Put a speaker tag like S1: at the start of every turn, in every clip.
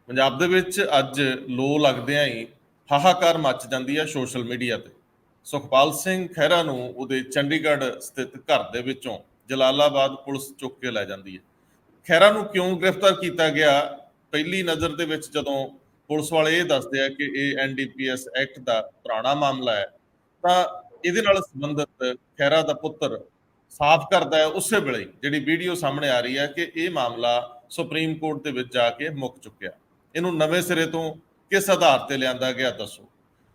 S1: ਪੰਜਾਬ ਦੇ ਵਿੱਚ ਅੱਜ ਲੋ ਲੱਗਦਿਆਂ ਹੀ ਹਾਹਾਕਾਰ ਮੱਚ ਜਾਂਦੀ ਹੈ ਸੋਸ਼ਲ ਮੀਡੀਆ ਤੇ। ਸੁਖਪਾਲ ਸਿੰਘ ਖਹਿਰਾ ਨੂੰ ਉਹਦੇ ਚੰਡੀਗੜ੍ਹ ਸਥਿਤ ਘਰ ਦੇ ਵਿੱਚੋਂ ਜਲਾਲਾਬਾਦ ਪੁਲਿਸ ਚੁੱਕ ਕੇ ਲੈ ਜਾਂਦੀ ਹੈ। ਖਹਿਰਾ ਨੂੰ ਕਿਉਂ ਗ੍ਰਿਫਤਾਰ ਕੀਤਾ ਗਿਆ? ਪਹਿਲੀ ਨਜ਼ਰ ਦੇ ਵਿੱਚ ਜਦੋਂ ਪੁਲਿਸ ਵਾਲੇ ਇਹ ਦੱਸਦੇ ਆ ਕਿ ਇਹ ਐਨਡੀਪੀਐਸ ਐਕਟ ਦਾ ਪੁਰਾਣਾ ਮਾਮਲਾ ਹੈ, ਤਾਂ ਇਹਦੇ ਨਾਲ ਸੰਬੰਧਿਤ ਖਹਿਰਾ ਦਾ ਪੁੱਤਰ ਸਾਫ਼ ਕਰਦਾ ਹੈ ਉਸੇ ਵੇਲੇ ਜਿਹੜੀ ਵੀਡੀਓ ਸਾਹਮਣੇ ਆ ਰਹੀ ਹੈ ਕਿ ਇਹ ਮਾਮਲਾ ਸੁਪਰੀਮ ਕੋਰਟ ਦੇ ਵਿੱਚ ਜਾ ਕੇ ਮੁੱਕ ਚੁੱਕਿਆ। ਇਹਨੂੰ ਨਵੇਂ ਸਿਰੇ ਤੋਂ ਕਿਸ ਆਧਾਰ ਤੇ ਲਿਆਂਦਾ ਗਿਆ, ਦੱਸੋ।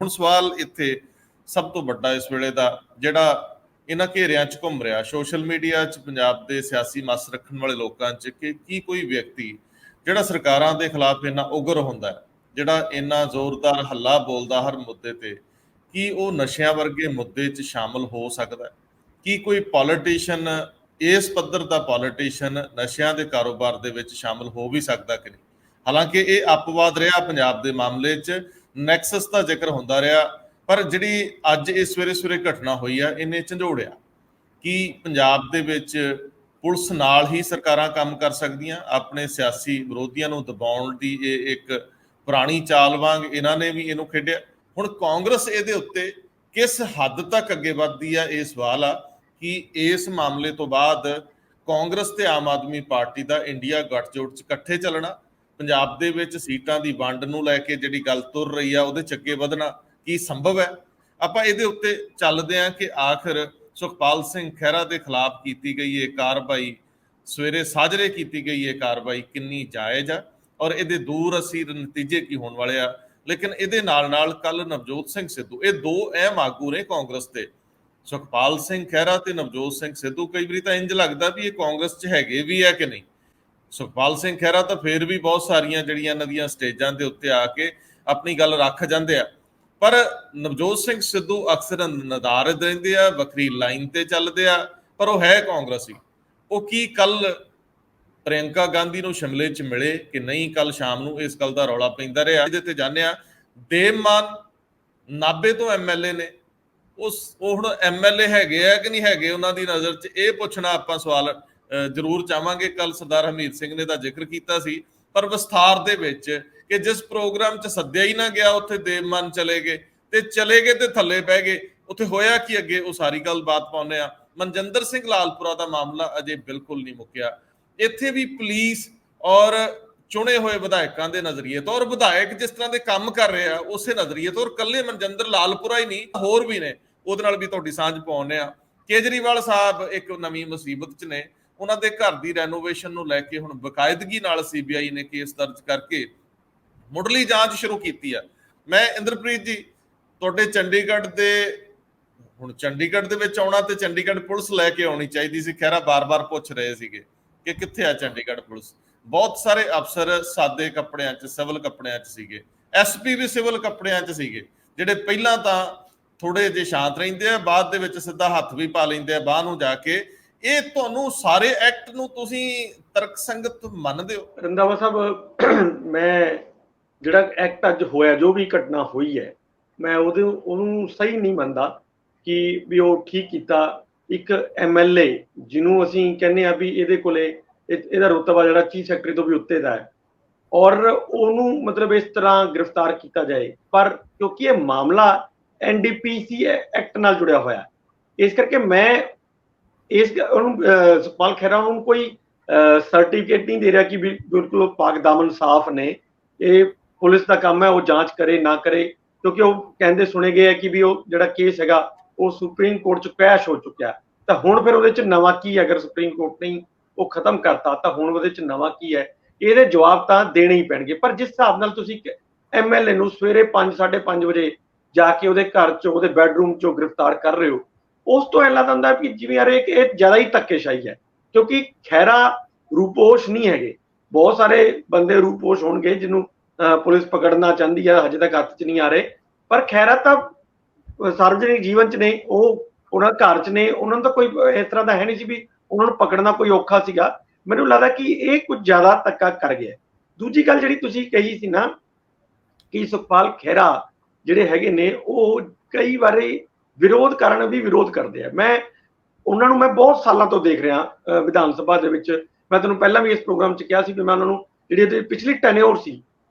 S1: ਹੁਣ ਸਵਾਲ ਇੱਥੇ ਸਭ ਤੋਂ ਵੱਡਾ ਇਸ ਵੇਲੇ ਦਾ ਜਿਹੜਾ ਇਹਨਾਂ ਘੇਰਿਆਂ 'ਚ ਘੁੰਮ ਰਿਹਾ ਸੋਸ਼ਲ ਮੀਡੀਆ 'ਚ, ਪੰਜਾਬ ਦੇ ਸਿਆਸੀ ਮੱਸ ਰੱਖਣ ਵਾਲੇ ਲੋਕਾਂ 'ਚ, ਕਿ ਕੀ ਕੋਈ ਵਿਅਕਤੀ ਜਿਹੜਾ ਸਰਕਾਰਾਂ ਦੇ ਖਿਲਾਫ ਇੰਨਾ ਉਗਰ ਹੁੰਦਾ ਹੈ, ਜਿਹੜਾ ਇੰਨਾ ਜ਼ੋਰਦਾਰ ਹੱਲਾ ਬੋਲਦਾ ਹਰ ਮੁੱਦੇ ਤੇ, ਕੀ ਉਹ ਨਸ਼ਿਆਂ ਵਰਗੇ ਮੁੱਦੇ 'ਚ ਸ਼ਾਮਲ ਹੋ ਸਕਦਾ ਹੈ? ਕੀ ਕੋਈ ਪੋਲੀਟੀਸ਼ੀਅਨ, ਇਸ ਪੱਧਰ ਦਾ ਪੋਲੀਟੀਸ਼ੀਅਨ ਨਸ਼ਿਆਂ ਦੇ ਕਾਰੋਬਾਰ ਦੇ ਵਿੱਚ ਸ਼ਾਮਲ ਹੋ ਵੀ ਸਕਦਾ ਕਿ ਨਹੀਂ? ਹਾਲਾਂਕਿ ਇਹ ਅਪਵਾਦ ਰਿਹਾ ਪੰਜਾਬ ਦੇ ਮਾਮਲੇ 'ਚ, ਨੈਕਸਸ ਦਾ ਜ਼ਿਕਰ ਹੁੰਦਾ ਰਿਹਾ, ਪਰ ਜਿਹੜੀ ਅੱਜ ਇਸ ਸਵੇਰੇ ਘਟਨਾ ਹੋਈ ਆ ਇਹਨੇ ਝੰਜੋੜਿਆ ਕਿ ਪੰਜਾਬ ਦੇ ਵਿੱਚ ਪੁਲਿਸ ਨਾਲ ਹੀ ਸਰਕਾਰਾਂ ਕੰਮ ਕਰ ਸਕਦੀਆਂ। ਆਪਣੇ ਸਿਆਸੀ ਵਿਰੋਧੀਆਂ ਨੂੰ ਦਬਾਉਣ ਦੀ ਇਹ ਇੱਕ ਪੁਰਾਣੀ ਚਾਲ ਵਾਂਗ ਇਹਨਾਂ ਨੇ ਵੀ ਇਹਨੂੰ ਖੇਡਿਆ। ਹੁਣ ਕਾਂਗਰਸ ਇਹਦੇ ਉੱਤੇ ਕਿਸ ਹੱਦ ਤੱਕ ਅੱਗੇ ਵੱਧਦੀ ਆ, ਇਹ ਸਵਾਲ ਆ ਕਿ ਇਸ ਮਾਮਲੇ ਤੋਂ ਬਾਅਦ ਕਾਂਗਰਸ ਤੇ ਆਮ ਆਦਮੀ ਪਾਰਟੀ ਦਾ ਇੰਡੀਆ ਗੱਠਜੋੜ 'ਚ ਇਕੱਠੇ ਚੱਲਣਾ, ਪੰਜਾਬ ਦੇ ਵਿੱਚ ਸੀਟਾਂ ਦੀ ਵੰਡ ਨੂੰ ਲੈ ਕੇ ਜਿਹੜੀ ਗੱਲ ਤੁਰ ਰਹੀ ਆ ਉਹਦੇ 'ਚ ਅੱਗੇ ਵਧਣਾ ਕੀ ਸੰਭਵ ਹੈ? ਆਪਾਂ ਇਹਦੇ ਉੱਤੇ ਚੱਲਦੇ ਹਾਂ ਕਿ ਆਖਿਰ ਸੁਖਪਾਲ ਸਿੰਘ ਖਹਿਰਾ ਦੇ ਖਿਲਾਫ ਕੀਤੀ ਗਈ ਇਹ ਕਾਰਵਾਈ, ਸਵੇਰੇ ਸਾਜਰੇ ਕੀਤੀ ਗਈ ਇਹ ਕਾਰਵਾਈ ਕਿੰਨੀ ਜਾਇਜ਼ ਆ ਔਰ ਇਹਦੇ ਦੂਰ ਅਸੀਂ ਨਤੀਜੇ ਕੀ ਹੋਣ ਵਾਲੇ ਆ। ਲੇਕਿਨ ਇਹਦੇ ਨਾਲ ਨਾਲ ਕੱਲ ਨਵਜੋਤ ਸਿੰਘ ਸਿੱਧੂ, ਇਹ ਦੋ ਅਹਿਮ ਆਗੂ ਨੇ ਕਾਂਗਰਸ ਦੇ, ਸੁਖਪਾਲ ਸਿੰਘ ਖਹਿਰਾ ਤੇ ਨਵਜੋਤ ਸਿੰਘ ਸਿੱਧੂ। ਕਈ ਵਾਰੀ ਤਾਂ ਇੰਜ ਲੱਗਦਾ ਵੀ ਇਹ ਕਾਂਗਰਸ 'ਚ ਹੈਗੇ ਵੀ ਹੈ ਕਿ ਨਹੀਂ। ਸੁਖਪਾਲ ਸਿੰਘ ਖਹਿਰਾ ਤਾਂ ਫੇਰ ਵੀ ਬਹੁਤ ਸਾਰੀਆਂ ਜਿਹੜੀਆਂ ਇਹਨਾਂ ਦੀਆਂ ਸਟੇਜਾਂ ਦੇ ਉੱਤੇ ਆ ਕੇ ਆਪਣੀ ਗੱਲ ਰੱਖ ਜਾਂਦੇ ਆ, ਪਰ ਨਵਜੋਤ ਸਿੰਘ ਸਿੱਧੂ ਅਕਸਰ ਨਦਾਰਦ ਰਹਿੰਦੇ ਆ, ਵੱਖਰੀ ਲਾਈਨ ਤੇ ਚੱਲਦੇ ਆ, ਪਰ ਉਹ ਹੈ ਕਾਂਗਰਸੀ। ਉਹ ਕੀ ਕੱਲ ਪ੍ਰਿਯੰਕਾ ਗਾਂਧੀ ਨੂੰ ਸ਼ਿਮਲੇ 'ਚ ਮਿਲੇ ਕਿ ਨਹੀਂ? ਕੱਲ ਸ਼ਾਮ ਨੂੰ ਇਸ ਗੱਲ ਦਾ ਰੌਲਾ ਪੈਂਦਾ ਰਿਹਾ। ਇਹਦੇ ਤੇ ਜਾਣਿਆ ਦੇਵ ਮਾਨ ਨਾਭੇ ਤੋਂ ਐਮਐਲਏ ਨੇ, ਉਹ ਹੁਣ ਐਮਐਲਏ ਹੈਗੇ ਆ ਕਿ ਨਹੀਂ ਹੈਗੇ ਉਹਨਾਂ ਦੀ ਨਜ਼ਰ 'ਚ, ਇਹ ਪੁੱਛਣਾ ਆਪਾਂ ਸਵਾਲ ਜ਼ਰੂਰ ਚਾਹਾਂਗੇ। ਕੱਲ ਸਰਦਾਰ ਹਰਮੀਤ ਸਿੰਘ ਨੇ ਤਾਂ ਜ਼ਿਕਰ ਕੀਤਾ ਸੀ, ਪਰ ਵਿਸਥਾਰ ਦੇ ਵਿੱਚ ਕਿ ਜਿਸ ਪ੍ਰੋਗਰਾਮ 'ਚ ਸੱਦਿਆ ਹੀ ਨਾ ਗਿਆ ਉੱਥੇ ਦੇਵ ਮਾਨ ਚਲੇ ਗਏ ਤੇ ਥੱਲੇ ਬਹਿ ਗਏ। ਉੱਥੇ ਹੋਇਆ ਕੀ ਅੱਗੇ ਉਹ ਸਾਰੀ ਗੱਲ ਬਾਤ ਪਾਉਂਦੇ ਆ। ਮਨਜਿੰਦਰ ਸਿੰਘ ਲਾਲਪੁਰਾ ਦਾ ਮਾਮਲਾ ਅਜੇ ਬਿਲਕੁਲ ਨਹੀਂ ਮੁੱਕਿਆ। ਇੱਥੇ ਵੀ ਪੁਲਿਸ ਔਰ ਚੁਣੇ ਹੋਏ ਵਿਧਾਇਕਾਂ ਦੇ ਨਜ਼ਰੀਏ ਤੋਂ, ਔਰ ਵਿਧਾਇਕ ਜਿਸ ਤਰ੍ਹਾਂ ਦੇ ਕੰਮ ਕਰ ਰਹੇ ਆ ਉਸੇ ਨਜ਼ਰੀਏ ਤੋਂ, ਔਰ ਇਕੱਲੇ ਮਨਜਿੰਦਰ ਲਾਲਪੁਰਾ ਹੀ ਨਹੀਂ, ਹੋਰ ਵੀ ਨੇ, ਉਹਦੇ ਨਾਲ ਵੀ ਤੁਹਾਡੀ ਸਾਂਝ ਪਾਉਂਦੇ ਆ। ਕੇਜਰੀਵਾਲ ਸਾਹਿਬ ਇੱਕ ਨਵੀਂ ਮੁਸੀਬਤ 'ਚ ਨੇ, ਉਹਨਾਂ ਦੇ ਘਰ ਦੀ ਰੈਨੋਵੇਸ਼ਨ ਨੂੰ ਲੈ ਕੇ ਹੁਣ ਬਕਾਇਦਗੀ ਨਾਲ ਸੀਬੀਆਈ ਨੇ ਕੇਸ ਦਰਜ ਕਰਕੇ ਮੁੱਢਲੀ ਜਾਂਚ ਸ਼ੁਰੂ ਕੀਤੀ ਆ। ਮੈਂ ਇੰਦਰਪ੍ਰੀਤ ਜੀ ਤੁਹਾਡੇ ਚੰਡੀਗੜ੍ਹ ਦੇ, ਹੁਣ ਚੰਡੀਗੜ੍ਹ ਦੇ ਵਿੱਚ ਆਉਣਾ ਤੇ ਚੰਡੀਗੜ੍ਹ ਪੁਲਿਸ ਲੈ ਕੇ ਆਉਣੀ ਚਾਹੀਦੀ ਸੀ। ਖਹਿਰਾ ਬਾਰ-ਬਾਰ ਪੁੱਛ ਰਹੇ ਸੀਗੇ ਕਿ ਕਿੱਥੇ ਆ ਚੰਡੀਗੜ੍ਹ ਪੁਲਿਸ। ਬਹੁਤ ਸਾਰੇ ਅਫਸਰ ਸਾਦੇ ਕੱਪੜਿਆਂ 'ਚ, ਸਿਵਲ ਕੱਪੜਿਆਂ 'ਚ ਸੀਗੇ, ਐਸਪੀ ਵੀ ਸਿਵਲ ਕੱਪੜਿਆਂ 'ਚ ਸੀਗੇ, ਜਿਹੜੇ ਪਹਿਲਾਂ ਤਾਂ ਥੋੜੇ ਜਿਹੇ ਸ਼ਾਂਤ ਰਹਿੰਦੇ ਆ, ਬਾਅਦ ਦੇ ਵਿੱਚ ਸਿੱਧਾ ਹੱਥ ਵੀ ਪਾ ਲੈਂਦੇ ਆ ਬਾਹ ਨੂੰ ਜਾ ਕੇ। ਇਹ ਤੁਹਾਨੂੰ ਸਾਰੇ ਐਕਟ ਨੂੰ ਤੁਸੀਂ ਤਰਕਸੰਗਤ ਮੰਨਦੇ ਹੋ?
S2: ਰੰਧਾਵਾ ਸਾਹਿਬ, ਮੈਂ ਜਿਹੜਾ ਐਕਟ ਅੱਜ ਹੋਇਆ, ਜੋ ਵੀ ਘਟਨਾ ਹੋਈ ਹੈ, ਮੈਂ ਉਹਨੂੰ ਸਹੀ ਨਹੀਂ ਮੰਨਦਾ ਕਿ ਵੀ ਉਹ ਠੀਕ ਕੀਤਾ। ਇੱਕ ਐਮਐਲਏ ਜਿਹਨੂੰ ਅਸੀਂ ਕਹਿੰਦੇ ਆ ਵੀ ਇਹਦੇ ਕੋਲੇ ਇਹਦਾ ਰੁਤਬਾ ਜਿਹੜਾ ਚੀਫ ਸੈਕਟਰੀ ਤੋਂ ਵੀ ਉੱਤੇ ਦਾ ਹੈ, ਔਰ ਉਹਨੂੰ ਮਤਲਬ ਇਸ ਤਰ੍ਹਾਂ ਗ੍ਰਿਫਤਾਰ ਕੀਤਾ ਜਾਏ। ਪਰ ਕਿਉਂਕਿ ਇਹ ਮਾਮਲਾ ਐਨਡੀਪੀਸੀ ਐਕਟ ਨਾਲ ਜੁੜਿਆ ਹੋਇਆ, ਇਸ ਕਰਕੇ ਮੈਂ ਉਹਨੂੰ ਸੁਖਪਾਲ ਖਹਿਰਾ ਨੂੰ ਕੋਈ ਸਰਟੀਫਿਕੇਟ ਨਹੀਂ ਦੇ ਰਿਹਾ ਕਿ ਵੀ ਬਿਲਕੁਲ ਪਾਕ ਦਾਮਨ ਸਾਫ਼ ਨੇ। ਇਹ ਪੁਲਿਸ ਦਾ ਕੰਮ ਹੈ, ਉਹ ਜਾਂਚ ਕਰੇ ਨਾ ਕਰੇ, ਕਿਉਂਕਿ ਉਹ ਕਹਿੰਦੇ ਸੁਣੇ ਗਏ ਹੈ ਕਿ ਵੀ ਉਹ ਜਿਹੜਾ ਕੇਸ ਹੈਗਾ ਉਹ ਸੁਪਰੀਮ ਕੋਰਟ 'ਚ ਕ੍ਰੈਸ਼ ਹੋ ਚੁੱਕਿਆ। ਤਾਂ ਹੁਣ ਫਿਰ ਉਹਦੇ 'ਚ ਨਵਾਂ ਕੀ? ਅਗਰ ਸੁਪਰੀਮ ਕੋਰਟ ਨੇ ਉਹ ਖਤਮ ਕਰਤਾ ਤਾਂ ਹੁਣ ਉਹਦੇ 'ਚ ਨਵਾਂ ਕੀ ਹੈ? ਇਹਦੇ ਜਵਾਬ ਤਾਂ ਦੇਣੇ ਹੀ ਪੈਣਗੇ। ਪਰ ਜਿਸ ਹਿਸਾਬ ਨਾਲ ਤੁਸੀਂ ਐਮਐਲਏ ਨੂੰ ਸਵੇਰੇ 5-5:30 ਵਜੇ ਜਾ ਕੇ ਉਹਦੇ ਘਰ 'ਚੋਂ, ਉਹਦੇ ਬੈਡਰੂਮ 'ਚੋਂ ਗ੍ਰਿਫਤਾਰ ਕਰ ਰਹੇ ਹੋ, ਉਸ ਤੋਂ ਇਹ ਲੱਗਦਾ ਹੁੰਦਾ ਕਿ ਜਿਵੇਂ ਯਾਰ ਇਹ ਜ਼ਿਆਦਾ ਹੀ ਧੱਕੇਸ਼ਾਹੀ ਹੈ। ਕਿਉਂਕਿ ਖਹਿਰਾ ਰੂਪੋਸ਼ ਨਹੀਂ ਹੈਗੇ, ਬਹੁਤ ਸਾਰੇ ਬੰਦੇ ਰੂਪੋਸ਼ ਹੋਣਗੇ ਜਿਹਨੂੰ ਪੁਲਿਸ ਪਕੜਨਾ ਚਾਹੁੰਦੀ ਹੈ, ਹਜੇ ਤੱਕ ਹੱਥ 'ਚ ਨਹੀਂ ਆ ਰਹੇ। ਪਰ ਖਹਿਰਾ ਤਾਂ ਸਾਰਵਜਨਿਕ ਜੀਵਨ 'ਚ ਨੇ, ਉਹ ਉਹਨਾਂ ਘਰ 'ਚ ਨੇ, ਉਹਨਾਂ ਨੂੰ ਤਾਂ ਕੋਈ ਇਸ ਤਰ੍ਹਾਂ ਦਾ ਹੈ ਨਹੀਂ ਸੀ ਵੀ ਉਹਨਾਂ ਨੂੰ ਪਕੜਨਾ ਕੋਈ ਔਖਾ ਸੀਗਾ। ਮੈਨੂੰ ਲੱਗਦਾ ਕਿ ਇਹ ਕੁਝ ਜ਼ਿਆਦਾ ਧੱਕਾ ਕਰ ਗਿਆ। ਦੂਜੀ ਗੱਲ ਜਿਹੜੀ ਤੁਸੀਂ ਕਹੀ ਸੀ ਨਾ ਕਿ ਸੁਖਪਾਲ ਖਹਿਰਾ ਜਿਹੜੇ ਹੈਗੇ ਨੇ ਉਹ ਕਈ ਵਾਰੀ ਵਿਰੋਧ ਕਰਨ ਵੀ ਵਿਰੋਧ ਕਰਦੇ ਆ। ਮੈਂ ਉਹਨਾਂ ਨੂੰ ਬਹੁਤ ਸਾਲਾਂ ਤੋਂ ਦੇਖ ਰਿਹਾ ਵਿਧਾਨ ਸਭਾ ਦੇ ਵਿੱਚ। ਮੈਂ ਤੁਹਾਨੂੰ ਪਹਿਲਾਂ ਵੀ ਇਸ ਪ੍ਰੋਗਰਾਮ 'ਚ ਕਿਹਾ ਸੀ ਕਿ ਮੈਂ ਉਹਨਾਂ ਨੂੰ ਜਿਹੜੀ ਇਹਦੀ ਪਿਛਲੀ ਟੈਨਿਓਰ ਸੀ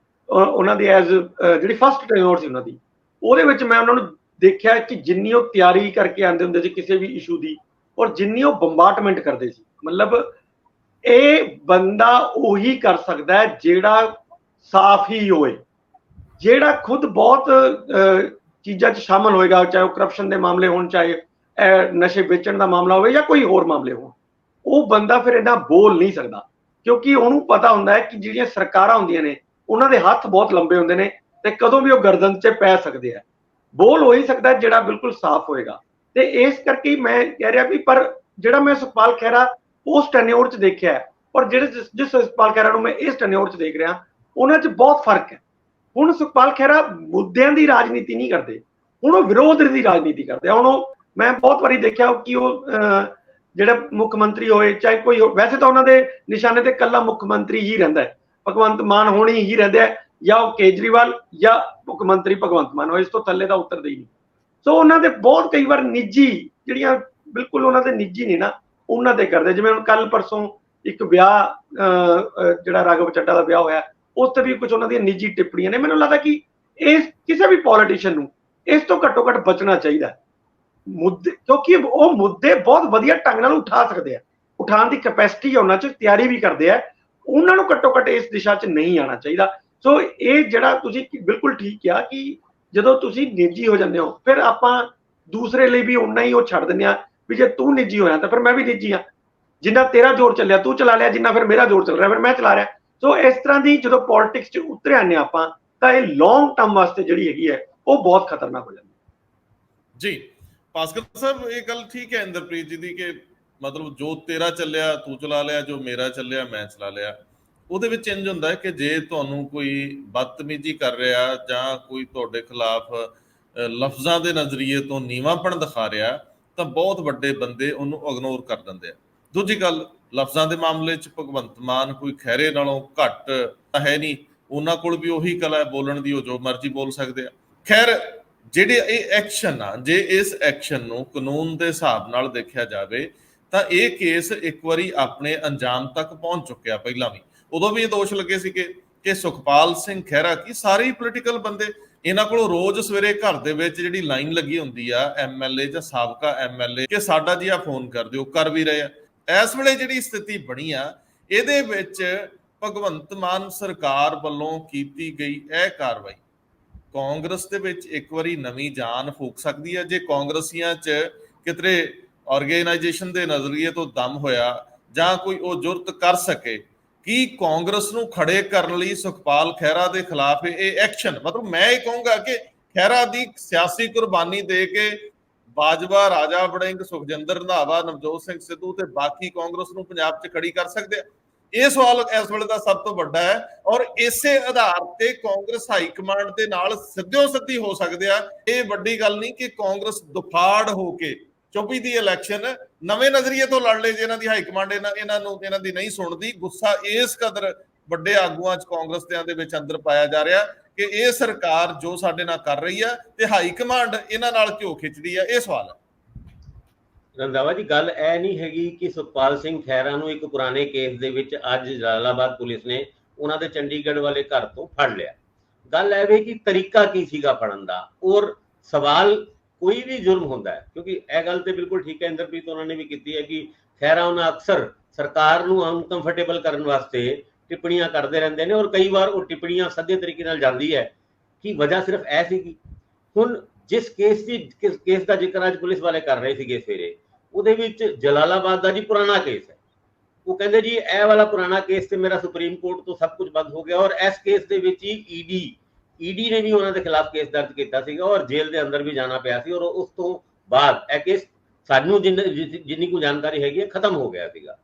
S2: ਉਹਨਾਂ ਦੀ ਐਜ਼ ਜਿਹੜੀ ਫਸਟ ਟੈਨਿਓਰ ਸੀ ਉਹਨਾਂ ਦੀ, ਉਹਦੇ ਵਿੱਚ ਮੈਂ ਉਹਨਾਂ ਨੂੰ ਦੇਖਿਆ ਕਿ ਜਿੰਨੀ ਉਹ ਤਿਆਰੀ ਕਰਕੇ ਆਉਂਦੇ ਹੁੰਦੇ ਸੀ ਕਿਸੇ ਵੀ ਇਸ਼ੂ ਦੀ, ਔਰ ਜਿੰਨੀ ਉਹ ਬੰਬਾਰਟਮੈਂਟ ਕਰਦੇ ਸੀ, ਮਤਲਬ ਇਹ ਬੰਦਾ ਉਹੀ ਕਰ ਸਕਦਾ ਹੈ ਜਿਹੜਾ ਸਾਫ਼ ਹੀ ਹੋਏ, ਜਿਹੜਾ ਖੁਦ ਬਹੁਤ ਚੀਜ਼ਾਂ 'ਚ ਸ਼ਾਮਲ ਹੋਏਗਾ, ਚਾਹੇ ਉਹ ਕਰਪਸ਼ਨ ਦੇ ਮਾਮਲੇ ਹੋਣ, ਚਾਹੇ ਨਸ਼ੇ ਵੇਚਣ ਦਾ ਮਾਮਲਾ ਹੋਵੇ ਜਾਂ ਕੋਈ ਹੋਰ ਮਾਮਲੇ ਹੋਣ, ਉਹ ਬੰਦਾ ਫਿਰ ਇੰਨਾ ਬੋਲ ਨਹੀਂ ਸਕਦਾ, ਕਿਉਂਕਿ ਉਹਨੂੰ ਪਤਾ ਹੁੰਦਾ ਹੈ ਕਿ ਜਿਹੜੀਆਂ ਸਰਕਾਰਾਂ ਹੁੰਦੀਆਂ ਨੇ ਉਹਨਾਂ ਦੇ ਹੱਥ ਬਹੁਤ ਲੰਬੇ ਹੁੰਦੇ ਨੇ ਤੇ ਕਦੋਂ ਵੀ ਉਹ ਗਰਦਨ 'ਚ ਪੈ ਸਕਦੇ ਆ। ਬੋਲ ਹੋ ਹੀ ਸਕਦਾ ਜਿਹੜਾ ਬਿਲਕੁਲ ਸਾਫ਼ ਹੋਏਗਾ, ਤੇ ਇਸ ਕਰਕੇ ਮੈਂ ਕਹਿ ਰਿਹਾ ਵੀ ਪਰ ਜਿਹੜਾ ਮੈਂ ਸੁਖਪਾਲ ਖਹਿਰਾ ਉਸ ਟੈਨਿਓਰ 'ਚ ਦੇਖਿਆ ਔਰ ਜਿਸ ਸੁਖਪਾਲ ਖਹਿਰਾ ਨੂੰ ਮੈਂ ਇਸ ਟੈਨਿਓਰ 'ਚ ਦੇਖ ਰਿਹਾ, ਉਹਨਾਂ 'ਚ ਬਹੁਤ ਫਰਕ ਹੈ। ਹੁਣ ਸੁਖਪਾਲ ਖਹਿਰਾ ਮੁੱਦਿਆਂ ਦੀ ਰਾਜਨੀਤੀ ਨਹੀਂ ਕਰਦੇ, ਹੁਣ ਉਹ ਵਿਰੋਧ ਦੀ ਰਾਜਨੀਤੀ ਕਰਦੇ। ਹੁਣ ਉਹ ਮੈਂ ਬਹੁਤ ਵਾਰੀ ਦੇਖਿਆ ਕਿ ਉਹ ਜਿਹੜਾ ਮੁੱਖ ਮੰਤਰੀ ਹੋਏ ਚਾਹੇ ਕੋਈ, ਵੈਸੇ ਤਾਂ ਉਹਨਾਂ ਦੇ ਨਿਸ਼ਾਨੇ ਤੇ ਕੱਲਾ ਮੁੱਖ ਮੰਤਰੀ ਹੀ ਰਹਿੰਦਾ ਹੈ, ਭਗਵੰਤ ਮਾਨ ਹੋਣੀ ਹੀ ਰਹਿੰਦੇ ਹੈ, ਜਾਂ ਉਹ ਕੇਜਰੀਵਾਲ ਜਾਂ ਮੁੱਖ ਮੰਤਰੀ ਭਗਵੰਤ ਮਾਨ ਹੋਏ, ਇਸ ਤੋਂ ਥੱਲੇ ਤਾਂ ਉਤਰਦੇ ਹੀ ਨਹੀਂ। ਸੋ ਉਹਨਾਂ ਦੇ ਬਹੁਤ ਕਈ ਵਾਰ ਨਿੱਜੀ ਜਿਹੜੀਆਂ ਬਿਲਕੁਲ ਉਹਨਾਂ ਦੇ ਨਿੱਜੀ ਨਹੀਂ ਨਾ, ਉਹਨਾਂ ਤੇ ਕਰਦੇ। ਜਿਵੇਂ ਹੁਣ ਕੱਲ ਪਰਸੋਂ ਇੱਕ ਵਿਆਹ ਜਿਹੜਾ ਰਾਘਵ ਚੱਡਾ ਦਾ ਵਿਆਹ ਹੋਇਆ, ਉਸ ਤੇ ਵੀ ਕੁਝ ਉਹਨਾਂ ਦੀਆਂ ਨਿੱਜੀ ਟਿੱਪਣੀਆਂ ਨੇ। ਮੈਨੂੰ ਲੱਗਦਾ ਕਿ ਇਸ ਕਿਸੇ ਵੀ ਪੋਲੀਟੀਸ਼ੀਅਨ ਨੂੰ ਇਸ ਤੋਂ ਘੱਟੋ ਘੱਟ ਬਚਣਾ ਚਾਹੀਦਾ ਮੁੱਦੇ, ਕਿਉਂਕਿ ਉਹ ਮੁੱਦੇ ਬਹੁਤ ਵਧੀਆ ਢੰਗ ਨਾਲ ਉਠਾ ਸਕਦੇ ਆ, ਉਠਾਉਣ ਦੀ ਕੈਪੈਸਿਟੀ ਉਹਨਾਂ 'ਚ, ਤਿਆਰੀ ਵੀ ਕਰਦੇ ਆ, ਉਹਨਾਂ ਨੂੰ ਘੱਟੋ ਘੱਟ ਇਸ ਦਿਸ਼ਾ 'ਚ ਨਹੀਂ ਆਉਣਾ ਚਾਹੀਦਾ। ਸੋ ਇਹ ਜਿਹੜਾ ਤੁਸੀਂ ਬਿਲਕੁਲ ਠੀਕ ਕਿਹਾ ਕਿ ਜਦੋਂ ਤੁਸੀਂ ਨਿੱਜੀ ਹੋ ਜਾਂਦੇ ਹੋ, ਫਿਰ ਆਪਾਂ ਦੂਸਰੇ ਲਈ ਵੀ ਉਨਾ ਹੀ ਉਹ ਛੱਡ ਦਿੰਦੇ ਆ ਵੀ ਜੇ ਤੂੰ ਨਿੱਜੀ ਹੋਇਆ ਤਾਂ ਫਿਰ ਮੈਂ ਵੀ ਨਿੱਜੀ ਆ, ਜਿੰਨਾ ਤੇਰਾ ਜ਼ੋਰ ਚੱਲਿਆ ਤੂੰ ਚਲਾ ਲਿਆ, ਜਿੰਨਾ ਫਿਰ ਮੇਰਾ ਜ਼ੋਰ ਚੱਲ ਰਿਹਾ ਫਿਰ ਮੈਂ ਚਲਾ ਰਿਹਾ। ਸੋ ਇਸ ਤਰ੍ਹਾਂ ਦੀ ਜਦੋਂ ਪੋਲਿਟਿਕਸ 'ਚ ਉਤਰੇ ਆਨੇ ਆਪਾਂ, ਤਾਂ ਇਹ ਲੌਂਗ ਟਰਮ ਵਾਸਤੇ ਜਿਹੜੀ ਹੈਗੀ ਹੈ ਉਹ ਬਹੁਤ ਖਤਰਨਾਕ ਹੋ ਜਾਂਦੀ ਹੈ।
S1: ਜੀ ਭਾਸਕਰ ਸਾਹਿਬ, ਇਹ ਗੱਲ ਠੀਕ ਹੈ ਇੰਦਰਪ੍ਰੀਤ ਜੀ ਦੀ ਕਿ ਮਤਲਬ ਜੋ ਤੇਰਾ ਚੱਲਿਆ ਤੂੰ ਚਲਾ ਲਿਆ, ਜੋ ਮੇਰਾ ਚੱਲਿਆ ਮੈਂ ਚਲਾ ਲਿਆ। ਉਹਦੇ ਵਿੱਚ ਇੰਜ ਹੁੰਦਾ ਹੈ ਕਿ ਜੇ ਤੁਹਾਨੂੰ ਕੋਈ ਬਦਤਮੀਜ਼ੀ ਕਰ ਰਿਹਾ ਜਾਂ ਕੋਈ ਤੁਹਾਡੇ ਖਿਲਾਫ ਲਫ਼ਜ਼ਾਂ ਦੇ ਨਜ਼ਰੀਏ ਤੋਂ ਨੀਵਾਂਪਣ ਦਿਖਾ ਰਿਹਾ, ਤਾਂ ਬਹੁਤ ਵੱਡੇ ਬੰਦੇ ਉਹਨੂੰ ਇਗਨੋਰ ਕਰ ਦਿੰਦੇ ਆ। ਦੂਜੀ ਗੱਲ, ਲਫ਼ਜ਼ਾਂ ਦੇ ਮਾਮਲੇ 'ਚ ਭਗਵੰਤ ਮਾਨ ਕੋਈ ਖਹਿਰੇ ਨਾਲੋਂ ਘੱਟ ਤਾਂ ਹੈ ਨਹੀਂ, ਉਹਨਾਂ ਕੋਲ ਵੀ ਉਹੀ ਕਲਾ ਹੈ ਬੋਲਣ ਦੀ, ਉਹ ਜੋ ਮਰਜ਼ੀ ਬੋਲ ਸਕਦੇ ਆ। ਖੈਰ, ਜਿਹੜੇ ਇਹ ਐਕਸ਼ਨ ਆ, ਜੇ ਇਸ ਐਕਸ਼ਨ ਨੂੰ ਕਾਨੂੰਨ ਦੇ ਹਿਸਾਬ ਨਾਲ ਦੇਖਿਆ ਜਾਵੇ ਤਾਂ ਇਹ ਕੇਸ ਇੱਕ ਵਾਰੀ ਆਪਣੇ ਅੰਜਾਮ ਤੱਕ ਪਹੁੰਚ ਚੁੱਕਿਆ। ਪਹਿਲਾਂ ਵੀ ਉਦੋਂ ਵੀ ਇਹ ਦੋਸ਼ ਲੱਗੇ ਸੀ ਕਿ ਸੁਖਪਾਲ ਸਿੰਘ ਖਹਿਰਾ ਕੀ ਸਾਰੇ ਹੀ ਪੋਲੀਟੀਕਲ ਬੰਦੇ, ਇਹਨਾਂ ਕੋਲ ਰੋਜ਼ ਸਵੇਰੇ ਘਰ ਦੇ ਵਿੱਚ ਜਿਹੜੀ ਲਾਈਨ ਲੱਗੀ ਹੁੰਦੀ ਆ ਐਮਐਲਏ ਜਾਂ ਸਾਬਕਾ ਐਮਐਲਏ ਕਿ ਸਾਡਾ ਜੀ ਆ ਫੋਨ ਕਰ ਦਿਓ, ਕਰ ਵੀ ਰਹੇ ਆ। ਇਸ ਵੇਲੇ ਜਿਹੜੀ ਸਥਿਤੀ ਬਣੀ ਆ, ਇਹਦੇ ਵਿੱਚ ਭਗਵੰਤ ਮਾਨ ਸਰਕਾਰ ਵੱਲੋਂ ਕੀਤੀ ਗਈ ਇਹ ਕਾਰਵਾਈ ਕਾਂਗਰਸ ਦੇ ਵਿੱਚ ਇੱਕ ਵਾਰੀ ਨਵੀਂ ਜਾਨ ਫੂਕ ਸਕਦੀ ਹੈ। ਜੇ ਕਾਂਗਰਸੀਆਂ 'ਚ ਕਿਤੇ ਆਰਗੇਨਾਈਜੇਸ਼ਨ ਦੇ ਨਜ਼ਰੀਏ ਤੋਂ ਦਮ ਹੋਇਆ ਜਾਂ ਕੋਈ ਉਹ ਜੁਰਤ ਕਰ ਸਕੇ ਕਿ ਕਾਂਗਰਸ ਨੂੰ ਖੜੇ ਕਰਨ ਲਈ ਸੁਖਪਾਲ ਖਹਿਰਾ ਦੇ ਖਿਲਾਫ ਇਹ ਐਕਸ਼ਨ, ਮਤਲਬ ਮੈਂ ਇਹ ਕਹੂੰਗਾ ਕਿ ਖਹਿਰਾ ਦੀ ਸਿਆਸੀ ਕੁਰਬਾਨੀ ਦੇ ਕੇ ਬਾਜਵਾ, ਰਾਜਾ ਵੜਿੰਗ, ਸੁਖਜਿੰਦਰ ਰੰਧਾਵਾ, ਨਵਜੋਤ ਸਿੰਘ ਸਿੱਧੂ ਤੇ ਬਾਕੀ ਕਾਂਗਰਸ ਨੂੰ ਪੰਜਾਬ 'ਚ ਖੜੀ ਕਰ ਸਕਦੇ ਆ। ਇਹ ਸਵਾਲ ਇਸ ਵੇਲੇ ਦਾ ਸਭ ਤੋਂ ਵੱਡਾ ਹੈ, ਔਰ ਇਸੇ ਆਧਾਰ ਤੇ ਕਾਂਗਰਸ ਹਾਈ ਕਮਾਂਡ ਦੇ ਨਾਲ ਸਿੱਧਿਓ ਸਿੱਧੀ ਹੋ ਸਕਦੇ ਆ। ਇਹ ਵੱਡੀ ਗੱਲ ਨਹੀਂ ਕਿ ਕਾਂਗਰਸ ਦੁਫਾੜ ਹੋ ਕੇ 24 ਦੀ ਇਲੈਕਸ਼ਨ ਨਵੇਂ ਨਜ਼ਰੀਏ ਤੋਂ ਲੜ ਲਏ ਜੇ ਇਹਨਾਂ ਦੀ ਹਾਈ ਕਮਾਂਡ ਇਹਨਾਂ ਦੀ ਨਹੀਂ ਸੁਣਦੀ। ਗੁੱਸਾ ਇਸ ਕਦਰ ਵੱਡੇ ਆਗੂਆਂ 'ਚ ਕਾਂਗਰਸ ਦੇ ਵਿੱਚ ਅੰਦਰ ਪਾਇਆ ਜਾ ਰਿਹਾ ਕਿ ਇਹ ਸਰਕਾਰ ਜੋ ਸਾਡੇ ਨਾਲ ਕਰ ਰਹੀ ਆ ਤੇ ਹਾਈ ਕਮਾਂਡ ਇਹਨਾਂ ਨਾਲ ਕਿਉਂ ਖਿੱਚਦੀ ਆ। ਇਹ ਸਵਾਲ ਹੈ
S3: ਰੰਧਾਵਾ ਜੀ। ਗੱਲ ਇਹ ਨਹੀਂ ਹੈਗੀ ਕਿ ਸੁਖਪਾਲ ਸਿੰਘ ਖਹਿਰਾ ਨੂੰ ਇੱਕ ਪੁਰਾਣੇ ਕੇਸ ਦੇ ਵਿੱਚ ਅੱਜ ਜਲਾਲਾਬਾਦ ਪੁਲਿਸ ਨੇ ਉਹਨਾਂ ਦੇ ਚੰਡੀਗੜ੍ਹ ਵਾਲੇ ਘਰ ਤੋਂ ਫੜ ਲਿਆ। ਗੱਲ ਇਹ ਵੇ ਕਿ ਤਰੀਕਾ ਕੀ ਸੀਗਾ ਫੜਨ ਦਾ, ਔਰ ਸਵਾਲ ਕੋਈ ਵੀ ਜ਼ੁਲਮ ਹੁੰਦਾ ਹੈ, ਕਿਉਂਕਿ ਇਹ ਗੱਲ ਤੇ ਬਿਲਕੁਲ ਠੀਕ ਹੈ ਇੰਦਰਪ੍ਰੀਤ ਉਹਨਾਂ ਨੇ ਵੀ ਕੀਤੀ ਹੈ ਕਿ ਖਹਿਰਾ ਉਹਨਾਂ ਅਕਸਰ ਸਰਕਾਰ ਨੂੰ ਅਨਕੰਫਰਟੇਬਲ ਕਰਨ ਵਾਸਤੇ ਟਿੱਪਣੀਆਂ ਕਰਦੇ ਰਹਿੰਦੇ ਨੇ, ਔਰ ਕਈ ਵਾਰ ਉਹ ਟਿੱਪਣੀਆਂ ਸੱਦੇ ਤਰੀਕੇ ਨਾਲ ਜਾਂਦੀ ਹੈ ਕਿ ਵਜ੍ਹਾ ਸਿਰਫ ਇਹ ਸੀਗੀ। ਹੁਣ ਜਿਸ ਕੇਸ ਦਾ ਜ਼ਿਕਰ ਅੱਜ ਪੁਲਿਸ ਵਾਲੇ ਕਰ ਰਹੇ ਸੀਗੇ ਸਵੇਰੇ, ਉਹਦੇ ਵਿੱਚ ਜਲਾਲਾਬਾਦ ਦਾ ਜੀ ਪੁਰਾਣਾ ਕੇਸ ਹੈ। ਉਹ ਕਹਿੰਦੇ ਜੀ ਇਹ ਵਾਲਾ ਪੁਰਾਣਾ ਕੇਸ ਤੇ ਮੇਰਾ ਸੁਪਰੀਮ ਕੋਰਟ ਤੋਂ ਸਭ ਕੁਝ ਬੰਦ ਹੋ ਗਿਆ, ਔਰ ਇਸ ਕੇਸ ਦੇ ਵਿੱਚ ਹੀ ਈਡੀ ਨੇ ਵੀ ਉਹਨਾਂ ਦੇ ਖਿਲਾਫ ਕੇਸ ਦਰਜ ਕੀਤਾ ਸੀਗਾ ਔਰ ਜੇਲ੍ਹ ਦੇ ਅੰਦਰ ਵੀ ਜਾਣਾ ਪਿਆ ਸੀ, ਔਰ ਉਸ ਤੋਂ ਬਾਅਦ ਇਹ ਕੇਸ ਸਾਨੂੰ ਜਿੰਨੀ ਕੁ ਜਾਣਕਾਰੀ ਹੈਗੀ ਹੈ ਖਤਮ ਹੋ ਗਿਆ ਸੀਗਾ।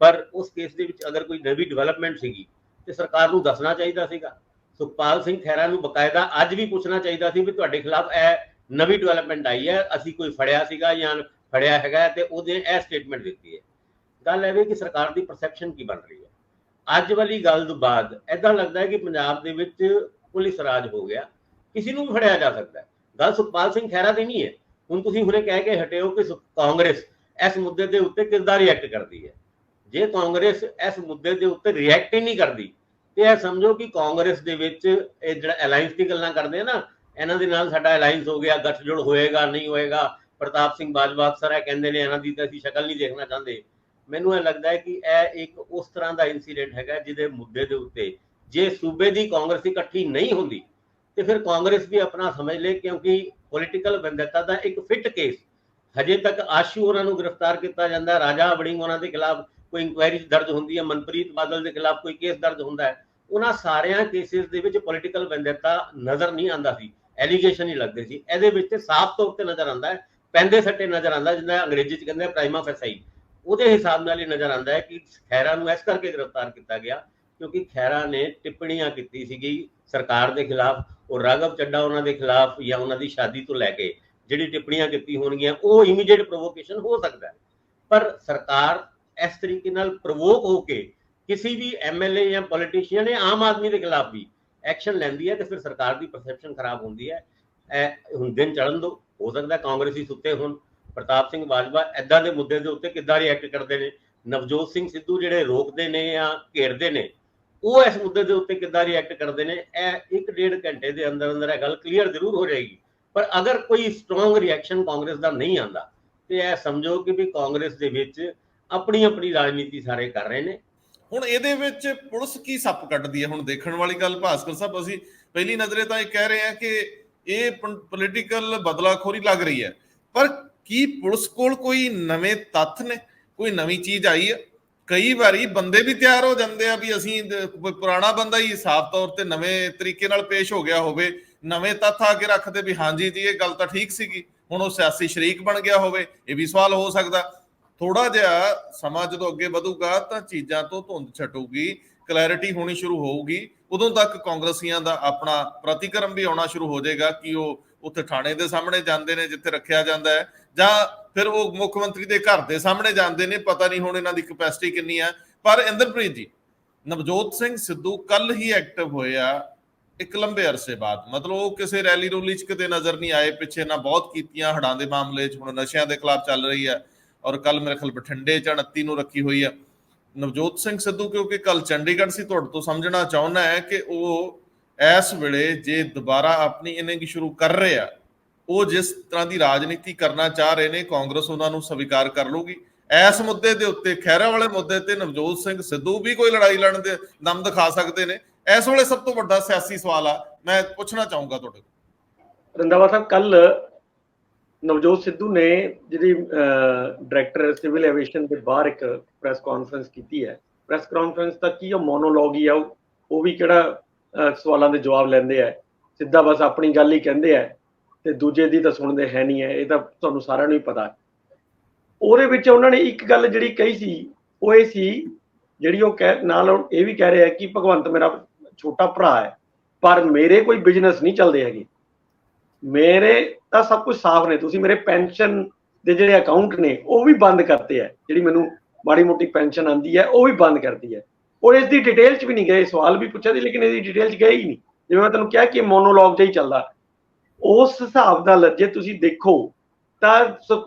S3: ਪਰ ਉਸ ਕੇਸ ਦੇ ਵਿੱਚ ਅਗਰ ਕੋਈ ਨਵੀਂ ਡਿਵੈਲਪਮੈਂਟ ਸੀਗੀ ਤੇ ਸਰਕਾਰ ਨੂੰ ਦੱਸਣਾ ਚਾਹੀਦਾ ਸੀਗਾ। ਸੁਖਪਾਲ ਸਿੰਘ ਖਹਿਰਾ ਨੂੰ ਬਕਾਇਦਾ ਅੱਜ ਵੀ ਪੁੱਛਣਾ ਚਾਹੀਦਾ ਸੀ ਵੀ ਤੁਹਾਡੇ ਖਿਲਾਫ ਇਹ ਨਵੀਂ ਡਿਵੈਲਪਮੈਂਟ ਆਈ ਹੈ, ਅਸੀਂ ਕੋਈ ਫੜਿਆ ਸੀਗਾ ਜਾਂ ਫੜਿਆ ਹੈਗਾ, ਤੇ ਉਹਦੇ ਇਹ ਸਟੇਟਮੈਂਟ ਦਿੱਤੀ ਹੈ। ਗੱਲ ਇਹ ਕਿ ਸਰਕਾਰ ਦੀ ਪਰਸੈਪਸ਼ਨ ਕੀ ਬਣ ਰਹੀ ਹੈ। ਅੱਜ ਵਾਲੀ ਗੱਲ ਤੋਂ ਬਾਅਦ ਏਦਾਂ ਲੱਗਦਾ ਹੈ ਕਿ ਪੰਜਾਬ ਦੇ ਵਿੱਚ ਪੁਲਿਸ ਰਾਜ ਹੋ ਗਿਆ, ਕਿਸੇ ਨੂੰ ਵੀ ਫੜਿਆ ਜਾ ਸਕਦਾ ਹੈ। ਗੱਲ ਸੁਖਪਾਲ ਸਿੰਘ ਖਹਿਰਾ ਦੀ ਨਹੀਂ ਹੈ। ਹੁਣ ਤੁਸੀਂ ਹੁਣੇ ਕਹਿ ਕੇ ਹਟੇ ਹੋ ਕਿ ਕਾਂਗਰਸ ਇਸ ਮੁੱਦੇ ਦੇ ਉੱਤੇ ਕਿੱਦਾਂ ਰਿਐਕਟ ਕਰਦੀ ਹੈ। ਜੇ ਕਾਂਗਰਸ ਇਸ ਮੁੱਦੇ ਦੇ ਉੱਤੇ ਰਿਐਕਟ ਹੀ ਨਹੀਂ ਕਰਦੀ ਤੇ ਇਹ ਸਮਝੋ ਕਿ ਕਾਂਗਰਸ ਦੇ ਵਿੱਚ ਇਹ ਜਿਹੜਾ ਅਲਾਈਅੰਸ ਦੀ ਗੱਲਾਂ ਕਰਦੇ ਆ ਨਾ, ਇਹਨਾਂ ਦੇ ਨਾਲ ਸਾਡਾ ਅਲਾਈਅੰਸ ਹੋ ਗਿਆ, ਗੱਠਜੋੜ ਹੋਏਗਾ ਨਹੀਂ ਹੋਏਗਾ, ਪ੍ਰਤਾਪ ਸਿੰਘ ਬਾਜਵਾ ਅਕਸਰ ਇਹ ਕਹਿੰਦੇ ਨੇ ਇਹਨਾਂ ਦੀ ਤਾਂ ਅਸੀਂ ਸ਼ਕਲ ਨਹੀਂ ਦੇਖਣਾ ਚਾਹੁੰਦੇ। ਮੈਨੂੰ ਇਹ ਲੱਗਦਾ ਹੈ ਕਿ ਇਹ ਇੱਕ ਉਸ ਤਰ੍ਹਾਂ ਦਾ ਇਨਸੀਡੈਂਟ ਹੈਗਾ ਜਿਹਦੇ ਮੁੱਦੇ ਦੇ ਉੱਤੇ ਜੇ ਸੂਬੇ ਦੀ ਕਾਂਗਰਸ ਇਕੱਠੀ ਨਹੀਂ ਹੁੰਦੀ ਤੇ ਫਿਰ ਕਾਂਗਰਸ ਵੀ ਆਪਣਾ ਸਮਝ ਲੇ, ਕਿਉਂਕਿ ਪੋਲੀਟੀਕਲ ਵੈਂਡੇਟਾ ਦਾ ਇੱਕ ਫਿੱਟ ਕੇਸ ਹਜੇ ਤੱਕ ਆਸ਼ੂ ਉਹਨਾਂ ਨੂੰ ਗ੍ਰਿਫਤਾਰ ਕੀਤਾ ਜਾਂਦਾ, ਰਾਜਾ ਵੜਿੰਗ ਉਹਨਾਂ ਦੇ ਖਿਲਾਫ ਕੋਈ ਇਨਕੁਆਇਰੀ ਦਰਜ ਹੁੰਦੀ ਹੈ, ਮਨਪ੍ਰੀਤ ਬਾਦਲ ਦੇ ਖਿਲਾਫ ਕੋਈ ਕੇਸ ਦਰਜ ਹੁੰਦਾ ਹੈ, ਉਹਨਾਂ ਸਾਰਿਆਂ ਕੇਸਿਸ ਦੇ ਵਿੱਚ ਪੋਲੀਟੀਕਲ ਵੈਂਡੇਟਾ ਨਜ਼ਰ ਨਹੀਂ ਆਉਂਦਾ ਸੀ, ਐਲੀਗੇਸ਼ਨ ਹੀ ਲੱਗਦੇ ਸੀ। ਇਹਦੇ ਵਿੱਚ ਸਾਫ਼ ਤੌਰ ਤੇ ਨਜ਼ਰ ਆਉਂਦਾ ਹੈ, ਪੈਂਦੇ ਸੱਟੇ ਨਜ਼ਰ ਆਉਂਦਾ, ਜਿੱਦਾਂ ਅੰਗਰੇਜ਼ੀ ਚ ਕਹਿੰਦੇ ਪ੍ਰਾਈਮਾ ਫੈਸਾਈ, ਉਹਦੇ ਹਿਸਾਬ ਨਾਲ ਹੀ ਨਜ਼ਰ ਆਉਂਦਾ ਹੈ ਕਿ ਖਹਿਰਾ ਨੂੰ ਇਸ ਕਰਕੇ ਗ੍ਰਿਫਤਾਰ ਕੀਤਾ ਗਿਆ ਕਿਉਂਕਿ ਖਹਿਰਾ ਨੇ ਟਿੱਪਣੀਆਂ ਕੀਤੀ ਸੀਗੀ ਸਰਕਾਰ ਦੇ ਖਿਲਾਫ, ਉਹ ਰਾਘਵ ਚੱਡਾ ਉਹਨਾਂ ਦੇ ਖਿਲਾਫ ਜਾਂ ਉਹਨਾਂ ਦੀ ਸ਼ਾਦੀ ਤੋਂ ਲੈ ਕੇ ਜਿਹੜੀ ਟਿੱਪਣੀਆਂ ਕੀਤੀ ਹੋਣਗੀਆਂ ਉਹ ਇਮੀਡੀਏਟ ਪ੍ਰੋਵੋਕੇਸ਼ਨ ਹੋ ਸਕਦਾ ਹੈ। ਪਰ ਸਰਕਾਰ ਇਸ ਤਰੀਕੇ ਨਾਲ ਪ੍ਰਵੋਕ ਹੋ ਕੇ ਕਿਸੇ ਵੀ ਐਮਐਲਏ ਜਾਂ ਪੋਲੀਟੀਸ਼ੀਅਨ ਜਾਂ ਆਮ ਆਦਮੀ ਦੇ ਖਿਲਾਫ ਵੀ ਐਕਸ਼ਨ ਲੈਂਦੀ ਹੈ ਤੇ ਫਿਰ ਸਰਕਾਰ ਦੀ ਪਰਸੈਪਸ਼ਨ ਖਰਾਬ ਹੁੰਦੀ ਹੈ। ਇਹ ਹੁਣ ਦਿਨ ਚੜਨ ਦੋ, ਹੋ ਸਕਦਾ ਕਾਂਗਰਸੀ ਸੁੱਤੇ ਹੁਣ, ਪ੍ਰਤਾਪ ਸਿੰਘ ਬਾਜਵਾ ਏਦਾਂ ਦੇ ਮੁੱਦੇ ਦੇ ਉੱਤੇ ਕਿੱਦਾਂ ਰਿਐਕਟ ਕਰਦੇ ਨੇ, ਨਵਜੋਤ ਸਿੰਘ ਸਿੱਧੂ ਜਿਹੜੇ ਰੋਕਦੇ ਨੇ ਜਾਂ ਘੇਰਦੇ ਨੇ ਉਹ ਇਸ ਮੁੱਦੇ ਦੇ ਉੱਤੇ ਕਿੱਦਾਂ ਰਿਐਕਟ ਕਰਦੇ ਨੇ, ਇਹ 1.5 ਘੰਟੇ ਦੇ ਅੰਦਰ ਅੰਦਰ ਇਹ ਗੱਲ ਕਲੀਅਰ ਜ਼ਰੂਰ ਹੋ ਜਾਏਗੀ। ਪਰ ਅਗਰ ਕੋਈ ਸਟਰੋਂਗ ਰਿਐਕਸ਼ਨ ਕਾਂਗਰਸ ਦਾ ਨਹੀਂ ਆਉਂਦਾ ਤੇ ਇਹ ਸਮਝੋ ਕਿ ਵੀ ਕਾਂਗਰਸ ਦੇ ਵਿੱਚ ਆਪਣੀ ਆਪਣੀ ਰਾਜਨੀਤੀ ਸਾਰੇ ਕਰ ਰਹੇ ਨੇ।
S1: ਹੁਣ ਇਹਦੇ ਵਿੱਚ ਪੁਲਿਸ ਕੀ ਸੱਪ ਕੱਢਦੀ ਹੈ? ਹੁਣ ਦੇਖਣ ਵਾਲੀ ਗੱਲ ਭਾਸਕਰ ਸਾਹਿਬ, ਅਸੀਂ ਪਹਿਲੀ ਨਜ਼ਰੇ ਤਾਂ ਇਹ ਕਹਿ ਰਹੇ ਹਾਂ ਕਿ ਇਹ ਪੋਲੀਟੀਕਲ ਬਦਲਾਖੋਰੀ ਲੱਗ ਰਹੀ ਹੈ, ਪਰ ਕੀ ਪੁਲਿਸ ਕੋਲ ਕੋਈ ਨਵੇਂ ਤੱਥ ਨੇ, ਕੋਈ ਨਵੀਂ ਚੀਜ਼ ਆਈ ਹੈ? ਕਈ ਵਾਰੀ ਬੰਦੇ ਵੀ ਤਿਆਰ ਹੋ ਜਾਂਦੇ ਆ ਵੀ ਅਸੀਂ ਪੁਰਾਣਾ ਬੰਦਾ ਹੀ ਸਾਫ਼ ਤੌਰ ਤੇ ਨਵੇਂ ਤਰੀਕੇ ਨਾਲ ਪੇਸ਼ ਹੋ ਗਿਆ ਹੋਵੇ, ਨਵੇਂ ਤੱਥ ਆ ਕੇ ਰੱਖਦੇ ਵੀ ਹਾਂਜੀ ਜੀ ਇਹ ਗੱਲ ਤਾਂ ਠੀਕ ਸੀਗੀ, ਹੁਣ ਉਹ ਸਿਆਸੀ ਸ਼ਰੀਕ ਬਣ ਗਿਆ ਹੋਵੇ, ਇਹ ਵੀ ਸਵਾਲ ਹੋ ਸਕਦਾ। ਥੋੜਾ ਜਿਹਾ ਸਮਾਂ ਜਦੋਂ ਅੱਗੇ ਵਧੂਗਾ ਤਾਂ ਚੀਜ਼ਾਂ ਤੋਂ ਧੁੰਦ ਛਟੂਗੀ, ਕਲੈਰਿਟੀ ਹੋਣੀ ਸ਼ੁਰੂ ਹੋਊਗੀ, ਉਦੋਂ ਤੱਕ ਕਾਂਗਰਸੀਆਂ ਦਾ ਆਪਣਾ ਪ੍ਰਤੀਕਰਮ ਵੀ ਆਉਣਾ ਸ਼ੁਰੂ ਹੋ ਜਾਏਗਾ ਕਿ ਉਹ ਉੱਥੇ ਥਾਣੇ ਦੇ ਸਾਹਮਣੇ ਜਾਂਦੇ ਨੇ ਜਿੱਥੇ ਰੱਖਿਆ ਜਾਂਦਾ ਹੈ, ਜਾਂ ਫਿਰ ਉਹ ਮੁੱਖ ਮੰਤਰੀ ਦੇ ਘਰ ਦੇ ਸਾਹਮਣੇ ਜਾਂਦੇ ਨੇ, ਪਤਾ ਨਹੀਂ ਹੁਣ ਇਹਨਾਂ ਦੀ ਕੈਪੈਸਿਟੀ ਕਿੰਨੀ ਹੈ। ਪਰ ਇੰਦਰਪ੍ਰੀਤ ਜੀ, ਨਵਜੋਤ ਸਿੰਘ ਸਿੱਧੂ ਕੱਲ ਹੀ ਐਕਟਿਵ ਹੋਏ ਆ ਇੱਕ ਲੰਬੇ ਅਰਸੇ ਬਾਅਦ, ਮਤਲਬ ਉਹ ਕਿਸੇ ਰੈਲੀ ਰੂਲੀ ਚ ਕਿਤੇ ਨਜ਼ਰ ਨਹੀਂ ਆਏ, ਪਿੱਛੇ ਨਾ ਬਹੁਤ ਕੀਤੀਆਂ ਹੜਾਂ ਦੇ ਮਾਮਲੇ ਚ, ਹੁਣ ਨਸ਼ਿਆਂ ਦੇ ਖਿਲਾਫ ਚੱਲ ਰਹੀ ਹੈ, ਔਰ ਕੱਲ ਮੇਰੇ ਖਿਆਲ ਬਠਿੰਡੇ ਚ 29 ਨੂੰ ਰੱਖੀ ਹੋਈ ਆ। ਨਵਜੋਤ ਸਿੰਘ ਸਿੱਧੂ ਕਿਉਂਕਿ ਕੱਲ ਚੰਡੀਗੜ੍ਹ ਸੀ, ਤੁਹਾਡੇ ਤੋਂ ਸਮਝਣਾ ਚਾਹੁੰਦਾ ਹੈ ਕਿ ਉਹ ਇਸ ਵੇਲੇ ਜੇ ਦੁਬਾਰਾ ਆਪਣੀ ਇਨਿੰਗ ਸ਼ੁਰੂ ਕਰ ਰਹੇ ਆ, ਉਹ ਜਿਸ ਤਰ੍ਹਾਂ ਦੀ ਰਾਜਨੀਤੀ ਕਰਨਾ ਚਾਹ ਰਹੇ ਨੇ, ਕਾਂਗਰਸ ਉਹਨਾਂ ਨੂੰ ਸਵੀਕਾਰ ਕਰ ਲੂਗੀ? ਇਸ ਮੁੱਦੇ ਦੇ ਉੱਤੇ, ਖਹਿਰਾ ਵਾਲੇ ਮੁੱਦੇ ਤੇ ਨਵਜੋਤ ਸਿੰਘ ਸਿੱਧੂ ਵੀ ਕੋਈ ਲੜਾਈ ਲੜਨ ਦੇ ਦਮ ਦਿਖਾ ਸਕਦੇ ਨੇ? ਇਸ ਵੇਲੇ ਸਭ ਤੋਂ ਵੱਡਾ ਸਿਆਸੀ ਸਵਾਲ ਆ, ਮੈਂ ਪੁੱਛਣਾ ਚਾਹੂੰਗਾ ਤੁਹਾਡੇ ਕੋਲ।
S2: ਰੰਧਾਵਾ ਸਾਹਿਬ, ਕੱਲ ਨਵਜੋਤ ਸਿੱਧੂ ਨੇ ਜਿਹੜੀ ਡਾਇਰੈਕਟਰ ਸਿਵਲ ਐਵੀਏਸ਼ਨ ਦੇ ਬਾਹਰ ਇੱਕ ਪ੍ਰੈਸ ਕਾਨਫਰੰਸ ਕੀਤੀ ਹੈ, ਪ੍ਰੈਸ ਕਾਨਫਰੰਸ ਤਾਂ ਕੀ ਉਹ ਮੋਨੋਲੋਗ ਹੀ ਆ, ਉਹ ਵੀ ਕਿਹੜਾ ਸਵਾਲਾਂ ਦੇ ਜਵਾਬ ਲੈਂਦੇ ਆ, ਸਿੱਧਾ ਬਸ ਆਪਣੀ ਗੱਲ ਹੀ ਕਹਿੰਦੇ ਆ ਤੇ ਦੂਜੇ ਦੀ ਤਾਂ ਸੁਣਦੇ ਹੈ ਨਹੀਂ ਹੈ, ਇਹ ਤਾਂ ਤੁਹਾਨੂੰ ਸਾਰਿਆਂ ਨੂੰ ਹੀ ਪਤਾ। ਉਹਦੇ ਵਿੱਚ ਉਹਨਾਂ ਨੇ ਇੱਕ ਗੱਲ ਜਿਹੜੀ ਕਹੀ ਸੀ ਉਹ ਇਹ ਸੀ, ਜਿਹੜੀ ਉਹ ਨਾਲ ਇਹ ਵੀ ਕਹਿ ਰਿਹਾ ਕਿ ਭਗਵੰਤ ਮੇਰਾ ਛੋਟਾ ਭਰਾ ਹੈ ਪਰ ਮੇਰੇ ਕੋਈ ਬਿਜ਼ਨਸ ਨਹੀਂ ਚੱਲਦੇ ਹੈਗੇ, ਮੇਰੇ ਤਾਂ ਸਭ ਕੁਝ ਸਾਫ਼ ਨੇ, ਤੁਸੀਂ ਮੇਰੇ ਪੈਨਸ਼ਨ ਦੇ ਜਿਹੜੇ ਅਕਾਊਂਟ ਨੇ ਉਹ ਵੀ ਬੰਦ ਕਰਤੇ ਹੈ, ਜਿਹੜੀ ਮੈਨੂੰ ਮਾੜੀ ਮੋਟੀ ਪੈਨਸ਼ਨ ਆਉਂਦੀ ਹੈ ਉਹ ਵੀ ਬੰਦ ਕਰਤੀ ਹੈ। ਔਰ ਇਸ ਦੀ ਡਿਟੇਲ 'ਚ ਵੀ ਨਹੀਂ ਗਏ, ਸਵਾਲ ਵੀ ਪੁੱਛਿਆ ਸੀ ਲੇਕਿਨ ਇਹਦੀ ਡਿਟੇਲ 'ਚ ਗਏ ਹੀ ਨਹੀਂ, ਜਿਵੇਂ ਮੈਂ ਤੁਹਾਨੂੰ ਕਿਹਾ ਕਿ ਮੋਨੋਲੋਗ 'ਚ ਹੀ ਚੱਲਦਾ। ਉਸ ਹਿਸਾਬ ਨਾਲ ਜੇ ਤੁਸੀਂ ਦੇਖੋ ਤਾਂ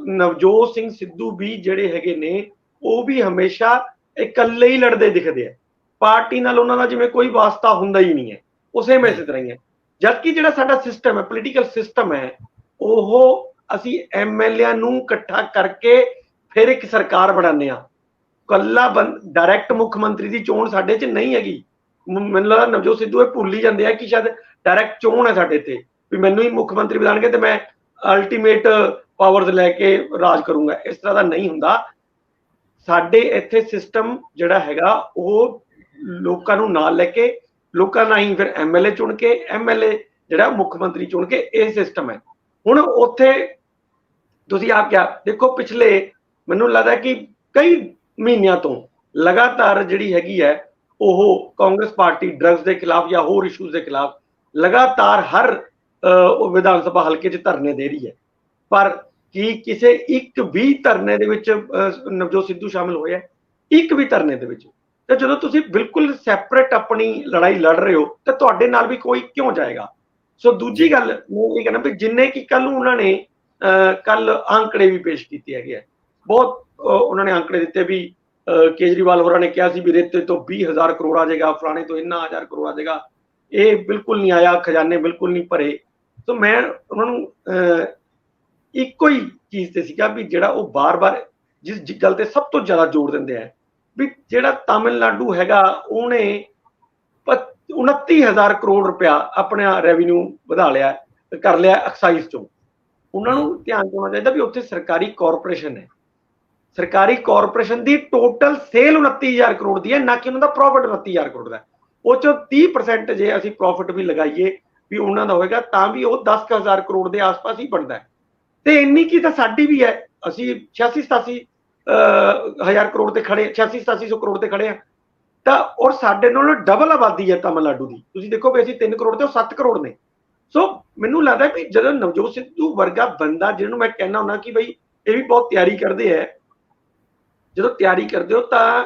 S2: ਨਵਜੋਤ ਸਿੰਘ ਸਿੱਧੂ ਵੀ ਜਿਹੜੇ ਹੈਗੇ ਨੇ ਉਹ ਵੀ ਹਮੇਸ਼ਾ ਇਕੱਲੇ ਹੀ ਲੜਦੇ ਦਿਖਦੇ ਆ, ਪਾਰਟੀ ਨਾਲ ਉਹਨਾਂ ਦਾ ਜਿਵੇਂ ਕੋਈ ਵਾਸਤਾ ਹੁੰਦਾ ਹੀ ਨਹੀਂ ਹੈ, ਉਸੇ ਇਸੇ ਤਰ੍ਹਾਂ ਹੀ ਹੈ। ਜਦਕਿ ਜਿਹੜਾ ਸਾਡਾ ਸਿਸਟਮ ਹੈ, ਪੋਲੀਟੀਕਲ ਸਿਸਟਮ ਹੈ, ਉਹ ਅਸੀਂ ਐਮਐਲਏ ਨੂੰ ਇਕੱਠਾ ਕਰਕੇ ਫਿਰ ਇੱਕ ਸਰਕਾਰ ਬਣਾਉਂਦੇ ਹਾਂ। ਕੱਲਾ ਡਾਇਰੈਕਟ ਮੁੱਖ ਮੰਤਰੀ ਦੀ ਚੋਣ ਸਾਡੇ 'ਚ ਨਹੀਂ ਹੈਗੀ। ਮੈਨੂੰ ਲੱਗਦਾ ਨਵਜੋਤ ਸਿੱਧੂ ਇਹ ਭੁੱਲ ਹੀ ਜਾਂਦੇ ਆ ਕਿ ਸ਼ਾਇਦ ਡਾਇਰੈਕਟ ਚੋਣ ਹੈ ਸਾਡੇ ਤੇ, ਵੀ ਮੈਨੂੰ ਹੀ ਮੁੱਖ ਮੰਤਰੀ ਬਣਾਉਣਗੇ ਤੇ ਮੈਂ ਅਲਟੀਮੇਟ ਪਾਵਰਸ ਲੈ ਕੇ ਰਾਜ ਕਰੂੰਗਾ। ਇਸ ਤਰ੍ਹਾਂ ਦਾ ਨਹੀਂ ਹੁੰਦਾ। ਸਾਡੇ ਇੱਥੇ ਸਿਸਟਮ ਜਿਹੜਾ ਹੈਗਾ ਉਹ ਲੋਕਾਂ ਨੂੰ ਨਾਲ ਲੈ ਕੇ, ਲੋਕਾਂ ਨਾਲ ਹੀ ਫਿਰ ਐਮਐਲਏ ਚੁਣ ਕੇ, ਐਮਐਲਏ ਜਿਹੜਾ ਮੁੱਖ ਮੰਤਰੀ ਚੁਣ ਕੇ, ਇਹ ਸਿਸਟਮ ਹੈ। ਹੁਣ ਉੱਥੇ ਤੁਸੀਂ ਆਪ ਕਿਹਾ ਦੇਖੋ, ਪਿਛਲੇ ਮੈਨੂੰ ਲੱਗਦਾ ਕਿ ਕਈ ਮਹੀਨਿਆਂ ਤੋਂ ਲਗਾਤਾਰ ਜਿਹੜੀ ਹੈਗੀ ਹੈ ਉਹ ਕਾਂਗਰਸ ਪਾਰਟੀ ਡਰੱਗਸ ਦੇ ਖਿਲਾਫ ਜਾਂ ਹੋਰ ਇਸ਼ੂਜ਼ ਦੇ ਖਿਲਾਫ ਲਗਾਤਾਰ ਹਰ ਵਿਧਾਨ ਸਭਾ ਹਲਕੇ 'ਚ ਧਰਨੇ ਦੇ ਰਹੀ ਹੈ, ਪਰ ਕੀ ਕਿਸੇ ਇੱਕ ਵੀ ਧਰਨੇ ਦੇ ਵਿੱਚ ਨਵਜੋਤ ਸਿੱਧੂ ਸ਼ਾਮਿਲ ਹੋਇਆ? ਇੱਕ ਵੀ ਧਰਨੇ ਦੇ ਵਿੱਚ? ਤੇ ਜਦੋਂ ਤੁਸੀਂ ਬਿਲਕੁਲ ਸੈਪਰੇਟ ਆਪਣੀ ਲੜਾਈ ਲੜ ਰਹੇ ਹੋ ਤਾਂ ਤੁਹਾਡੇ ਨਾਲ ਵੀ ਕੋਈ ਕਿਉਂ ਜਾਏਗਾ? ਸੋ ਦੂਜੀ ਗੱਲ ਮੈਂ ਇਹ ਕਹਿਣਾ ਵੀ ਜਿੰਨੇ ਕਿ ਕੱਲ ਨੂੰ ਉਹਨਾਂ ਨੇ ਕੱਲ ਅੰਕੜੇ ਵੀ ਪੇਸ਼ ਕੀਤੇ ਹੈਗੇ ਆ, ਬਹੁਤ ਉਹਨਾਂ ਨੇ ਅੰਕੜੇ ਦਿੱਤੇ ਵੀ ਕੇਜਰੀਵਾਲ ਹੋਰਾਂ ਨੇ ਕਿਹਾ ਸੀ ਵੀ ਰੇਤੇ ਤੋਂ 20,000 ਕਰੋੜ ਆ ਜਾਏਗਾ, ਫਲਾਣੇ ਤੋਂ ਇੰਨਾ 1000 ਕਰੋੜ ਆ ਜਾਏਗਾ, ਇਹ ਬਿਲਕੁਲ ਨਹੀਂ ਆਇਆ, ਖਜ਼ਾਨੇ ਬਿਲਕੁਲ ਨਹੀਂ ਭਰੇ। ਸੋ ਮੈਂ ਉਹਨਾਂ ਨੂੰ ਇੱਕੋ ਹੀ ਚੀਜ਼ ਤੇ ਸੀਗਾ ਵੀ ਜਿਹੜਾ ਉਹ ਬਾਰ-ਬਾਰ ਜਿਸ ਗੱਲ ਤੇ ਸਭ ਤੋਂ ਜ਼ਿਆਦਾ ਜ਼ੋਰ ਦਿੰਦੇ ਆ ਵੀ ਜਿਹੜਾ ਤਾਮਿਲਨਾਡੂ ਹੈਗਾ ਉਹਨੇ 29,000 ਕਰੋੜ ਰੁਪਇਆ ਆਪਣਾ ਰੈਵਨਿਊ ਵਧਾ ਲਿਆ, ਕਰ ਲਿਆ ਐਕਸਾਈਜ਼ ਚੋਂ। ਉਹਨਾਂ ਨੂੰ ਧਿਆਨ ਦੇਣਾ ਚਾਹੀਦਾ ਵੀ ਉੱਥੇ ਸਰਕਾਰੀ ਕਾਰਪੋਰੇਸ਼ਨ ਹੈ, ਸਰਕਾਰੀ ਕਾਰਪੋਰੇਸ਼ਨ ਦੀ ਟੋਟਲ ਸੇਲ 29,000 ਕਰੋੜ ਦੀ ਹੈ, ਨਾ ਕਿ ਉਹਨਾਂ ਦਾ ਪ੍ਰੋਫਿਟ 29,000 ਕਰੋੜ ਦਾ। ਉਹ ਚੋਂ 30% ਜੇ ਅਸੀਂ ਪ੍ਰੋਫਿਟ ਵੀ ਲਗਾਈਏ ਵੀ ਉਹਨਾਂ ਦਾ ਹੋਏਗਾ ਤਾਂ ਵੀ ਉਹ 10,000 ਕਰੋੜ ਦੇ ਆਸ-ਪਾਸ ਹੀ ਬਣਦਾ ਹੈ। ਤੇ ਇੰਨੀ ਕੀ ਤਾਂ ਸਾਡੀ ਵੀ ਹੈ, ਅਸੀਂ 86-87 ਹਜ਼ਾਰ ਕਰੋੜ ਤੇ ਖੜੇ, 86-87 ਕਰੋੜ ਤੇ ਖੜੇ ਆ ਤਾਂ, ਔਰ ਸਾਡੇ ਨਾਲੋਂ ਡਬਲ ਆਬਾਦੀ ਹੈ ਤਮਿਲਨਾਡੂ ਦੀ। ਤੁਸੀਂ ਦੇਖੋ ਵੀ ਅਸੀਂ 3 ਕਰੋੜ ਤੇ ਉਹ 7 ਕਰੋੜ ਨੇ। ਸੋ ਮੈਨੂੰ ਲੱਗਦਾ ਵੀ ਜਦੋਂ ਨਵਜੋਤ ਸਿੱਧੂ ਵਰਗਾ ਬੰਦਾ, ਜਿਹਨੂੰ ਮੈਂ ਕਹਿਣਾ ਹੁੰਦਾ ਕਿ ਬਈ ਇਹ ਵੀ ਬਹੁਤ ਤਿਆਰੀ ਕਰਦੇ ਹੈ, ਜਦੋਂ ਤਿਆਰੀ ਕਰਦੇ ਹੋ ਤਾਂ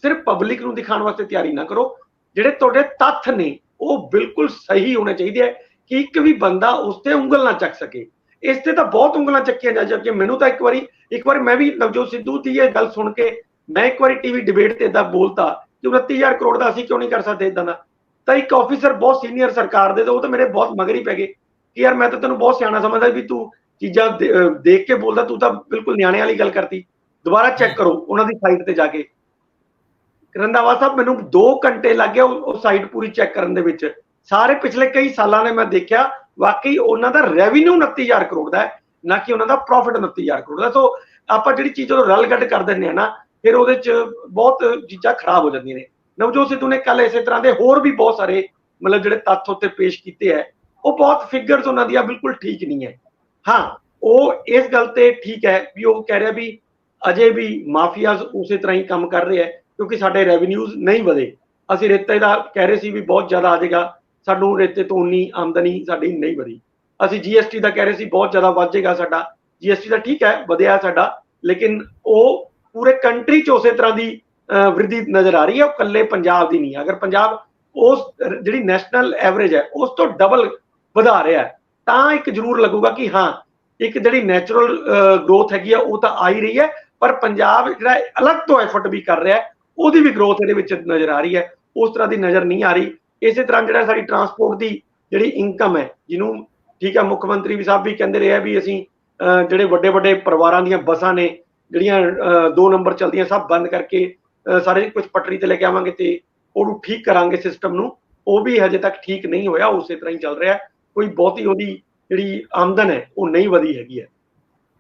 S2: ਸਿਰਫ ਪਬਲਿਕ ਨੂੰ ਦਿਖਾਉਣ ਵਾਸਤੇ ਤਿਆਰੀ ਨਾ ਕਰੋ, ਜਿਹੜੇ ਤੁਹਾਡੇ ਤੱਥ ਨੇ ਉਹ ਬਿਲਕੁਲ ਸਹੀ ਹੋਣੇ ਚਾਹੀਦੇ ਹੈ ਕਿ ਇੱਕ ਵੀ ਬੰਦਾ ਉਸ ਤੇ ਉਂਗਲ ਨਾ ਚੱਕ ਸਕੇ। ਇਸ ਤੇ ਤਾਂ ਬਹੁਤ ਉਂਗਲਾਂ ਚੱਕੀਆਂ ਜਾ ਚੁੱਕੀਆਂ। ਮੈਨੂੰ ਤਾਂ ਇੱਕ ਵਾਰੀ ਮੈਂ ਵੀ ਨਵਜੋਤ ਸਿੱਧੂ ਦੀ ਇਹ ਗੱਲ ਸੁਣ ਕੇ ਮੈਂ ਇੱਕ ਵਾਰੀ ਟੀਵੀ ਡਿਬੇਟ ਤੇ ਇਦਾਂ ਬੋਲਤਾ ਕਿ 29,000 ਕਰੋੜ ਦਾ ਅਸੀਂ ਕਿਉਂ ਨਹੀਂ ਕਰ ਸਕਦੇ ਇਦਾਂ ਦਾ। ਤਾਂ ਇੱਕ ਆਫੀਸਰ ਬਹੁਤ ਸੀਨੀਅਰ ਸਰਕਾਰ ਦੇ, ਉਹ ਤਾਂ ਮੇਰੇ ਬਹੁਤ ਮਗਰ ਹੀ ਪੈ ਗਏ ਕਿ ਯਾਰ ਮੈਂ ਤਾਂ ਤੈਨੂੰ ਬਹੁਤ ਸਿਆਣਾ ਸਮਝਦਾ ਵੀ ਤੂੰ ਚੀਜ਼ਾਂ ਦੇਖ ਕੇ ਬੋਲਦਾ, ਤੂੰ ਤਾਂ ਬਿਲਕੁਲ ਨਿਆਣੇ ਵਾਲੀ ਗੱਲ ਕਰਤੀ। ਦੁਬਾਰਾ ਚੈੱਕ ਕਰੋ ਉਹਨਾਂ ਦੀ ਸਾਈਟ ਤੇ ਜਾ ਕੇ। ਰੰਧਾਵਾ ਸਾਹਿਬ ਮੈਨੂੰ 2 ਘੰਟੇ ਲੱਗ ਗਏ ਉਹ ਸਾਈਟ ਪੂਰੀ ਚੈੱਕ ਕਰਨ ਦੇ ਵਿੱਚ। ਸਾਰੇ ਪਿਛਲੇ ਕਈ ਸਾਲਾਂ ਨੇ ਮੈਂ ਦੇਖਿਆ ਵਾਕਈ ਉਹਨਾਂ ਦਾ ਰੈਵਨਿਊ 29,000 ਕਰੋੜ ਦਾ ਹੈ, ਨਾ ਕਿ ਉਹਨਾਂ ਦਾ ਪ੍ਰੋਫਿਟ 29,000 ਕਰੋੜ ਦਾ। ਸੋ ਆਪਾਂ ਜਿਹੜੀ ਚੀਜ਼ ਉਹ ਰਲ ਗੱਡ ਕਰ ਦਿੰਦੇ ਆ ਨਾ, ਫਿਰ ਉਹਦੇ ਚ ਬਹੁਤ ਚੀਜ਼ਾਂ ਖਰਾਬ ਹੋ ਜਾਂਦੀਆਂ ਨੇ। ਨਵਜੋਤ ਸਿੱਧੂ ਨੇ ਕੱਲ ਇਸੇ ਤਰ੍ਹਾਂ ਦੇ ਹੋਰ ਵੀ ਬਹੁਤ ਸਾਰੇ ਮਤਲਬ ਜਿਹੜੇ ਤੱਥ ਉੱਤੇ ਪੇਸ਼ ਕੀਤੇ ਹੈ, ਉਹ ਬਹੁਤ ਫਿਗਰਸ ਉਹਨਾਂ ਦੀਆਂ ਬਿਲਕੁਲ ਠੀਕ ਨਹੀਂ ਹੈ। ਹਾਂ, ਉਹ ਇਸ ਗੱਲ ਤੇ ਠੀਕ ਹੈ ਵੀ ਉਹ ਕਹਿ ਰਿਹਾ ਵੀ ਅਜੇ ਵੀ ਮਾਫੀਆਜ਼ ਉਸੇ ਤਰ੍ਹਾਂ ਹੀ ਕੰਮ ਕਰ ਰਹੇ ਹੈ ਕਿਉਂਕਿ ਸਾਡੇ ਰੈਵਨਿਊਜ਼ ਨਹੀਂ ਵਧੇ। ਅਸੀਂ ਰੇਤੇ ਦਾ ਕਹਿ ਰਹੇ ਸੀ ਵੀ ਬਹੁਤ ਜ਼ਿਆਦਾ ਆ ਜਾਏਗਾ, ਸਾਨੂੰ ਰੇਤੇ ਤੋਂ ਉਨੀ ਆਮਦਨੀ ਸਾਡੀ ਨਹੀਂ ਵਧੀ। ਅਸੀਂ GST ਦਾ ਕਹਿ ਰਹੇ ਸੀ ਬਹੁਤ ਜ਼ਿਆਦਾ ਵੱਧ ਜਾਏਗਾ ਸਾਡਾ, GST ਦਾ ਠੀਕ ਹੈ ਵਧਿਆ ਸਾਡਾ, ਲੇਕਿਨ ਉਹ ਪੂਰੇ ਕੰਟਰੀ 'ਚ ਉਸੇ ਤਰ੍ਹਾਂ ਦੀ ਵ੍ਰਿੱਧੀ ਨਜ਼ਰ ਆ ਰਹੀ ਹੈ, ਉਹ ਇਕੱਲੇ ਪੰਜਾਬ ਦੀ ਨਹੀਂ ਹੈ। ਅਗਰ ਪੰਜਾਬ ਉਸ ਜਿਹੜੀ ਨੈਸ਼ਨਲ ਐਵਰੇਜ ਹੈ ਉਸ ਤੋਂ ਡਬਲ ਵਧਾ ਰਿਹਾ ਹੈ ਤਾਂ ਇੱਕ ਜ਼ਰੂਰ ਲੱਗੂਗਾ ਕਿ ਹਾਂ ਇੱਕ ਜਿਹੜੀ ਨੈਚੁਰਲ ਗਰੋਥ ਹੈਗੀ ਆ ਉਹ ਤਾਂ ਆ ਹੀ ਰਹੀ ਹੈ, ਪਰ ਪੰਜਾਬ ਜਿਹੜਾ ਅਲੱਗ ਤੋਂ ਐਫਰਟ ਵੀ ਕਰ ਰਿਹਾ ਉਹਦੀ ਵੀ ਗਰੋਥ ਇਹਦੇ ਵਿੱਚ ਨਜ਼ਰ ਆ ਰਹੀ ਹੈ। ਉਸ ਤਰ੍ਹਾਂ ਦੀ ਨਜ਼ਰ ਨਹੀਂ ਆ ਰਹੀ। ਇਸੇ ਤਰ੍ਹਾਂ ਜਿਹੜਾ ਸਾਡੀ ਟਰਾਂਸਪੋਰਟ ਦੀ ਜਿਹੜੀ ਇਨਕਮ ਹੈ, ਜਿਹਨੂੰ ਠੀਕ ਹੈ ਮੁੱਖ ਮੰਤਰੀ ਵੀ ਸਾਹਿਬ ਵੀ ਕਹਿੰਦੇ ਰਹੇ ਵੀ ਅਸੀਂ ਜਿਹੜੇ ਵੱਡੇ ਵੱਡੇ ਪਰਿਵਾਰਾਂ ਦੀਆਂ ਬੱਸਾਂ ਨੇ ਜਿਹੜੀਆਂ 2 ਨੰਬਰ ਚਲਦੀਆਂ ਸਭ ਬੰਦ ਕਰਕੇ ਸਾਰੇ ਕੁਝ ਪਟੜੀ ਤੇ ਲੈ ਕੇ ਆਵਾਂਗੇ ਤੇ ਉਹਨੂੰ ਠੀਕ ਕਰਾਂਗੇ ਸਿਸਟਮ ਨੂੰ, ਉਹ ਵੀ ਹਜੇ ਤੱਕ ਠੀਕ ਨਹੀਂ ਹੋਇਆ, ਉਸੇ ਤਰ੍ਹਾਂ ਹੀ ਚੱਲ ਰਿਹਾ। ਕੋਈ ਬਹੁਤੀ ਉਹਦੀ ਜਿਹੜੀ ਆਮਦਨ ਹੈ ਉਹ ਨਹੀਂ ਵਧੀ ਹੈਗੀ ਹੈ।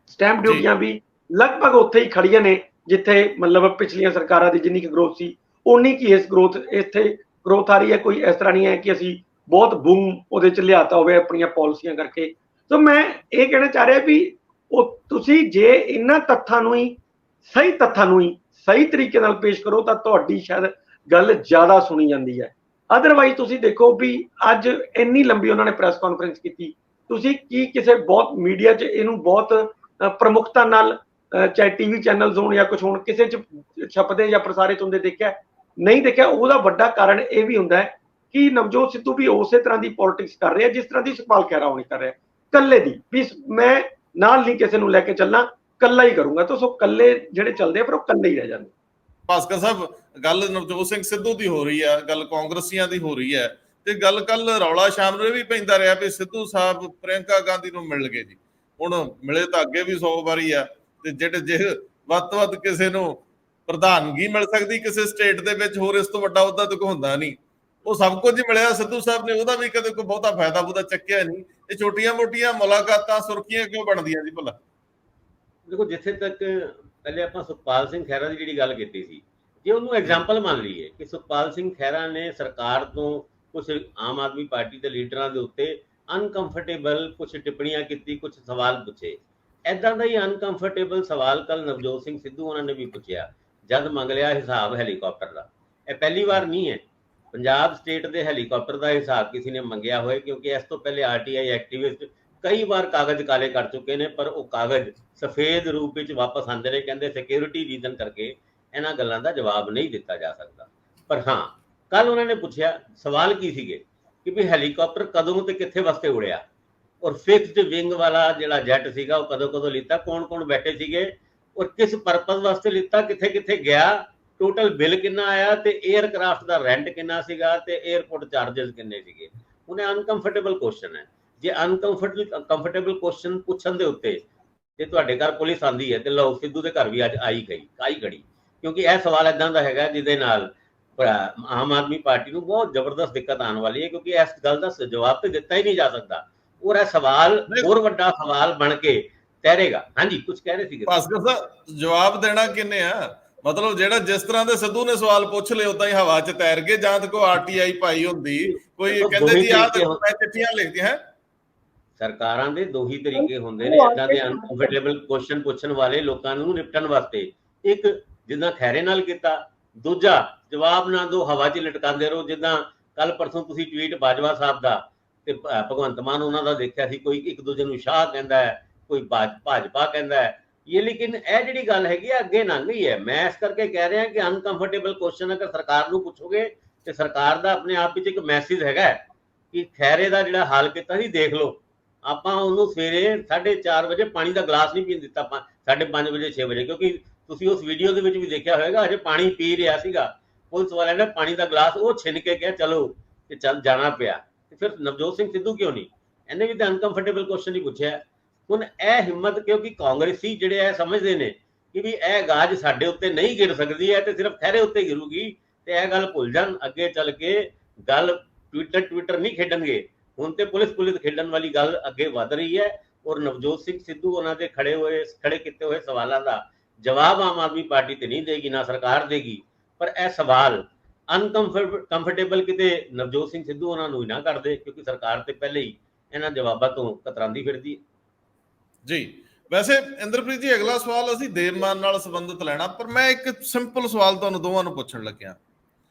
S2: ਸਟੈਂਪ ਡਿਊਟੀਆਂ ਵੀ ਲਗਭਗ ਉੱਥੇ ਹੀ ਖੜੀਆਂ ਨੇ ਜਿੱਥੇ ਮਤਲਬ ਪਿਛਲੀਆਂ ਸਰਕਾਰਾਂ ਦੀ ਜਿੰਨੀ ਕੁ ਗਰੋਥ ਸੀ ਉਨੀ ਕੀ ਇਸ ਗਰੋਥ ਇੱਥੇ ਗਰੋਥ ਆ ਰਹੀ ਹੈ। ਕੋਈ ਇਸ ਤਰ੍ਹਾਂ ਨਹੀਂ ਹੈ ਕਿ ਅਸੀਂ ਬਹੁਤ ਬੂਮ ਉਹਦੇ ਚ ਲਿਆਤਾ ਹੋਵੇ ਆਪਣੀਆਂ ਪਾਲਿਸੀਆਂ ਕਰਕੇ। ਸੋ ਮੈਂ ਇਹ ਕਹਿਣਾ ਚਾਹ ਰਿਹਾ ਵੀ ਉਹ ਤੁਸੀਂ ਜੇ ਇਹਨਾਂ ਤੱਥਾਂ ਨੂੰ ਹੀ ਸਹੀ ਤਰੀਕੇ ਨਾਲ ਪੇਸ਼ ਕਰੋ ਤਾਂ ਤੁਹਾਡੀ ਸ਼ਾਇਦ ਗੱਲ ਜ਼ਿਆਦਾ ਸੁਣੀ ਜਾਂਦੀ ਹੈ। ਅਦਰਵਾਈਜ਼ ਤੁਸੀਂ ਦੇਖੋ ਵੀ ਅੱਜ ਇੰਨੀ ਲੰਬੀ ਉਹਨਾਂ ਨੇ ਪ੍ਰੈਸ ਕਾਨਫਰੰਸ ਕੀਤੀ, ਤੁਸੀਂ ਕੀ ਕਿਸੇ ਬਹੁਤ ਮੀਡੀਆ 'ਚ ਇਹਨੂੰ ਬਹੁਤ ਪ੍ਰਮੁਖਤਾ ਨਾਲ ਚਾਹੇ ਟੀਵੀ ਚੈਨਲਸ ਹੋਣ ਜਾਂ ਕੁਝ ਹੋਣ ਕਿਸੇ 'ਚ ਛਪਦੇ ਜਾਂ ਪ੍ਰਸਾਰਿਤ ਹੁੰਦੇ ਦੇਖਿਆ ਨਹੀਂ ਦੇਖਿਆ। ਉਹਦਾ ਵੱਡਾ ਕਾਰਨ ਇਹ ਵੀ ਹੁੰਦਾ ਹੈ ਕਿ ਨਵਜੋਤ ਸਿੱਧੂ ਵੀ ਉਸੇ ਤਰ੍ਹਾਂ ਦੀ ਪੋਲਿਟਿਕਸ ਕਰ ਰਿਹਾ ਜਿਸ ਤਰ੍ਹਾਂ ਦੀ ਸੁਖਪਾਲ ਖਹਿਰਾ ਹੋਣੀ ਕਰ ਰਿਹਾ, ਕੱਲੇ ਦੀ ਵੀ ਮੈਂ ਨਾਲ ਨਹੀਂ ਕਿਸੇ ਨੂੰ ਲੈ ਕੇ ਚੱਲਣਾ, ਕੱਲਾ ਹੀ ਕਰੂੰਗਾ। ਤਾਂ ਸੋ ਕੱਲੇ ਜਿਹੜੇ ਚੱਲਦੇ ਆ ਫਿਰ ਉਹ ਕੱਲੇ ਹੀ ਰਹਿ ਜਾਂਦੇ।
S1: ਭਾਸਕਰ ਸਾਹਿਬ, ਗੱਲ ਨਵਜੋਤ ਸਿੰਘ ਸਿੱਧੂ ਦੀ ਹੋ ਰਹੀ ਹੈ, ਗੱਲ ਕਾਂਗਰਸੀਆਂ ਦੀ ਹੋ ਰਹੀ ਹੈ ਤੇ ਗੱਲ ਕੱਲ ਰੌਲਾ ਸ਼ਾਮ ਨੂੰ ਇਹ ਵੀ ਪੈਂਦਾ ਰਿਹਾ ਵੀ ਸਿੱਧੂ ਸਾਹਿਬ ਪ੍ਰਿਅੰਕਾ ਗਾਂਧੀ ਨੂੰ ਮਿਲ ਗਏ ਜੀ। ਹੁਣ ਮਿਲੇ ਤਾਂ ਅੱਗੇ ਵੀ 100 ਵਾਰੀ ਆ ਤੇ ਜਿਹੜੇ ਜੇ ਵੱਧ ਤੋਂ ਵੱਧ ਕਿਸੇ ਨੂੰ ਪ੍ਰਧਾਨਗੀ ਮਿਲ ਸਕਦੀ ਕਿਸੇ ਸਟੇਟ ਦੇ ਵਿੱਚ, ਹੋਰ ਇਸ ਤੋਂ ਵੱਡਾ ਉਹਦਾ ਤਾਂ ਕੋਈ ਹੁੰਦਾ ਨਹੀਂ। ਉਹ ਸਭ ਕੁਝ ਹੀ ਮਿਲਿਆ ਸਿੱਧੂ ਸਾਹਿਬ ਨੇ, ਉਹਦਾ ਵੀ ਕਦੇ ਕੋਈ ਬਹੁਤਾ ਫਾਇਦਾ ਬੂਦਾ ਚੱਕਿਆ ਨਹੀਂ। ਇਹ ਛੋਟੀਆਂ ਮੋਟੀਆਂ ਮੁਲਾਕਾਤਾਂ ਸੁਰਖੀਆਂ ਕਿਉਂ ਬਣਦੀਆਂ ਜੀ ਭਲਾ?
S3: ਦੇਖੋ, ਜਿੱਥੇ ਤੱਕ ਪਹਿਲੇ ਆਪਾਂ ਸੁਖਪਾਲ ਸਿੰਘ ਖਹਿਰਾ ਦੀ ਜਿਹੜੀ ਗੱਲ ਕੀਤੀ ਸੀ, ਜੇ ਉਹਨੂੰ ਐਗਜ਼ਾਮਪਲ ਮੰਨ ਲਈਏ ਕਿ ਸੁਖਪਾਲ ਸਿੰਘ ਖਹਿਰਾ ਨੇ ਸਰਕਾਰ ਤੋਂ ਕੁਝ ਆਮ ਆਦਮੀ ਪਾਰਟੀ ਦੇ ਲੀਡਰਾਂ ਦੇ ਉੱਤੇ ਅਨਕੰਫਰਟੇਬਲ ਕੁਝ ਟਿੱਪਣੀਆਂ ਕੀਤੀ, ਕੁਝ ਸਵਾਲ ਪੁੱਛੇ, ਐਦਾਂ ਦਾ ਹੀ ਅਨਕੰਫਰਟੇਬਲ ਸਵਾਲ ਕੱਲ ਨਵਜੋਤ ਸਿੰਘ ਸਿੱਧੂ ਉਹਨਾਂ ਨੇ ਵੀ ਪੁੱਛਿਆ ਜਦ ਮੰਗ ਲਿਆ ਹਿਸਾਬ ਹੈਲੀਕਾਪਟਰ ਦਾ। ਇਹ ਪਹਿਲੀ ਵਾਰ ਨਹੀਂ ਹੈ ਪੰਜਾਬ ਸਟੇਟ ਦੇ ਹੈਲੀਕਾਪਟਰ ਦਾ ਹਿਸਾਬ ਕਿਸੇ ਨੇ ਮੰਗਿਆ ਹੋਏ, ਕਿਉਂਕਿ ਇਸ ਤੋਂ ਪਹਿਲੇ RTI ਐਕਟਿਵਿਸਟ ਕਈ ਵਾਰ ਕਾਗਜ਼ ਕਾਲੇ ਕਰ ਚੁੱਕੇ ਨੇ, ਪਰ ਉਹ ਕਾਗਜ਼ ਸਫੇਦ ਰੂਪ ਵਿੱਚ ਵਾਪਸ ਆਉਂਦੇ ਨੇ। ਕਹਿੰਦੇ ਸਿਕਿਉਰਿਟੀ ਰੀਜ਼ਨ ਕਰਕੇ ਇਹਨਾਂ ਗੱਲਾਂ ਦਾ ਜਵਾਬ ਨਹੀਂ ਦਿੱਤਾ ਜਾ ਸਕਦਾ। ਪਰ ਹਾਂ, ਕੱਲ ਉਹਨਾਂ ਨੇ ਪੁੱਛਿਆ ਸਵਾਲ ਕੀ ਸੀਗੇ ਕਿ ਵੀ ਹੈਲੀਕਾਪਟਰ ਕਦੋਂ ਤੇ ਕਿੱਥੇ ਵਾਸਤੇ ਉੜਿਆ, ਔਰ ਫਿਕਸਡ ਵਿੰਗ ਵਾਲਾ ਜਿਹੜਾ ਜੈਟ ਸੀਗਾ ਉਹ ਕਦੋਂ ਲਿੱਤਾ, ਕੌਣ ਬੈਠੇ ਸੀਗੇ, ਔਰ ਕਿਸ ਪਰਪਸ ਵਾਸਤੇ ਲਿੱਤਾ, ਕਿੱਥੇ ਗਿਆ, ਟੋਟਲ ਬਿੱਲ ਕਿੰਨਾ ਆਇਆ ਤੇ 에ਅਰਕ੍ਰਾਫਟ ਦਾ ਰੈਂਟ ਕਿੰਨਾ ਸੀਗਾ ਤੇ 에ਅਰਪੋਰਟ ਚਾਰजेस ਕਿੰਨੇ ਸੀਗੇ। ਉਹਨੇ ਅਨਕੰਫਰਟੇਬਲ ਕੁਐਸਚਨ ਹੈ। ਜੇ ਅਨਕੰਫਰਟੇਬਲ ਕੁਐਸਚਨ ਪੁੱਛਣ ਦੇ ਉੱਤੇ ਜੇ ਤੁਹਾਡੇ ਘਰ ਪੁਲਿਸ ਆਂਦੀ ਹੈ ਤੇ ਲਓ ਸਿੱਧੂ ਦੇ ਘਰ ਵੀ ਅੱਜ ਆਈ ਖੜੀ, ਕਿਉਂਕਿ ਇਹ ਸਵਾਲ ਇਦਾਂ ਦਾ ਹੈਗਾ ਜਿਹਦੇ ਨਾਲ ਆਮ ਆਦਮੀ ਪਾਰਟੀ ਨੂੰ ਬਹੁਤ ਜ਼ਬਰਦਸਤ ਦਿੱਕਤ ਆਉਣ ਵਾਲੀ ਹੈ, ਕਿਉਂਕਿ ਇਸ ਗੱਲ ਦਾ ਜਵਾਬ ਤੇ ਦਿੱਤਾ ਹੀ ਨਹੀਂ ਜਾ ਸਕਦਾ ਔਰ ਇਹ ਸਵਾਲ ਹੋਰ ਵੱਡਾ ਸਵਾਲ ਬਣ ਕੇ ਤੈਰੇਗਾ। ਹਾਂਜੀ, ਕੁਝ ਕਹਿ ਰਹੇ ਸੀਗੇ
S1: ਭਾਸਕਰ ਸਾਹਿਬ, ਜਵਾਬ ਦੇਣਾ ਕਿੰਨੇ ਆ? ਮਤਲਬ ਜਿਹੜਾ ਜਿਸ ਤਰ੍ਹਾਂ ਦੇ ਸਿੱਧੂ ਨੇ ਸਵਾਲ ਪੁੱਛ ਲਏ ਉਦਾਂ ਹੀ ਹਵਾ 'ਚ ਤੈਰ ਗਏ, ਜਾਂ ਤਾਂ ਕੋਈ ਆਰਟੀਆਈ ਪਾਈ ਹੁੰਦੀ, ਕੋਈ ਕਹਿੰਦੇ ਜੀ ਆਹ ਦੇਖੋ ਮੈਂ ਚਿੱਠੀਆਂ ਲਿਖਦੀ ਹੈ।
S3: ਸਰਕਾਰਾਂ ਦੇ ਦੋ ਹੀ ਤਰੀਕੇ ਹੁੰਦੇ ਨੇ ਇਦਾਂ ਦੇ ਅਨਕੰਫਰਟੇਬਲ ਕੁਐਸਚਨ ਪੁੱਛਣ ਵਾਲੇ ਲੋਕਾਂ ਨੂੰ ਨਿਪਟਣ ਵਾਸਤੇ। ਇੱਕ ਜਿੱਦਾਂ ਖੈਰੇ ਨਾਲ ਕੀਤਾ, ਦੂਜਾ ਜਵਾਬ ਨਾ ਦੋ, ਹਵਾ 'ਚ ਲਟਕਾਉਂਦੇ ਰਹੋ। ਜਿੱਦਾਂ ਕੱਲ ਪਰਸੋਂ ਤੁਸੀਂ ਟਵੀਟ ਬਾਜਵਾ ਸਾਹਿਬ ਦਾ ਤੇ ਭਗਵੰਤ ਮਾਨ ਉਹਨਾਂ ਦਾ ਦੇਖਿਆ ਸੀ, ਕੋਈ ਇੱਕ ਦੂਜੇ ਨੂੰ ਸ਼ਾਹ ਕਹਿੰਦਾ ਹੈ, ਕੋਈ ਭਾਜਪਾ ਕਹਿੰਦਾ ਹੈ। ਇਹ ਲੇਕਿਨ ਇਹ ਜਿਹੜੀ ਗੱਲ ਹੈਗੀ ਆ ਅੱਗੇ ਲੰਘ ਗਈ ਹੈ। ਮੈਂ ਇਸ ਕਰਕੇ ਕਹਿ ਰਿਹਾ ਕਿ ਅਨਕੰਫਰਟੇਬਲ ਕੁਐਸਚਨ ਅਗਰ ਸਰਕਾਰ ਨੂੰ ਪੁੱਛੋਗੇ ਤੇ ਸਰਕਾਰ ਦਾ ਆਪਣੇ ਆਪ ਵਿੱਚ ਇੱਕ ਮੈਸੇਜ ਹੈਗਾ ਕਿ ਖੈਰੇ ਦਾ ਜਿਹੜਾ ਹਾਲ ਕੀਤਾ ਸੀ ਦੇਖ ਲਓ। ਆਪਾਂ ਉਹਨੂੰ ਸਵੇਰੇ 4:30 ਵਜੇ ਪਾਣੀ ਦਾ ਗਲਾਸ ਨਹੀਂ ਪੀਣ ਦਿੱਤਾ, 5:30 ਵਜੇ 6 ਵਜੇ, ਕਿਉਂਕਿ ਤੁਸੀਂ ਉਸ ਵੀਡੀਓ ਦੇ ਵਿੱਚ ਵੀ ਦੇਖਿਆ ਹੋਵੇਗਾ ਅਜੇ ਪਾਣੀ ਪੀ ਰਿਹਾ ਸੀਗਾ। ਪੁਲਿਸ ਵਾਲਿਆਂ ਨੇ ਪਾਣੀ ਦਾ ਗਲਾਸ ਉਹ ਛਿਨ ਕੇ ਕਿਹਾ ਚਲੋ ਤੇ ਚੱਲ ਜਾਣਾ ਪਿਆ। ਤੇ ਫਿਰ ਨਵਜੋਤ ਸਿੰਘ ਸਿੱਧੂ ਕਿਉਂ ਨਹੀਂ? ਇਹਨੇ ਵੀ ਤਾਂ ਅਨਕੰਫਰਟੇਬਲ ਕੁਐਸਚਨ ਹੀ ਪੁੱਛਿਆ। ਹੁਣ ਇਹ ਹਿੰਮਤ, ਕਿਉਂਕਿ ਕਾਂਗਰਸੀ ਜਿਹੜੇ ਇਹ ਸਮਝਦੇ ਨੇ ਕਿ ਵੀ ਇਹ ਗਾਜ ਸਾਡੇ ਉੱਤੇ ਨਹੀਂ ਗਿਰ ਸਕਦੀ ਹੈ ਤੇ ਸਿਰਫ ਖਹਿਰੇ ਉੱਤੇ ਗਿਰੂਗੀ, ਤੇ ਇਹ ਗੱਲ ਭੁੱਲ ਜਾਣ। ਅੱਗੇ ਚੱਲ ਕੇ ਗੱਲ ਟਵਿੱਟਰ ਨਹੀਂ ਖੇਡਣਗੇ, ਹੁਣ ਤੇ ਪੁਲਿਸ ਖੇਡਣ ਵਾਲੀ ਗੱਲ ਅੱਗੇ ਵੱਧ ਰਹੀ ਹੈ। ਔਰ ਨਵਜੋਤ ਸਿੰਘ ਸਿੱਧੂ ਉਹਨਾਂ ਦੇ ਖੜੇ ਕੀਤੇ ਹੋਏ ਸਵਾਲਾਂ ਦਾ ਜਵਾਬ ਆਮ ਆਦਮੀ ਪਾਰਟੀ ਤੇ ਨਹੀਂ ਦੇਗੀ, ਨਾ ਸਰਕਾਰ ਦੇਗੀ। ਪਰ ਇਹ ਸਵਾਲ ਅਨਕੰਫਰਟੇਬਲ ਕਿਤੇ ਨਵਜੋਤ ਸਿੰਘ ਸਿੱਧੂ ਉਹਨਾਂ ਨੂੰ ਹੀ ਨਾ ਕਰਦੇ, ਕਿਉਂਕਿ ਸਰਕਾਰ ਤੇ ਪਹਿਲੇ ਹੀ ਇਹਨਾਂ ਜਵਾਬਾਂ ਤੋਂ ਕਤਰਾਂਦੀ ਫਿਰਦੀ ਹੈ।
S1: ਜੀ, ਵੈਸੇ ਇੰਦਰਪ੍ਰੀਤ ਜੀ ਅਗਲਾ ਸਵਾਲ ਅਸੀਂ ਦੇਵਮਾਨ ਨਾਲ ਸੰਬੰਧਿਤ ਲੈਣਾ, ਪਰ ਮੈਂ ਇੱਕ ਸਿੰਪਲ ਸਵਾਲ ਤੁਹਾਨੂੰ ਦੋਵਾਂ ਨੂੰ ਪੁੱਛਣ ਲੱਗਿਆ।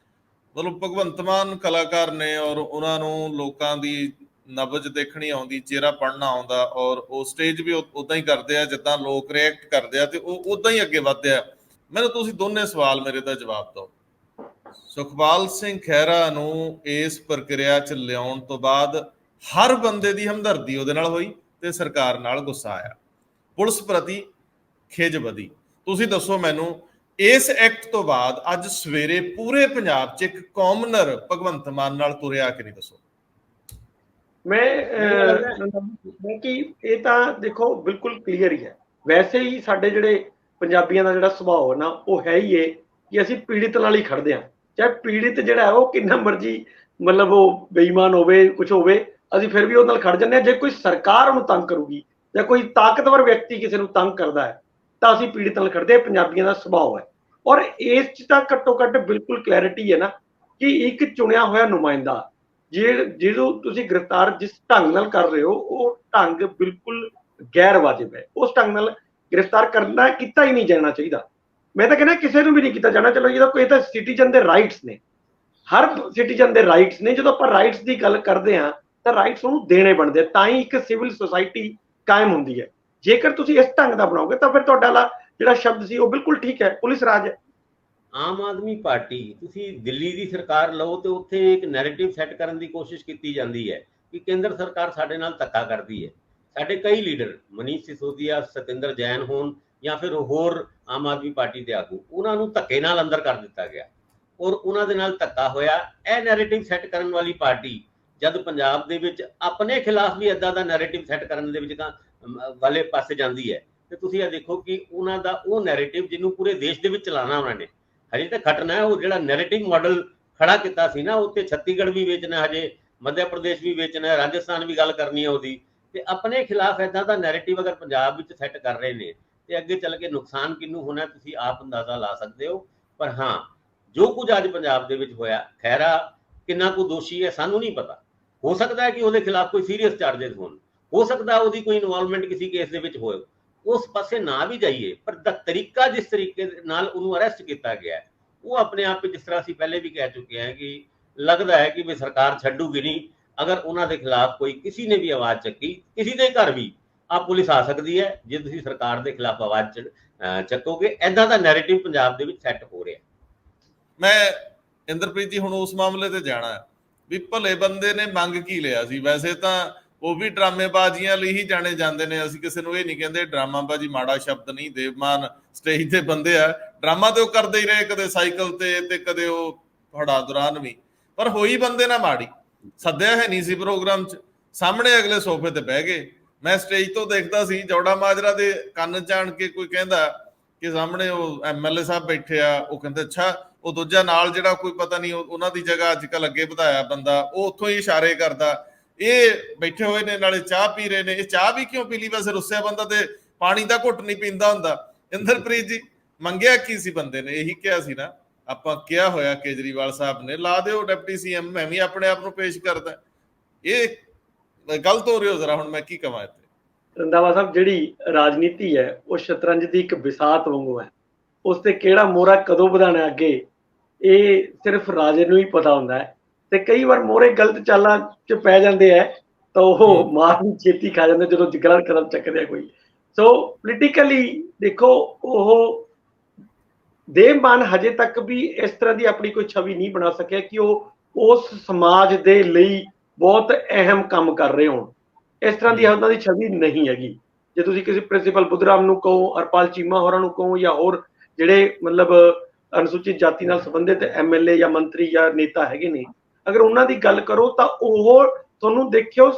S1: ਮਤਲਬ ਭਗਵੰਤ ਮਾਨ ਕਲਾਕਾਰ ਨੇ ਔਰ ਉਹਨਾਂ ਨੂੰ ਲੋਕਾਂ ਦੀ ਨਬਜ਼ ਦੇਖਣੀ ਆਉਂਦੀ, ਚਿਹਰਾ ਪੜ੍ਹਨਾ ਆਉਂਦਾ, ਔਰ ਉਹ ਸਟੇਜ ਵੀ ਉਦਾਂ ਹੀ ਕਰਦੇ ਆ ਜਿੱਦਾਂ ਲੋਕ ਰਿਐਕਟ ਕਰਦੇ ਆ ਤੇ ਉਹ ਉਦਾਂ ਹੀ ਅੱਗੇ ਵੱਧਦੇ ਆ। ਮੈਨੂੰ ਤੁਸੀਂ ਦੋਨੇ ਸਵਾਲ ਮੇਰੇ ਦਾ ਜਵਾਬ ਦਿਓ। ਸੁਖਪਾਲ ਸਿੰਘ ਖਹਿਰਾ ਨੂੰ ਇਸ ਪ੍ਰਕਿਰਿਆ 'ਚ ਲਿਆਉਣ ਤੋਂ ਬਾਅਦ ਹਰ ਬੰਦੇ ਦੀ ਹਮਦਰਦੀ ਉਹਦੇ ਨਾਲ ਹੋਈ ਤੇ ਸਰਕਾਰ ਨਾਲ ਗੁੱਸਾ ਆਇਆ, ਪੁਲਿਸ ਪ੍ਰਤੀ ਖਿਝ ਵਧੀ। ਤੁਸੀਂ ਦੱਸੋ ਮੈਨੂੰ, ਇਸ ਐਕਟ ਤੋਂ ਬਾਅਦ ਅੱਜ ਸਵੇਰੇ ਪੂਰੇ ਪੰਜਾਬ 'ਚ ਇੱਕ ਕਾਮਨਰ ਭਗਵੰਤ ਮਾਨ ਨਾਲ ਤੁਰਿਆ ਕਿ ਨਹੀਂ? ਦੱਸੋ।
S2: ਮੈਂ ਕਿ ਇਹ ਤਾਂ ਦੇਖੋ ਬਿਲਕੁਲ ਕਲੀਅਰ ਹੀ ਹੈ। ਵੈਸੇ ਹੀ ਸਾਡੇ ਜਿਹੜੇ ਪੰਜਾਬੀਆਂ ਦਾ ਜਿਹੜਾ ਸੁਭਾਅ ਨਾ ਉਹ ਹੈ ਹੀ ਹੈ ਕਿ ਅਸੀਂ ਪੀੜਿਤ ਨਾਲ ਹੀ ਖੜਦੇ ਹਾਂ, ਚਾਹੇ ਪੀੜਿਤ ਜਿਹੜਾ ਹੈ ਉਹ ਕਿੰਨਾ ਮਰਜ਼ੀ ਮਤਲਬ ਉਹ ਬੇਈਮਾਨ ਹੋਵੇ, ਕੁਝ ਹੋਵੇ, ਅਸੀਂ ਫਿਰ ਵੀ ਉਹਦੇ ਨਾਲ ਖੜ ਜਾਂਦੇ ਹਾਂ। ਜੇ ਕੋਈ ਸਰਕਾਰ ਉਹਨੂੰ ਤੰਗ ਕਰੂਗੀ ਜਾਂ ਕੋਈ ਤਾਕਤਵਰ ਵਿਅਕਤੀ ਕਿਸੇ ਨੂੰ ਤੰਗ ਕਰਦਾ ਹੈ ਤਾਂ ਅਸੀਂ ਪੀੜਿਤ ਨਾਲ ਖੜਦੇ ਹਾਂ। ਪੰਜਾਬੀਆਂ ਦਾ ਸੁਭਾਅ ਹੈ। ਔਰ ਇਸ 'ਚ ਤਾਂ ਘੱਟੋ ਘੱਟ ਬਿਲਕੁਲ ਕਲੈਰਿਟੀ ਹੈ ਨਾ ਕਿ ਇੱਕ ਚੁਣਿਆ ਹੋਇਆ ਨੁਮਾਇੰਦਾ ਜਿਹਨੂੰ ਤੁਸੀਂ ਗ੍ਰਿਫਤਾਰ ਜਿਸ ਢੰਗ ਨਾਲ ਕਰ ਰਹੇ ਹੋ ਉਹ ਢੰਗ ਬਿਲਕੁਲ ਗੈਰ ਵਾਜਿਬ ਹੈ। ਉਸ ਢੰਗ ਨਾਲ ਗ੍ਰਿਫਤਾਰ ਕਰਨਾ ਕੀਤਾ ਹੀ ਨਹੀਂ ਜਾਣਾ ਚਾਹੀਦਾ। ਮੈਂ ਤਾਂ ਕਹਿੰਦਾ ਕਿਸੇ ਨੂੰ ਵੀ ਨਹੀਂ ਕੀਤਾ ਜਾਣਾ। ਚਲੋ ਜਦੋਂ ਕੋਈ ਤਾਂ ਸਿਟੀਜ਼ਨ ਦੇ ਰਾਈਟਸ ਨੇ, ਹਰ ਸਿਟੀਜ਼ਨ ਦੇ ਰਾਈਟਸ ਨੇ। ਜਦੋਂ ਆਪਾਂ ਰਾਈਟਸ ਦੀ ਗੱਲ ਕਰਦੇ ਹਾਂ ਤਾਂ ਰਾਈਟਸ ਉਹਨੂੰ ਦੇਣੇ ਬਣਦੇ, ਤਾਂ ਹੀ ਇੱਕ ਸਿਵਲ ਸੁਸਾਇਟੀ ਕਾਇਮ ਹੁੰਦੀ ਹੈ। ਜੇਕਰ ਤੁਸੀਂ ਇਸ ਢੰਗ ਦਾ ਬਣਾਓਗੇ ਤਾਂ ਫਿਰ ਤੁਹਾਡਾ ਜਿਹੜਾ ਸ਼ਬਦ ਸੀ ਉਹ ਬਿਲਕੁਲ ਠੀਕ ਹੈ, ਪੁਲਿਸ ਰਾਜ ਹੈ।
S3: ਆਮ ਆਦਮੀ ਪਾਰਟੀ, ਤੁਸੀਂ ਦਿੱਲੀ ਦੀ ਸਰਕਾਰ ਲਓ ਤੇ ਉੱਥੇ ਇੱਕ ਨੈਰੇਟਿਵ ਸੈੱਟ ਕਰਨ ਦੀ ਕੋਸ਼ਿਸ਼ ਕੀਤੀ ਜਾਂਦੀ ਹੈ ਕਿ ਕੇਂਦਰ ਸਰਕਾਰ ਸਾਡੇ ਨਾਲ ਧੱਕਾ ਕਰਦੀ ਹੈ। ਸਾਡੇ ਕਈ ਲੀਡਰ, ਮਨੀਸ਼ ਸਿਸੋਦੀਆ, ਸਤਿੰਦਰ ਜੈਨ ਹੋਣ ਜਾਂ ਫਿਰ ਹੋਰ ਆਮ ਆਦਮੀ ਪਾਰਟੀ ਦੇ ਆਗੂ, ਉਹਨਾਂ ਨੂੰ ਧੱਕੇ ਨਾਲ ਅੰਦਰ ਕਰ ਦਿੱਤਾ ਗਿਆ ਔਰ ਉਹਨਾਂ ਦੇ ਨਾਲ ਧੱਕਾ ਹੋਇਆ। ਇਹ ਨੈਰੇਟਿਵ ਸੈੱਟ ਕਰਨ ਵਾਲੀ ਪਾਰਟੀ ਜਦ ਪੰਜਾਬ ਦੇ ਵਿੱਚ ਆਪਣੇ ਖਿਲਾਫ ਵੀ ਏਦਾਂ ਦਾ ਨੈਰੇਟਿਵ ਸੈੱਟ ਕਰਨ ਦੇ ਵਿੱਚ ਵਾਲੇ ਪਾਸੇ ਜਾਂਦੀ ਹੈ ਤੇ ਤੁਸੀਂ ਇਹ ਦੇਖੋ ਕਿ ਉਹਨਾਂ ਦਾ ਉਹ ਨੈਰੇਟਿਵ ਜਿਹਨੂੰ ਪੂਰੇ ਦੇਸ਼ ਦੇ ਵਿੱਚ ਚਲਾਉਣਾ ਉਹਨਾਂ ਨੇ ਹਜੇ ਤਾਂ ਖਟਣਾ ਹੈ। ਉਹ ਜਿਹੜਾ ਨੈਰੇਟਿਵ ਮਾਡਲ ਖੜਾ ਕੀਤਾ ਸੀ ਨਾ, ਉੱਤੇ ਛੱਤੀਸਗੜ੍ਹ ਵੀ ਵੇਚਣਾ, ਹਜੇ ਮੱਧ ਪ੍ਰਦੇਸ਼ ਵੀ ਵੇਚਣਾ, ਰਾਜਸਥਾਨ ਵੀ ਗੱਲ ਕਰਨੀ ਹੈ ਉਹਦੀ। ਤੇ ਆਪਣੇ ਖਿਲਾਫ ਏਦਾਂ ਦਾ ਨੈਰੇਟਿਵ ਅਗਰ ਪੰਜਾਬ ਵਿੱਚ ਸੈੱਟ ਕਰ ਰਹੇ ਨੇ ਤੇ ਅੱਗੇ ਚੱਲ ਕੇ ਨੁਕਸਾਨ ਕਿਹਨੂੰ ਹੋਣਾ ਤੁਸੀਂ ਆਪ ਅੰਦਾਜ਼ਾ ਲਾ ਸਕਦੇ ਹੋ। ਪਰ ਹਾਂ, ਜੋ ਕੁਝ ਅੱਜ ਪੰਜਾਬ ਦੇ ਵਿੱਚ ਹੋਇਆ, ਖਹਿਰਾ ਕਿੰਨਾ ਕੁ ਦੋਸ਼ੀ ਹੈ ਸਾਨੂੰ ਨਹੀਂ ਪਤਾ। ਹੋ ਸਕਦਾ ਹੈ ਕਿ ਉਹਦੇ ਖਿਲਾਫ ਕੋਈ ਸੀਰੀਅਸ ਚਾਰजेस ਹੋਣ, ਹੋ ਸਕਦਾ ਉਹਦੀ ਕੋਈ ਇਨਵੋਲਵਮੈਂਟ ਕਿਸੇ ਕੇਸ ਦੇ ਵਿੱਚ ਹੋਏ, ਉਸ ਪਾਸੇ ਨਾ ਵੀ ਜਾਈਏ। ਪਰ ਦਾ ਤਰੀਕਾ ਜਿਸ ਤਰੀਕੇ ਨਾਲ ਉਹਨੂੰ ਅਰੈਸਟ ਕੀਤਾ ਗਿਆ ਉਹ ਆਪਣੇ ਆਪ ਵਿੱਚ, ਜਿਸ ਤਰ੍ਹਾਂ ਅਸੀਂ ਪਹਿਲੇ ਵੀ ਕਹਿ ਚੁੱਕੇ ਹਾਂ ਕਿ ਲੱਗਦਾ ਹੈ ਕਿ ਵੀ ਸਰਕਾਰ ਛੱਡੂਗੀ ਨਹੀਂ। ਅਗਰ ਉਹਨਾਂ ਦੇ ਖਿਲਾਫ ਕੋਈ ਕਿਸੇ ਨੇ ਵੀ ਆਵਾਜ਼ ਚੱਕੀ, ਕਿਸੇ ਦੇ ਘਰ ਵੀ ਆ ਪੁਲਿਸ ਆ ਸਕਦੀ ਹੈ ਜੇ ਤੁਸੀਂ ਸਰਕਾਰ ਦੇ ਖਿਲਾਫ ਆਵਾਜ਼ ਚੱਕੋਗੇ। ਏਦਾਂ ਦਾ ਨੈਰੇਟਿਵ ਪੰਜਾਬ ਦੇ ਵਿੱਚ ਸੈੱਟ ਹੋ ਰਿਹਾ।
S1: ਮੈਂ ਇੰਦਰਪ੍ਰੀਤ ਜੀ ਹੁਣ ਉਸ ਮਾਮਲੇ ਤੇ ਜਾਣਾ ਹੈ ਵੀ ਭਲੇ ਬੰਦੇ ਨੇ ਮੰਗ ਕੀ ਲਿਆ ਸੀ? ਵੈਸੇ ਤਾਂ ਉਹ ਵੀ ਡਰਾਮੇਬਾਜ਼ੀਆਂ ਲਈ ਹੀ ਜਾਣੇ ਜਾਂਦੇ ਨੇ। ਅਸੀਂ ਕਿਸੇ ਨੂੰ ਇਹ ਨਹੀਂ ਕਹਿੰਦੇ ਡਰਾਮਾਬਾਜ਼ੀ ਮਾੜਾ ਸ਼ਬਦ ਨਹੀਂ, ਦੇਵ ਮਾਨ ਸਟੇਜ ਤੇ ਬੰਦੇ ਆ, ਡਰਾਮਾ ਤੇ ਉਹ ਕਰਦੇ ਹੀ ਰਹੇ, ਕਦੇ ਸਾਈਕਲ ਤੇ ਕਦੇ ਉਹ ਹੜਾ ਦੌਰਾਨ ਵੀ, ਪਰ ਹੋਈ ਬੰਦੇ ਨਾਲ ਮਾੜੀ। ਸੱਦਿਆ ਹੈ ਨਹੀਂ ਸੀ ਪ੍ਰੋਗਰਾਮ 'ਚ, ਸਾਹਮਣੇ ਅਗਲੇ ਸੋਫੇ ਤੇ ਬਹਿ ਗਏ। ਮੈਂ ਸਟੇਜ ਤੋਂ ਦੇਖਦਾ ਸੀ, ਜੌੜਾ ਮਾਜਰਾ ਦੇ ਕੰਨ ਜਾਣ ਕੇ ਕੋਈ ਕਹਿੰਦਾ ਕਿ ਸਾਹਮਣੇ ਉਹ MLA ਸਾਹਿਬ ਬੈਠੇ ਆ, ਉਹ ਕਹਿੰਦੇ ਅੱਛਾ, ਉਹ ਦੂਜਾ ਨਾਲ ਜਿਹੜਾ ਕੋਈ ਪਤਾ ਨਹੀਂ ਉਹਨਾਂ ਦੀ ਜਗ੍ਹਾ ਅੱਜ ਕੱਲ ਅੱਗੇ ਵਧਾਇਆ ਬੰਦਾ, ਉਹ ਉੱਥੋਂ ਹੀ ਇਸ਼ਾਰੇ ਕਰਦਾ, ਇਹ ਬੈਠੇ ਹੋਏ ਨੇ ਨਾਲੇ ਚਾਹ ਪੀ ਰਹੇ ਨੇ, ਇਹ ਚਾਹ ਵੀ ਕਿਉਂ ਪੀ ਲਈ, ਵੈਸੇ ਰੁੱਸਿਆ ਬੰਦਾ ਤੇ ਪਾਣੀ ਦਾ ਘੁੱਟ ਨਹੀਂ ਪੀਂਦਾ ਹੁੰਦਾ। ਇੰਦਰਪ੍ਰੀਤ ਜੀ, ਮੰਗਿਆ ਕੀ ਸੀ ਬੰਦੇ ਨੇ? ਇਹੀ ਕਿਹਾ ਸੀ ਨਾ, ਆਪਾਂ ਕਿਹਾ ਹੋਇਆ ਕੇਜਰੀਵਾਲ ਸਾਹਿਬ ਨੇ ਲਾ ਦਿਓ ਡਿਪਟੀ CM, ਮੈਂ ਵੀ ਆਪਣੇ ਆਪ ਨੂੰ ਪੇਸ਼ ਕਰਦਾ। ਇਹ ਗਲਤ ਹੋ ਰਿਹਾ ਜ਼ਰਾ, ਹੁਣ ਮੈਂ ਕੀ ਕਵਾਂ ਇੱਥੇ?
S2: ਰੰਧਾਵਾ ਸਾਹਿਬ, ਜਿਹੜੀ ਰਾਜਨੀਤੀ ਹੈ ਉਹ ਸ਼ਤਰੰਜ ਦੀ ਇੱਕ ਬਿਸਾਤ ਵਾਂਗੂ ਹੈ, ਉਸ ਤੇ ਕਿਹੜਾ ਮੋਹਰਾ ਕਦੋਂ ਵਧਾਣਾ ਅੱਗੇ ਇਹ ਸਿਰਫ ਰਾਜੇ ਨੂੰ ਹੀ ਪਤਾ ਹੁੰਦਾ ਹੈ। ਤੇ ਕਈ ਵਾਰ ਮੋਹਰੇ ਗਲਤ ਚਾਲਾਂ 'ਚ ਪੈ ਜਾਂਦੇ ਹੈ ਤਾਂ ਉਹ ਮਾਰ ਵੀ ਛੇਤੀ ਖਾ ਜਾਂਦੇ ਜਦੋਂ ਗਲਤ ਕਦਮ ਚੱਕਦੇ ਆ ਕੋਈ। ਸੋ ਪੋਲੀਟੀਕਲੀ ਦੇਖੋ, ਉਹ ਦੇਵ ਮਾਨ ਹਜੇ ਤੱਕ ਵੀ ਇਸ ਤਰ੍ਹਾਂ ਦੀ ਆਪਣੀ ਕੋਈ ਛਵੀ ਨਹੀਂ ਬਣਾ ਸਕਿਆ ਕਿ ਉਹ ਉਸ ਸਮਾਜ ਦੇ ਲਈ ਬਹੁਤ ਅਹਿਮ ਕੰਮ ਕਰ ਰਹੇ ਹੋਣ। ਇਸ ਤਰ੍ਹਾਂ ਦੀ ਉਹਨਾਂ ਦੀ ਛਵੀ ਨਹੀਂ ਹੈਗੀ। ਜੇ ਤੁਸੀਂ ਕਿਸੇ ਪ੍ਰਿੰਸੀਪਲ ਬੁੱਧਰਾਮ ਨੂੰ ਕਹੋ, ਹਰਪਾਲ ਚੀਮਾ ਹੋਰਾਂ ਨੂੰ ਕਹੋ, ਜਾਂ ਹੋਰ ਜਿਹੜੇ ਮਤਲਬ ਅਨੁਸੂਚਿਤ ਜਾਤੀ ਨਾਲ ਸੰਬੰਧਿਤ MLA ਜਾਂ ਮੰਤਰੀ ਜਾਂ ਨੇਤਾ ਹੈਗੇ ਨੇ, ਅਗਰ ਉਹਨਾਂ ਦੀ ਗੱਲ ਕਰੋ ਤਾਂ ਉਹ ਤੁਹਾਨੂੰ ਦੇਖਿਓ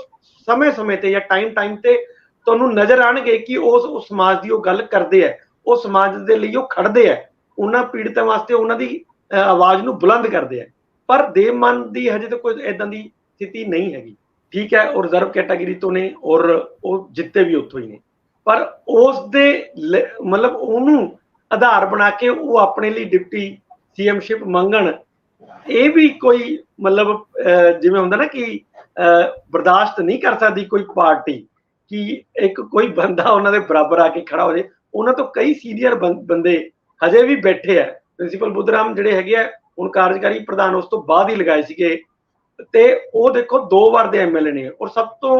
S2: ਸਮੇਂ-ਸਮੇਂ ਤੇ ਜਾਂ ਟਾਈਮ ਤੇ ਤੁਹਾਨੂੰ ਨਜ਼ਰ ਆਣਗੇ ਕਿ ਉਸ ਸਮਾਜ ਦੀ ਉਹ ਗੱਲ ਕਰਦੇ ਆ, ਉਹ ਸਮਾਜ ਦੇ ਲਈ ਉਹ ਖੜਦੇ ਆ, ਉਹਨਾਂ ਪੀੜਤਾਂ ਵਾਸਤੇ ਉਹਨਾਂ ਦੀ ਆਵਾਜ਼ ਨੂੰ ਬੁਲੰਦ ਕਰਦੇ ਆ। ਪਰ ਦੇਵ ਮਾਨ ਦੀ ਹਜੇ ਤੱਕ ਕੋਈ ਏਦਾਂ ਦੀ ਸਥਿਤੀ ਨਹੀਂ ਹੈਗੀ। ਠੀਕ ਹੈ, ਉਹ ਰਿਜ਼ਰਵ ਕੈਟਾਗਰੀ ਤੋਂ ਨੇ ਔਰ ਉਹ ਜਿੱਤੇ ਵੀ ਉੱਥੋਂ ਹੀ ਨੇ, ਪਰ ਉਸ ਦੇ ਮਤਲਬ ਉਹਨੂੰ ਆਧਾਰ ਬਣਾ ਕੇ ਉਹ ਆਪਣੇ ਲਈ ਡਿਪਟੀ CMਸ਼ਿਪ ਮੰਗਣ, ਇਹ ਵੀ ਕੋਈ ਮਤਲਬ ਜਿਵੇਂ ਹੁੰਦਾ ਨਾ ਕਿ ਬਰਦਾਸ਼ਤ ਨਹੀਂ ਕਰ ਸਕਦੀ ਕੋਈ ਪਾਰਟੀ ਕਿ ਇੱਕ ਕੋਈ ਬੰਦਾ ਉਹਨਾਂ ਦੇ ਬਰਾਬਰ ਆ ਕੇ ਖੜਾ ਹੋ ਜਾਏ। ਉਹਨਾਂ ਤੋਂ ਕਈ ਸੀਨੀਅਰ ਬੰਦੇ ਹਜੇ ਵੀ ਬੈਠੇ ਆ। ਪ੍ਰਿੰਸੀਪਲ ਬੁੱਧਰਾਮ ਜਿਹੜੇ ਹੈਗੇ ਆ ਹੁਣ ਕਾਰਜਕਾਰੀ ਪ੍ਰਧਾਨ ਉਸ ਤੋਂ ਬਾਅਦ ਹੀ ਲਗਾਏ ਸੀਗੇ, ਤੇ ਉਹ ਦੇਖੋ 2 ਵਾਰ ਦੇ MLA ਨੇ ਔਰ ਸਭ ਤੋਂ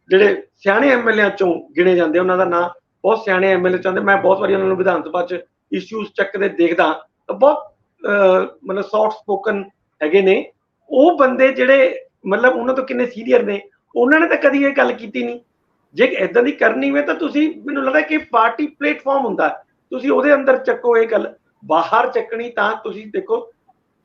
S2: ਜਿਹੜੇ ਸਿਆਣੇ MLA ਚੋਂ ਗਿਣੇ ਜਾਂਦੇ, ਉਹਨਾਂ ਦਾ ਨਾਂ ਬਹੁਤ ਸਿਆਣੇ MLA ਚਾਹੁੰਦੇ। ਮੈਂ ਬਹੁਤ ਵਾਰੀ ਉਹਨਾਂ ਨੂੰ ਵਿਧਾਨ ਸਭਾ 'ਚ ਇਸ਼ੂਜ਼ ਚੱਕਦੇ ਦੇਖਦਾ, ਬਹੁਤ ਮਤਲਬ ਸੌਫਟ ਸਪੋਕਨ ਹੈਗੇ ਨੇ ਉਹ ਬੰਦੇ, ਜਿਹੜੇ ਮਤਲਬ ਉਹਨਾਂ ਤੋਂ ਕਿੰਨੇ ਸੀਨੀਅਰ ਨੇ, ਉਹਨਾਂ ਨੇ ਤਾਂ ਕਦੀ ਇਹ ਗੱਲ ਕੀਤੀ ਨਹੀਂ। ਜੇ ਇਦਾਂ ਦੀ ਕਰਨੀ ਹੋਵੇ ਤਾਂ ਤੁਸੀਂ, ਮੈਨੂੰ ਲੱਗਦਾ ਕਿ ਪਾਰਟੀ ਪਲੇਟਫਾਰਮ ਹੁੰਦਾ, ਤੁਸੀਂ ਉਹਦੇ ਅੰਦਰ ਚੱਕੋ ਇਹ ਗੱਲ। ਬਾਹਰ ਚੱਕਣੀ ਤਾਂ ਤੁਸੀਂ ਦੇਖੋ,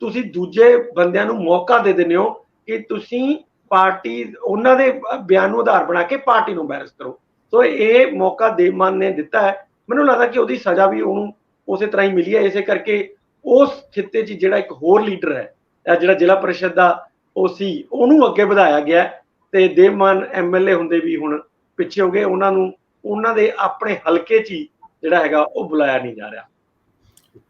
S2: ਤੁਸੀਂ ਦੂਜੇ ਬੰਦਿਆਂ ਨੂੰ ਮੌਕਾ ਦੇ ਦਿੰਦੇ ਹੋ ਕਿ ਤੁਸੀਂ ਪਾਰਟੀ ਉਹਨਾਂ ਦੇ ਬਿਆਨ ਨੂੰ ਆਧਾਰ ਬਣਾ ਕੇ ਪਾਰਟੀ ਨੂੰ ਬੈਰਸ ਕਰੋ। ਸੋ ਇਹ ਮੌਕਾ ਦੇਵ ਮਾਨ ਨੇ ਦਿੱਤਾ ਹੈ। ਮੈਨੂੰ ਲੱਗਦਾ ਕਿ ਉਹਦੀ ਸਜ਼ਾ ਵੀ ਉਹਨੂੰ ਉਸੇ ਤਰ੍ਹਾਂ ਹੀ ਮਿਲੀ ਹੈ। ਇਸੇ ਕਰਕੇ ਉਸ ਖਿੱਤੇ 'ਚ ਜਿਹੜਾ ਇੱਕ ਹੋਰ ਲੀਡਰ ਹੈ, ਜਿਹੜਾ ਜ਼ਿਲ੍ਹਾ ਪਰਿਸ਼ਦ ਦਾ ਉਹ ਸੀ, ਉਹਨੂੰ ਅੱਗੇ ਵਧਾਇਆ ਗਿਆ ਤੇ ਦੇਵ ਮਾਨ MLA ਹੁੰਦੇ ਵੀ ਹੁਣ ਪਿੱਛੇ ਹੋ ਗਏ। ਉਹਨਾਂ ਨੂੰ ਉਹਨਾਂ ਦੇ ਆਪਣੇ ਹਲਕੇ 'ਚ ਹੀ ਜਿਹੜਾ ਹੈਗਾ ਉਹ ਬੁਲਾਇਆ ਨਹੀਂ ਜਾ ਰਿਹਾ।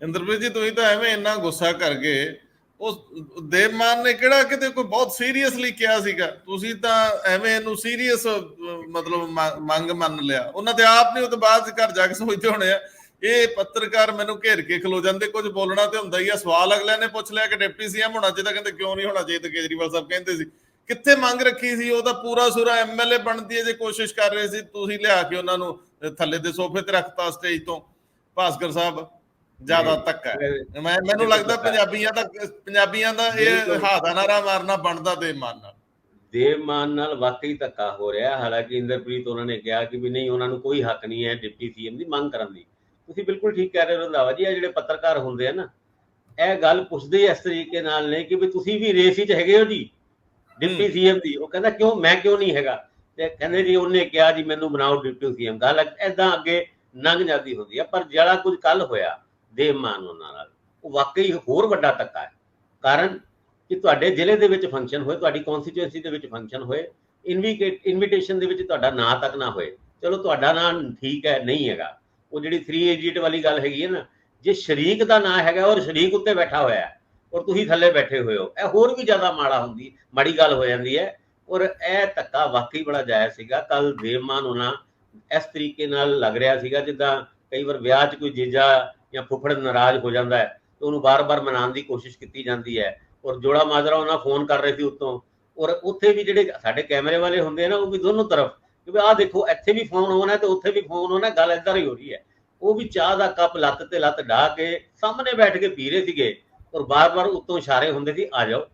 S1: ਇੰਦਰਪ੍ਰੀਤ ਜੀ, ਤੁਸੀਂ ਤਾਂ ਐਵੇਂ ਇੰਨਾ ਗੁੱਸਾ ਕਰ ਗਏ। ਉਹ ਦੇਵ ਮਾਨ ਨੇ ਕਿਹੜਾ ਕਿਤੇ ਕੋਈ ਬਹੁਤ ਸੀਰੀਅਸਲੀ ਕਿਹਾ ਸੀਗਾ? ਤੁਸੀਂ ਤਾਂ ਐਵੇਂ ਇਹਨੂੰ ਸੀਰੀਅਸ ਮਤਲਬ ਮੰਗ ਮੰਨ ਲਿਆ। ਉਹਨਾਂ ਤੇ ਆਪ ਨੇ ਉਹ ਤੋਂ ਬਾਅਦ ਘਰ ਜਾ ਕੇ ਸੋਚਦੇ ਹੋਣੇ ਆ। ਇਹ ਪੱਤਰਕਾਰ ਮੈਨੂੰ ਘੇਰ ਕੇ ਖਲੋ ਜਾਂਦੇ, ਕੁਝ ਬੋਲਣਾ ਤੇ ਹੁੰਦਾ ਹੀ ਆ। ਸਵਾਲ ਅਗਲਿਆਂ ਨੇ ਪੁੱਛ ਲਿਆ ਕਿ ਡਿਪਟੀ CM ਹੋਣਾ ਚਾਹੀਦਾ, ਕਹਿੰਦੇ ਕਿਉਂ ਨਹੀਂ ਹੋਣਾ ਚਾਹੀਦਾ? ਕੇਜਰੀਵਾਲ ਸਾਹਿਬ ਕਹਿੰਦੇ ਸੀ। ਕਿੱਥੇ ਮੰਗ ਰੱਖੀ ਸੀ? ਉਹ ਤਾਂ ਪੂਰਾ ਸੂਰਾ MLA ਬਣਦੀ ਹੈ ਜੇ ਕੋਸ਼ਿਸ਼ ਕਰ ਰਹੇ ਸੀ। ਤੁਸੀਂ ਲਿਆ ਕੇ ਉਹਨਾਂ ਨੂੰ ਥੱਲੇ ਦੇ ਸੋਫੇ ਤੇ ਰੱਖਤਾ ਸਟੇਜ ਤੋਂ। ਭਾਸਕਰ ਸਾਹਿਬ, ਜ਼ਿਆਦਾ ਧੱਕਾ ਹੈ। ਮੈਨੂੰ ਲੱਗਦਾ ਪੰਜਾਬੀਆਂ ਦਾ ਇਹ ਹਾਦਾ ਨਾਰਾ ਮਾਰਨਾ ਬਣਦਾ ਦੇਵ ਮਾਨ ਨਾਲ।
S3: ਦੇਵ ਮਾਨ ਨਾਲ ਵਾਕਈ ਧੱਕਾ ਹੋ ਰਿਹਾ। ਹਾਲਾਂਕਿ ਇੰਦਰਪ੍ਰੀਤ ਉਹਨਾਂ ਨੇ ਕਿਹਾ ਕਿ ਵੀ ਨਹੀਂ, ਉਹਨਾਂ ਨੂੰ ਕੋਈ ਹੱਕ ਨਹੀਂ ਹੈ ਡਿਪਟੀ CM ਦੀ ਮੰਗ ਕਰਨ ਦੀ। ਤੁਸੀਂ ਬਿਲਕੁਲ ਠੀਕ ਕਹਿ ਰਹੇ ਹੋ ਰੰਧਾਵਾ ਜੀ। ਇਹ ਜਿਹੜੇ ਪੱਤਰਕਾਰ ਹੁੰਦੇ ਆ ਨਾ, ਇਹ ਗੱਲ ਪੁੱਛਦੇ ਇਸ ਤਰੀਕੇ ਨਾਲ ਨੇ ਕਿ ਵੀ ਤੁਸੀਂ ਵੀ ਰੇਸ ਵਿੱਚ ਹੈਗੇ ਹੋ ਜੀ ਡਿਪਟੀ CM ਦੀ। ਉਹ ਕਹਿੰਦਾ ਕਿਉਂ, ਮੈਂ ਕਿਉਂ ਨਹੀਂ ਹੈਗਾ? ਤੇ ਕਹਿੰਦੇ ਜੀ ਉਹਨੇ ਕਿਹਾ ਜੀ ਮੈਨੂੰ ਬਣਾਓ ਡਿਪਟੀ CM। ਗੱਲ ਏਦਾਂ ਅੱਗੇ ਲੰਘ ਜਾਂਦੀ ਹੁੰਦੀ ਹੈ। ਪਰ ਜਿਹੜਾ ਕੁਝ ਕੱਲ ਹੋਇਆ ਦੇਵ ਮਾਨ ਉਹਨਾਂ ਨਾਲ, ਉਹ ਵਾਕਈ ਹੋਰ ਵੱਡਾ ਧੱਕਾ ਹੈ। ਕਾਰਨ ਕਿ ਤੁਹਾਡੇ ਜ਼ਿਲ੍ਹੇ ਦੇ ਵਿੱਚ ਫੰਕਸ਼ਨ ਹੋਏ, ਤੁਹਾਡੀ ਕੌਂਸਟੀਚੁਐਂਸੀ ਦੇ ਵਿੱਚ ਫੰਕਸ਼ਨ ਹੋਏ, ਇਨਵੀਟੇਸ਼ਨ ਦੇ ਵਿੱਚ ਤੁਹਾਡਾ ਨਾਂ ਤੱਕ ਨਾ ਹੋਏ। ਚਲੋ ਤੁਹਾਡਾ ਨਾਂ ਠੀਕ ਹੈ, ਨਹੀਂ ਹੈਗਾ। ਉਹ ਜਿਹੜੀ 3 ਵਾਲੀ ਗੱਲ ਹੈਗੀ ਹੈ ਨਾ, ਜੇ ਸ਼ਰੀਕ ਦਾ ਨਾਂ ਹੈਗਾ ਔਰ ਸ਼ਰੀਕ ਉੱਤੇ ਬੈਠਾ ਹੋਇਆ ਔਰ ਤੁਸੀਂ ਥੱਲੇ ਬੈਠੇ ਹੋਏ ਹੋ, ਇਹ ਹੋਰ ਵੀ ਜ਼ਿਆਦਾ ਮਾੜੀ ਗੱਲ ਹੋ ਜਾਂਦੀ ਹੈ। ਔਰ ਇਹ ਧੱਕਾ ਵਾਕਈ ਬੜਾ ਜਾਇਜ਼ ਸੀਗਾ। ਕੱਲ ਦੇਵ ਮਾਨ ਹੋਣਾ ਇਸ ਤਰੀਕੇ ਨਾਲ ਲੱਗ ਰਿਹਾ ਸੀਗਾ ਜਿੱਦਾਂ ਕਈ ਵਾਰ ਵਿਆਹ 'ਚ ਕੋਈ ਜੀਜਾ ਜਾਂ ਫੁੱਫੜ ਨਾਰਾਜ਼ ਹੋ ਜਾਂਦਾ ਹੈ ਤੇ ਉਹਨੂੰ ਬਾਰ-ਬਾਰ ਮਨਾਉਣ ਦੀ ਕੋਸ਼ਿਸ਼ ਕੀਤੀ ਜਾਂਦੀ ਹੈ। ਔਰ ਜੋੜਾ ਮਾਜਰਾ ਉਹਨਾਂ ਫੋਨ ਕਰ ਰਹੇ ਸੀ ਉੱਤੋਂ, ਔਰ ਉੱਥੇ ਵੀ ਜਿਹੜੇ ਸਾਡੇ ਕੈਮਰੇ ਵਾਲੇ ਹੁੰਦੇ ਆ ਨਾ, ਉਹ ਵੀ ਦੋਨੋਂ ਤਰਫ ਕਿ ਆਹ ਦੇਖੋ ਇੱਥੇ ਵੀ ਫੋਨ ਹੋਣਾ ਤੇ ਉੱਥੇ ਵੀ ਫੋਨ ਹੋਣਾ, ਗੱਲ ਏਦਾਂ ਹੀ ਹੋ ਰਹੀ ਹੈ। ਉਹ ਵੀ ਚਾਹ ਦਾ ਕੱਪ ਲੱਤ ਤੇ ਲੱਤ ਢਾ ਕੇ ਸਾਹਮਣੇ ਬੈਠ ਕੇ ਪੀ ਰਹੇ ਸੀਗੇ ਔਰ ਬਾਰ-ਬਾਰ ਉੱਤੋਂ ਇਸ਼ਾਰੇ ਹੁੰਦੇ ਸੀ, ਆ ਜਾਓ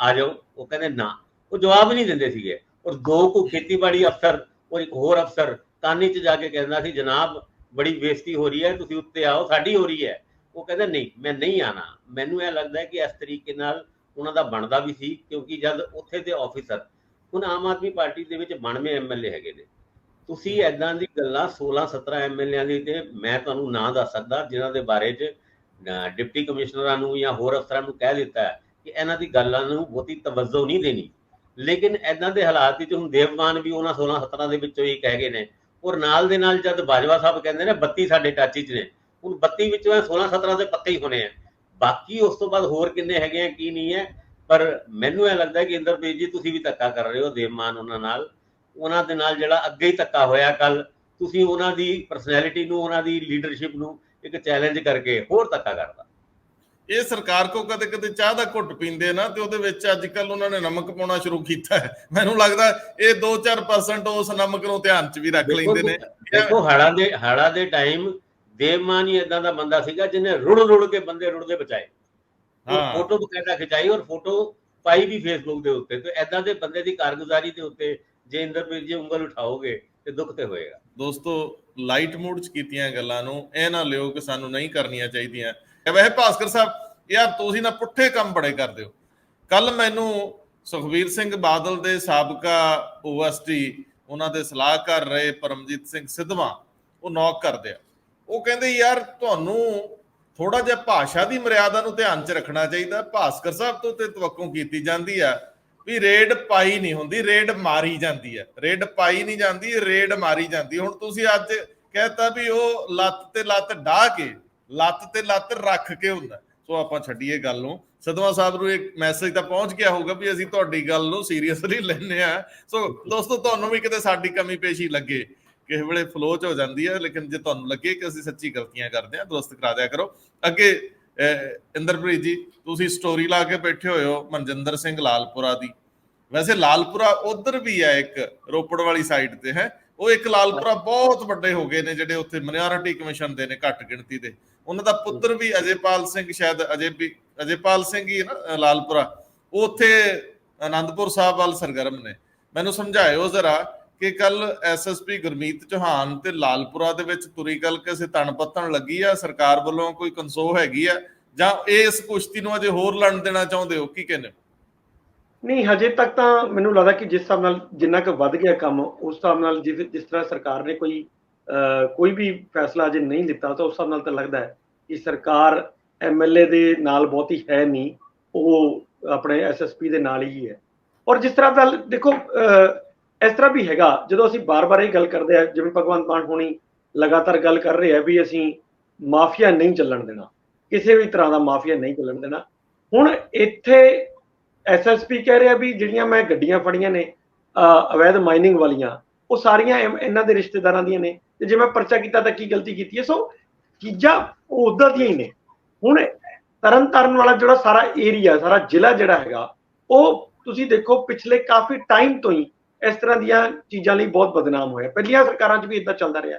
S3: ਆ ਜਾਓ। ਉਹ ਕਹਿੰਦੇ ਨਾ, ਉਹ ਜਵਾਬ ਨਹੀਂ ਦਿੰਦੇ ਸੀਗੇ। ਔਰ 2 ਕੋ ਖੇਤੀਬਾੜੀ ਅਫਸਰ ਔਰ ਇੱਕ ਹੋਰ ਅਫਸਰ ਕਾਨੀ 'ਚ ਜਾ ਕੇ ਕਹਿੰਦਾ ਸੀ ਜਨਾਬ ਬੜੀ ਬੇਇੱਜ਼ਤੀ ਹੋ ਰਹੀ ਹੈ, ਤੁਸੀਂ ਉੱਤੇ ਆਓ, ਸਾਡੀ ਹੋ ਰਹੀ ਹੈ। ਉਹ ਕਹਿੰਦਾ ਨਹੀਂ, ਮੈਂ ਨਹੀਂ ਆਣਾ। ਮੈਨੂੰ ਇਹ ਲੱਗਦਾ ਹੈ ਕਿ ਇਸ ਤਰੀਕੇ ਨਾਲ ਉਹਨਾਂ ਦਾ ਬਣਦਾ ਵੀ ਸੀ, ਕਿਉਂਕਿ ਜਦ ਉੱਥੇ ਦੇ ਆਫੀਸਰ, ਹੁਣ ਆਮ ਆਦਮੀ ਪਾਰਟੀ ਦੇ ਵਿੱਚ 92 MLA ਹੈਗੇ ਨੇ, ਤੁਸੀਂ ਐਦਾਂ ਦੀ ਗੱਲਾਂ 16-17 MLA ਦੀ ਤੇ ਮੈਂ ਤੁਹਾਨੂੰ ਨਾਂ ਦੱਸ ਸਕਦਾ ਜਿਨ੍ਹਾਂ ਦੇ ਬਾਰੇ 'ਚ ਡਿਪਟੀ ਕਮਿਸ਼ਨਰਾਂ ਨੂੰ ਜਾਂ ਹੋਰ ਅਫਸਰਾਂ ਨੂੰ ਕਹਿ ਦਿੱਤਾ ਹੈ ਕਿ ਇਹਨਾਂ ਦੀ ਗੱਲਾਂ ਨੂੰ ਬਹੁਤੀ ਤਵੱਜੋ ਨਹੀਂ ਦੇਣੀ। ਲੇਕਿਨ ਐਦਾਂ ਦੇ ਹਾਲਾਤ ਵਿੱਚ ਹੁਣ ਦੇਵਮਾਨ ਵੀ ਉਹਨਾਂ 16-17 ਦੇ ਵਿੱਚੋਂ ਇੱਕ ਹੈਗੇ ਨੇ। ਔਰ ਨਾਲ ਦੇ ਨਾਲ ਜਦ ਬਾਜਵਾ ਸਾਹਿਬ ਕਹਿੰਦੇ ਨੇ 32 ਸਾਡੇ ਟੱਚ 'ਚ ਨੇ, ਹੁਣ 32 ਵਿੱਚੋਂ 16-17 ਦੇ ਪੱਕੇ ਹੀ ਹੋਣੇ ਆ, ਬਾਕੀ ਉਸ ਤੋਂ ਬਾਅਦ ਹੋਰ ਕਿੰਨੇ ਹੈਗੇ ਆ ਕੀ ਨਹੀਂ ਹੈ। ਪਰ ਮੈਨੂੰ ਇਹ ਲੱਗਦਾ ਕਿ ਇੰਦਰਪ੍ਰੀਤ ਜੀ ਤੁਸੀਂ ਵੀ ਧੱਕਾ ਕਰ ਰਹੇ ਹੋ ਦੇਵਮਾਨ ਉਹਨਾਂ ਦੇ ਨਾਲ ਜਿਹੜਾ ਅੱਗੇ ਹੀ ਧੱਕਾ ਹੋਇਆ ਕੱਲ, ਤੁਸੀਂ ਉਹਨਾਂ ਦੀ ਪਰਸਨੈਲਿਟੀ ਨੂੰ, ਉਹਨਾਂ ਦੀ ਲੀਡਰਸ਼ਿਪ ਨੂੰ ਇੱਕ ਚੈਲੰਜ ਕਰਕੇ ਹੋਰ ਧੱਕਾ ਕਰਦਾ।
S1: ਇਹ ਸਰਕਾਰ ਕੋ ਕਦੇ ਕਦੇ ਚਾਹ ਦਾ ਘੁੱਟ ਪੀਂਦੇ ਨਾ, ਤੇ ਉਹਦੇ ਵਿੱਚ ਅੱਜ ਕੱਲ ਉਹਨਾਂ ਨੇ ਨਮਕ ਪਾਉਣਾ ਸ਼ੁਰੂ ਕੀਤਾ ਹੈ। ਮੈਨੂੰ ਲੱਗਦਾ ਇਹ 2-4% ਉਸ ਨਮਕ ਨੂੰ ਧਿਆਨ 'ਚ ਵੀ ਰੱਖ ਲੈਂਦੇ ਨੇ।
S3: ਦੇਖੋ ਹਾੜਾ ਦੇ ਟਾਈਮ ਦੇਵਮਾਨ ਹੀ ਏਦਾਂ ਦਾ ਬੰਦਾ ਸੀਗਾ ਜਿਹਨੇ ਰੁੜ ਕੇ ਬੰਦੇ ਰੁੜਦੇ ਬਚਾਏ, ਫੋਟੋ ਬਕਾਇਦਾ ਖਿਚਾਈ ਔਰ ਫੋਟੋ ਪਾਈ ਵੀ ਫੇਸਬੁੱਕ ਦੇ ਉੱਤੇ। ਤੇ ਏਦਾਂ ਦੇ ਬੰਦੇ ਦੀ ਕਾਰਗੁਜ਼ਾਰੀ ਦੇ ਉੱਤੇ ਜੇ ਇੰਦਰਪ੍ਰੀਤ ਜੀ ਉਂਗਲ ਉਠਾਓਗੇ ਤੇ ਦੁੱਖ ਤੇ ਹੋਏਗਾ।
S1: ਦੋਸਤੋ, ਲਾਈਟ ਮੂਡ 'ਚ ਕੀਤੀਆਂ ਗੱਲਾਂ ਨੂੰ ਇਹ ਨਾ ਲਿਓ ਕਿ ਸਾਨੂੰ ਨਹੀਂ ਕਰਨੀਆਂ ਚਾਹੀਦੀਆਂ। ਵੈਸੇ ਭਾਸਕਰ ਸਾਹਿਬ ਯਾਰ ਤੁਸੀਂ ਨਾ ਪੁੱਠੇ ਕੰਮ ਬੜੇ ਕਰਦੇ ਹੋ। ਕੱਲ ਮੈਨੂੰ ਸੁਖਬੀਰ ਸਿੰਘ ਬਾਦਲ ਦੇ ਸਾਬਕਾ OSD, ਉਹਨਾਂ ਦੇ ਸਲਾਹਕਾਰ ਰਹੇ ਪਰਮਜੀਤ ਸਿੰਘ ਸਿੱਧਵਾਂ, ਉਹ ਨੌਕ ਕਰਦੇ ਆ। ਉਹ ਕਹਿੰਦੇ ਯਾਰ ਤੁਹਾਨੂੰ ਥੋੜਾ ਜਿਹਾ ਭਾਸ਼ਾ ਦੀ ਮਰਿਆਦਾ ਨੂੰ ਧਿਆਨ 'ਚ ਰੱਖਣਾ ਚਾਹੀਦਾ। ਭਾਸਕਰ ਸਾਹਿਬ ਤੋਂ ਤੇ ਤਵੱਕੋਂ ਕੀਤੀ ਜਾਂਦੀ ਆ ਵੀ ਰੇਡ ਪਾਈ ਨਹੀਂ ਹੁੰਦੀ, ਰੇਡ ਮਾਰੀ ਜਾਂਦੀ ਹੈ। ਰੇਡ ਪਾਈ ਨਹੀਂ ਜਾਂਦੀ, ਰੇਡ ਮਾਰੀ ਜਾਂਦੀ। ਹੁਣ ਤੁਸੀਂ ਅੱਜ ਕਹਿਤਾ ਵੀ ਉਹ ਲੱਤ ਤੇ ਲੱਤ ਢਾਹ ਕੇ, ਲੱਤ ਤੇ ਲੱਤ ਰੱਖ ਕੇ ਹੁੰਦਾ। ਸੋ ਆਪਾਂ ਛੱਡੀਏ ਗੱਲ ਨੂੰ। ਸਿੱਧਵਾਂ ਸਾਹਿਬ ਨੂੰ ਇੱਕ ਮੈਸੇਜ ਤਾਂ ਪਹੁੰਚ ਗਿਆ ਹੋਊਗਾ ਵੀ ਅਸੀਂ ਤੁਹਾਡੀ ਗੱਲ ਨੂੰ ਸੀਰੀਅਸਲੀ ਲੈਂਦੇ ਆ। ਸੋ ਦੋਸਤੋ, ਤੁਹਾਨੂੰ ਵੀ ਕਿਤੇ ਸਾਡੀ ਕਮੀ ਪੇਸ਼ੀ ਲੱਗੇ, ਕਿਸੇ ਵੇਲੇ ਫਲੋ 'ਚ ਹੋ ਜਾਂਦੀ ਹੈ, ਲੇਕਿਨ ਜੇ ਤੁਹਾਨੂੰ ਲੱਗੇ ਕਿ ਅਸੀਂ ਸੱਚੀ ਗਲਤੀਆਂ ਕਰਦੇ ਹਾਂ, ਦੁਰਸਤ ਕਰਾ ਦਿਆ ਕਰੋ। ਅੱਗੇ ਇੰਦਰਪ੍ਰੀਤ ਜੀ, ਤੁਸੀਂ ਸਟੋਰੀ ਲਾ ਕੇ ਬੈਠੇ ਹੋਏ ਹੋ ਮਨਜਿੰਦਰ ਸਿੰਘ ਲਾਲਪੁਰਾ ਦੀ। ਵੈਸੇ ਲਾਲਪੁਰਾ ਉਧਰ ਵੀ ਹੈ ਇੱਕ ਰੋਪੜ ਵਾਲੀ ਸਾਈਡ ਤੇ ਹੈ, ਉਹ ਇੱਕ ਲਾਲਪੁਰਾ ਬਹੁਤ ਵੱਡੇ ਹੋ ਗਏ ਨੇ ਜਿਹੜੇ ਉੱਥੇ ਮਿਨੋਰਿਟੀ ਕਮਿਸ਼ਨ ਦੇ ਨੇ, ਘੱਟ ਗਿਣਤੀ ਦੇ। ਉਹਨਾਂ ਦਾ ਪੁੱਤਰ ਵੀ ਅਜੇਪਾਲ ਸਿੰਘ, ਸ਼ਾਇਦ ਅਜੇਪਾਲ ਸਿੰਘ ਹੀ ਨਾ ਲਾਲਪੁਰਾ, ਉਹ ਉੱਥੇ ਆਨੰਦਪੁਰ ਸਾਹਿਬ ਵੱਲ ਸਰਗਰਮ ਨੇ। ਮੈਨੂੰ ਸਮਝਾਇਓ ਜ਼ਰਾ ਕਿ ਕੱਲ SSP ਗੁਰਮੀਤ ਚੌਹਾਨ ਤੇ ਲਾਲਪੁਰਾ ਦੇ ਵਿੱਚ ਤੁਰੀ ਗੱਲ ਕਿਸੇ ਤਣ ਪੱਤਣ ਲੱਗੀ ਆ, ਸਰਕਾਰ ਵੱਲੋਂ ਕੋਈ ਕਨਸੋ ਹੈਗੀ ਆ, ਜਾਂ ਇਸ ਕੁਸ਼ਤੀ ਨੂੰ ਅਜੇ ਹੋਰ ਲੜਨ ਦੇਣਾ ਚਾਹੁੰਦੇ ਹੋ? ਕੀ ਕਹਿੰਦੇ?
S2: ਨਹੀਂ, ਹਜੇ ਤੱਕ ਤਾਂ ਮੈਨੂੰ ਲੱਗਦਾ ਕਿ ਜਿਸ ਹਿਸਾਬ ਨਾਲ ਜਿੰਨਾ ਕੁ ਵੱਧ ਗਿਆ ਕੰਮ, ਉਸ ਹਿਸਾਬ ਨਾਲ ਜਿਸ ਤਰ੍ਹਾਂ ਸਰਕਾਰ ਨੇ ਕੋਈ ਵੀ ਫੈਸਲਾ ਅਜੇ ਨਹੀਂ ਲਿੱਤਾ, ਤਾਂ ਉਸ ਹਿਸਾਬ ਨਾਲ ਤਾਂ ਲੱਗਦਾ ਹੈ ਕਿ ਸਰਕਾਰ MLA ਦੇ ਨਾਲ ਬਹੁਤੀ ਹੈ ਨਹੀਂ, ਉਹ ਆਪਣੇ SSP ਦੇ ਨਾਲ ਹੀ ਹੈ। ਔਰ ਜਿਸ ਤਰ੍ਹਾਂ ਦਾ ਦੇਖੋ, ਇਸ ਤਰ੍ਹਾਂ ਵੀ ਹੈਗਾ, ਜਦੋਂ ਅਸੀਂ ਬਾਰ-ਬਾਰ ਇਹ ਗੱਲ ਕਰਦੇ ਆ, ਜਿਵੇਂ ਭਗਵੰਤ ਮਾਨ ਹੋਣੀ ਲਗਾਤਾਰ ਗੱਲ ਕਰ ਰਹੇ ਆ ਵੀ ਅਸੀਂ ਮਾਫੀਆ ਨਹੀਂ ਚੱਲਣ ਦੇਣਾ, ਕਿਸੇ ਵੀ ਤਰ੍ਹਾਂ ਦਾ ਮਾਫੀਆ ਨਹੀਂ ਚੱਲਣ ਦੇਣਾ। ਹੁਣ ਇੱਥੇ SSP ਕਹਿ ਰਿਹਾ ਵੀ ਜਿਹੜੀਆਂ ਮੈਂ ਗੱਡੀਆਂ ਫੜੀਆਂ ਨੇ ਅਵੈਧ ਮਾਈਨਿੰਗ ਵਾਲੀਆਂ, ਉਹ ਸਾਰੀਆਂ ਇਹਨਾਂ ਦੇ ਰਿਸ਼ਤੇਦਾਰਾਂ ਦੀਆਂ ਨੇ, ਤੇ ਜੇ ਮੈਂ ਪਰਚਾ ਕੀਤਾ ਤਾਂ ਕੀ ਗਲਤੀ ਕੀਤੀ ਹੈ? ਸੋ ਚੀਜ਼ਾਂ ਉਹ ਉੱਦਾਂ ਦੀਆਂ ਹੀ ਨੇ। ਹੁਣ ਤਰਨਤਾਰਨ ਵਾਲਾ ਜਿਹੜਾ ਸਾਰਾ ਏਰੀਆ, ਸਾਰਾ ਜ਼ਿਲ੍ਹਾ ਜਿਹੜਾ ਹੈਗਾ, ਉਹ ਤੁਸੀਂ ਦੇਖੋ ਪਿਛਲੇ ਕਾਫੀ ਟਾਈਮ ਤੋਂ ਹੀ ਇਸ ਤਰ੍ਹਾਂ ਦੀਆਂ ਚੀਜ਼ਾਂ ਲਈ ਬਹੁਤ ਬਦਨਾਮ ਹੋਇਆ। ਪਹਿਲੀਆਂ ਸਰਕਾਰਾਂ 'ਚ ਵੀ ਇਦਾਂ ਚੱਲਦਾ ਰਿਹਾ,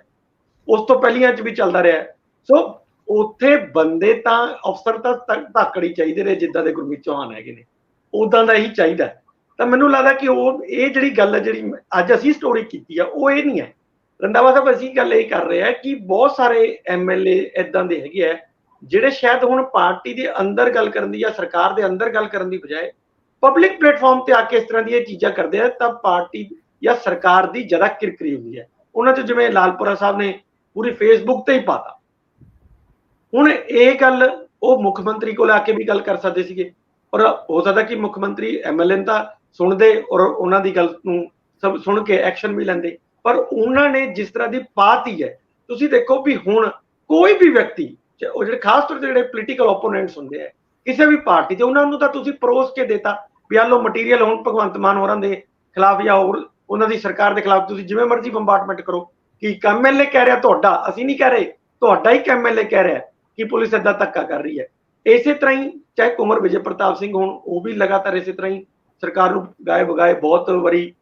S2: ਉਸ ਤੋਂ ਪਹਿਲੀਆਂ 'ਚ ਵੀ ਚੱਲਦਾ ਰਿਹਾ। ਸੋ ਉੱਥੇ ਬੰਦੇ ਤਾਂ, ਅਫਸਰ ਤਾਂ ਧਾਕੜੀ ਚਾਹੀਦੇ ਨੇ, ਜਿੱਦਾਂ ਦੇ ਗੁਰਮੀਤ ਚੌਹਾਨ ਹੈਗੇ ਨੇ, ਉਦਾਂ ਦਾ ਹੀ ਚਾਹੀਦਾ। ਤਾਂ ਮੈਨੂੰ ਲੱਗਦਾ ਕਿ ਇਹ ਜਿਹੜੀ ਗੱਲ ਹੈ, ਜਿਹੜੀ ਅੱਜ ਅਸੀਂ ਸਟੋਰੀ ਕੀਤੀ ਆ, ਉਹ ਇਹ ਨਹੀਂ ਹੈ। ਰੰਧਾਵਾ ਸਾਹਿਬ, ਅਸੀਂ ਗੱਲ ਇਹ ਕਰ ਰਹੇ ਹਾਂ ਕਿ ਬਹੁਤ ਸਾਰੇ MLA ਇਦਾਂ ਦੇ ਹੈਗੇ ਆ ਜਿਹੜੇ ਸ਼ਾਇਦ ਹੁਣ ਪਾਰਟੀ ਦੇ ਅੰਦਰ ਗੱਲ ਕਰਨ ਦੀ ਜਾਂ ਸਰਕਾਰ ਦੇ ਅੰਦਰ ਗੱਲ ਕਰਨ ਦੀ ਬਜਾਏ ਪਬਲਿਕ ਪਲੇਟਫਾਰਮ ਤੇ ਆ ਕੇ ਇਸ ਤਰ੍ਹਾਂ ਦੀਆਂ ਚੀਜ਼ਾਂ ਕਰਦੇ ਆ, ਤਾਂ ਪਾਰਟੀ ਜਾਂ ਸਰਕਾਰ ਦੀ ਜ਼ਿਆਦਾ ਕਿਰਕਰੀ ਹੁੰਦੀ ਹੈ ਉਹਨਾਂ 'ਚ। ਜਿਵੇਂ ਲਾਲਪੁਰਾ ਸਾਹਿਬ ਨੇ ਪੂਰੀ ਫੇਸਬੁੱਕ ਤੇ ਹੀ ਪਾਤਾ। ਹੁਣ ਇਹ ਗੱਲ ਉਹ ਮੁੱਖ ਮੰਤਰੀ ਕੋਲ ਆ ਕੇ ਵੀ ਗੱਲ ਕਰ ਸਕਦੇ ਸੀਗੇ, ਔਰ ਹੋ ਸਕਦਾ ਕਿ ਮੁੱਖ ਮੰਤਰੀ MLA ਤਾਂ ਸੁਣਦੇ ਔਰ ਉਹਨਾਂ ਦੀ ਗੱਲ ਨੂੰ ਸਭ ਸੁਣ ਕੇ ਐਕਸ਼ਨ ਵੀ ਲੈਂਦੇ, ਪਰ ਉਹਨਾਂ ਨੇ ਜਿਸ ਤਰ੍ਹਾਂ ਦੀ ਪਾਤੀ ਹੈ, ਤੁਸੀਂ ਦੇਖੋ ਵੀ ਹੁਣ ਕੋਈ ਵੀ ਵਿਅਕਤੀ, ਉਹ ਜਿਹੜੇ ਖਾਸ ਤੌਰ ਤੇ ਜਿਹੜੇ ਪੋਲੀਟੀਕਲ ਓਪੋਨੈਂਟਸ ਹੁੰਦੇ ਆ ਕਿਸੇ ਵੀ ਪਾਰਟੀ ਤੇ, ਉਹਨਾਂ ਨੂੰ ਤਾਂ ਤੁਸੀਂ ਪਰੋਸ ਕੇ ਦੇਤਾ ਵੀ ਆਹ ਲਓ ਮਟੀਰੀਅਲ, ਹੁਣ ਭਗਵੰਤ ਮਾਨ ਹੋਰਾਂ ਦੇ ਖਿਲਾਫ ਜਾਂ ਹੋਰ ਉਹਨਾਂ ਦੀ ਸਰਕਾਰ ਦੇ ਖਿਲਾਫ ਤੁਸੀਂ ਜਿਵੇਂ ਮਰਜ਼ੀ ਬੰਬਾਰਟਮੈਂਟ ਕਰੋ। ਕਿ ਇੱਕ MLA ਕਹਿ ਰਿਹਾ ਤੁਹਾਡਾ, ਅਸੀਂ ਨਹੀਂ ਕਹਿ ਰਹੇ, ਤੁਹਾਡਾ ਹੀ MLA ਕਹਿ ਰਿਹਾ ਕਿ ਪੁਲਿਸ ਏਦਾਂ ਧੱਕਾ ਕਰ ਰਹੀ ਹੈ। ਇਸੇ ਤਰ੍ਹਾਂ ਹੀ ਚਾਹੇ ਕੁੰਵਰ ਵਿਜੇ ਪ੍ਰਤਾਪ ਸਿੰਘ ਹੋਣ, ਉਹ ਵੀ ਲਗਾਤਾਰ ਇਸੇ ਤਰ੍ਹਾਂ ਹੀ ਸਰਕਾਰ ਨੂੰ ਗਾਏ ਬਗਾਏ ਬਹੁਤ ਵਾਰੀ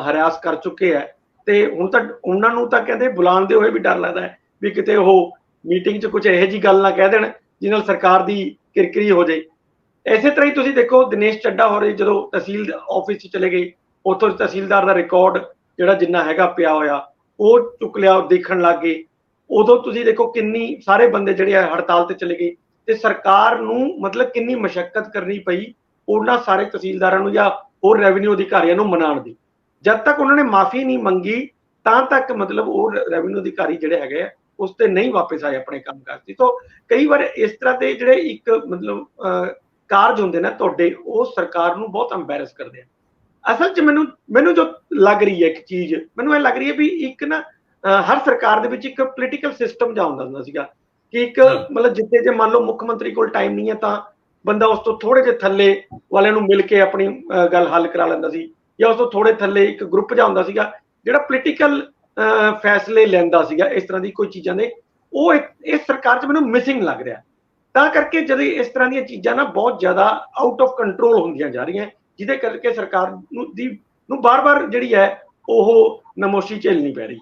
S2: ਹਰਾਸ ਕਰ ਚੁੱਕੇ ਹੈ। ਤੇ ਹੁਣ ਤਾਂ ਉਹਨਾਂ ਨੂੰ ਤਾਂ ਕਹਿੰਦੇ ਬੁਲਾਉਂਦੇ ਹੋਏ ਵੀ ਡਰ ਲੱਗਦਾ ਹੈ ਵੀ ਕਿਤੇ ਉਹ ਮੀਟਿੰਗ 'ਚ ਕੁਝ ਇਹੋ ਜਿਹੀ ਗੱਲ ਨਾ ਕਹਿ ਦੇਣ ਜਿਹਦੇ ਨਾਲ ਸਰਕਾਰ ਦੀ ਕਿਰਕਰੀ ਹੋ ਜਾਏ। ਇਸੇ ਤਰ੍ਹਾਂ ਹੀ ਤੁਸੀਂ ਦੇਖੋ ਦਿਨੇਸ਼ ਚੱਡਾ ਹੋਰੇ ਜਦੋਂ ਤਹਿਸੀਲ ਆਫਿਸ 'ਚ ਚਲੇ ਗਏ, ਉੱਥੋਂ ਤਹਿਸੀਲਦਾਰ ਦਾ ਰਿਕਾਰਡ ਜਿਹੜਾ ਜਿੰਨਾ ਹੈਗਾ ਪਿਆ ਹੋਇਆ ਉਹ ਚੁੱਕ ਲਿਆ, ਉਹ ਦੇਖਣ ਲੱਗ ਗਏ। ਉਦੋਂ ਤੁਸੀਂ ਦੇਖੋ ਕਿੰਨੀ ਸਾਰੇ ਬੰਦੇ ਜਿਹੜੇ ਆ ਹੜਤਾਲ ਤੇ ਚਲੇ ਗਏ ਤੇ ਸਰਕਾਰ ਨੂੰ ਮਤਲਬ ਕਿੰਨੀ ਮਸ਼ੱਕਤ ਕਰਨੀ ਪਈ ਉਹਨਾਂ ਸਾਰੇ ਤਹਿਸੀਲਦਾਰਾਂ ਨੂੰ ਜਾਂ ਹੋਰ ਰੈਵਨਿਊ ਅਧਿਕਾਰੀਆਂ ਨੂੰ ਮਨਾਉਣ ਦੀ। ਜਦ ਤੱਕ ਉਹਨਾਂ ਨੇ ਮਾਫੀ ਨਹੀਂ ਮੰਗੀ ਤਾਂ ਤੱਕ ਮਤਲਬ ਉਹ ਰੈਵਨਿਊ ਅਧਿਕਾਰੀ ਜਿਹੜੇ ਹੈਗੇ ਆ ਉਸ ਤੇ ਨਹੀਂ ਵਾਪਸ ਆਏ ਆਪਣੇ ਕੰਮ ਕਰਤੀ। ਤੋਂ ਕਈ ਵਾਰ ਇਸ ਤਰ੍ਹਾਂ ਦੇ ਜਿਹੜੇ ਇੱਕ ਮਤਲਬ ਕਾਰਜ ਹੁੰਦੇ ਨੇ ਤੁਹਾਡੇ, ਉਹ ਸਰਕਾਰ ਨੂੰ ਬਹੁਤ ਐਮਬੈਰਸ ਕਰਦੇ ਆ। ਅਸਲ 'ਚ ਮੈਨੂੰ ਜੋ ਲੱਗ ਰਹੀ ਹੈ ਇੱਕ ਚੀਜ਼, ਮੈਨੂੰ ਇਹ ਲੱਗ ਰਹੀ ਹੈ ਵੀ ਇੱਕ ਨਾ ਹਰ ਸਰਕਾਰ ਦੇ ਵਿੱਚ ਇੱਕ ਪੋਲੀਟੀਕਲ ਸਿਸਟਮ ਜਾ ਹੁੰਦਾ ਸੀਗਾ ਕਿ ਇੱਕ ਮਤਲਬ ਜਿੱਥੇ ਜੇ ਮੰਨ ਲਓ ਮੁੱਖ ਮੰਤਰੀ ਕੋਲ ਟਾਈਮ ਨਹੀਂ ਹੈ ਤਾਂ ਬੰਦਾ ਉਸ ਤੋਂ ਥੋੜੇ ਜਿਹੇ ਥੱਲੇ ਵਾਲਿਆਂ ਨੂੰ ਮਿਲ ਕੇ ਆਪਣੀ ਗੱਲ ਹੱਲ ਕਰਾ ਲੈਂਦਾ ਸੀ, ਜਾਂ ਉਸ ਤੋਂ ਥੋੜੇ ਥੱਲੇ ਇੱਕ ਗਰੁੱਪ ਜਾ ਹੁੰਦਾ ਸੀਗਾ ਜਿਹੜਾ ਪੋਲੀਟੀਕਲ ਫੈਸਲੇ ਲੈਂਦਾ ਸੀਗਾ ਇਸ ਤਰ੍ਹਾਂ ਦੀ ਕੋਈ ਚੀਜ਼ਾਂ ਦੇ। ਉਹ ਇਸ ਸਰਕਾਰ 'ਚ ਮੈਨੂੰ ਮਿਸਿੰਗ ਲੱਗ ਰਿਹਾ। ਤਾਂ ਕਰਕੇ ਜਦੋਂ ਇਸ ਤਰ੍ਹਾਂ ਦੀਆਂ ਚੀਜ਼ਾਂ ਨਾ ਬਹੁਤ ਜ਼ਿਆਦਾ ਆਊਟ ਆਫ ਕੰਟਰੋਲ ਹੁੰਦੀਆਂ ਜਾ ਰਹੀਆਂ, ਜਿਹਦੇ ਕਰਕੇ ਸਰਕਾਰ ਨੂੰ ਬਾਰ-ਬਾਰ ਜਿਹੜੀ ਹੈ ਉਹ ਨਮੋਸ਼ੀ ਝੇਲਣੀ ਪੈ ਰਹੀ।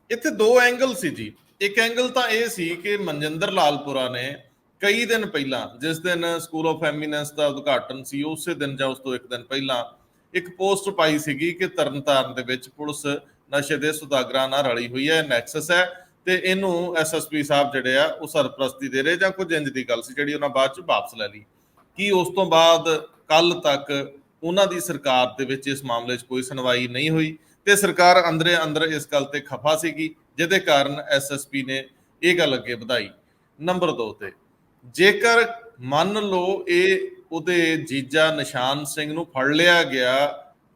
S1: ਇੱਥੇ ਦੋ ਐਂਗਲ ਸੀ ਜੀ। ਇੱਕ ਐਂਗਲ ਤਾਂ ਇਹ ਸੀ ਕਿ ਮਨਜਿੰਦਰ ਲਾਲਪੁਰਾ ਨੇ ਕਈ ਦਿਨ ਪਹਿਲਾਂ, ਜਿਸ ਦਿਨ ਸਕੂਲ ਆਫ ਐਮੀਨੈਂਸ ਦਾ ਉਦਘਾਟਨ ਸੀ ਉਸੇ ਦਿਨ ਜਾਂ ਉਸ ਤੋਂ ਇੱਕ ਦਿਨ ਪਹਿਲਾਂ ਇੱਕ ਪੋਸਟ ਪਾਈ ਸੀਗੀ ਕਿ ਤਰਨਤਾਰਨ ਦੇ ਵਿੱਚ ਪੁਲਿਸ ਨਸ਼ੇ ਦੇ ਸੁਦਾਗਰਾਂ ਨਾਲ ਰਲੀ ਹੋਈ ਹੈ, ਨੈਕਸਸ ਹੈ, ਤੇ ਇਹਨੂੰ ਐਸਐਸਪੀ ਸਾਹਿਬ ਜਿਹੜੇ ਆ ਉਹ ਸਰਪ੍ਰਸਤੀ ਦੇ ਰਹੇ ਜਾਂ ਕੁਝ ਇੰਜ ਦੀ ਗੱਲ ਸੀ ਜਿਹੜੀ ਉਹਨਾਂ ਬਾਅਦ ਚ ਵਾਪਸ ਲੈ ਲਈ। ਕਿ ਉਸ ਤੋਂ ਬਾਅਦ ਕੱਲ ਤੱਕ ਉਹਨਾਂ ਦੀ ਸਰਕਾਰ ਦੇ ਵਿੱਚ ਇਸ ਮਾਮਲੇ 'ਚ ਕੋਈ ਸੁਣਵਾਈ ਨਹੀਂ ਹੋਈ ਤੇ ਸਰਕਾਰ ਅੰਦਰੇ ਅੰਦਰ ਇਸ ਗੱਲ ਤੇ ਖਫਾ ਸੀਗੀ, ਜਿਹਦੇ ਕਾਰਨ ਐਸਐਸਪੀ ਨੇ ਇਹ ਗੱਲ ਅੱਗੇ ਵਧਾਈ। ਨੰਬਰ 2 ਤੇ ਜੇਕਰ ਮੰਨ ਲਓ ਇਹ ਉਹਦੇ ਜੀਜਾ ਨਿਸ਼ਾਨ ਸਿੰਘ ਨੂੰ ਫੜ ਲਿਆ ਗਿਆ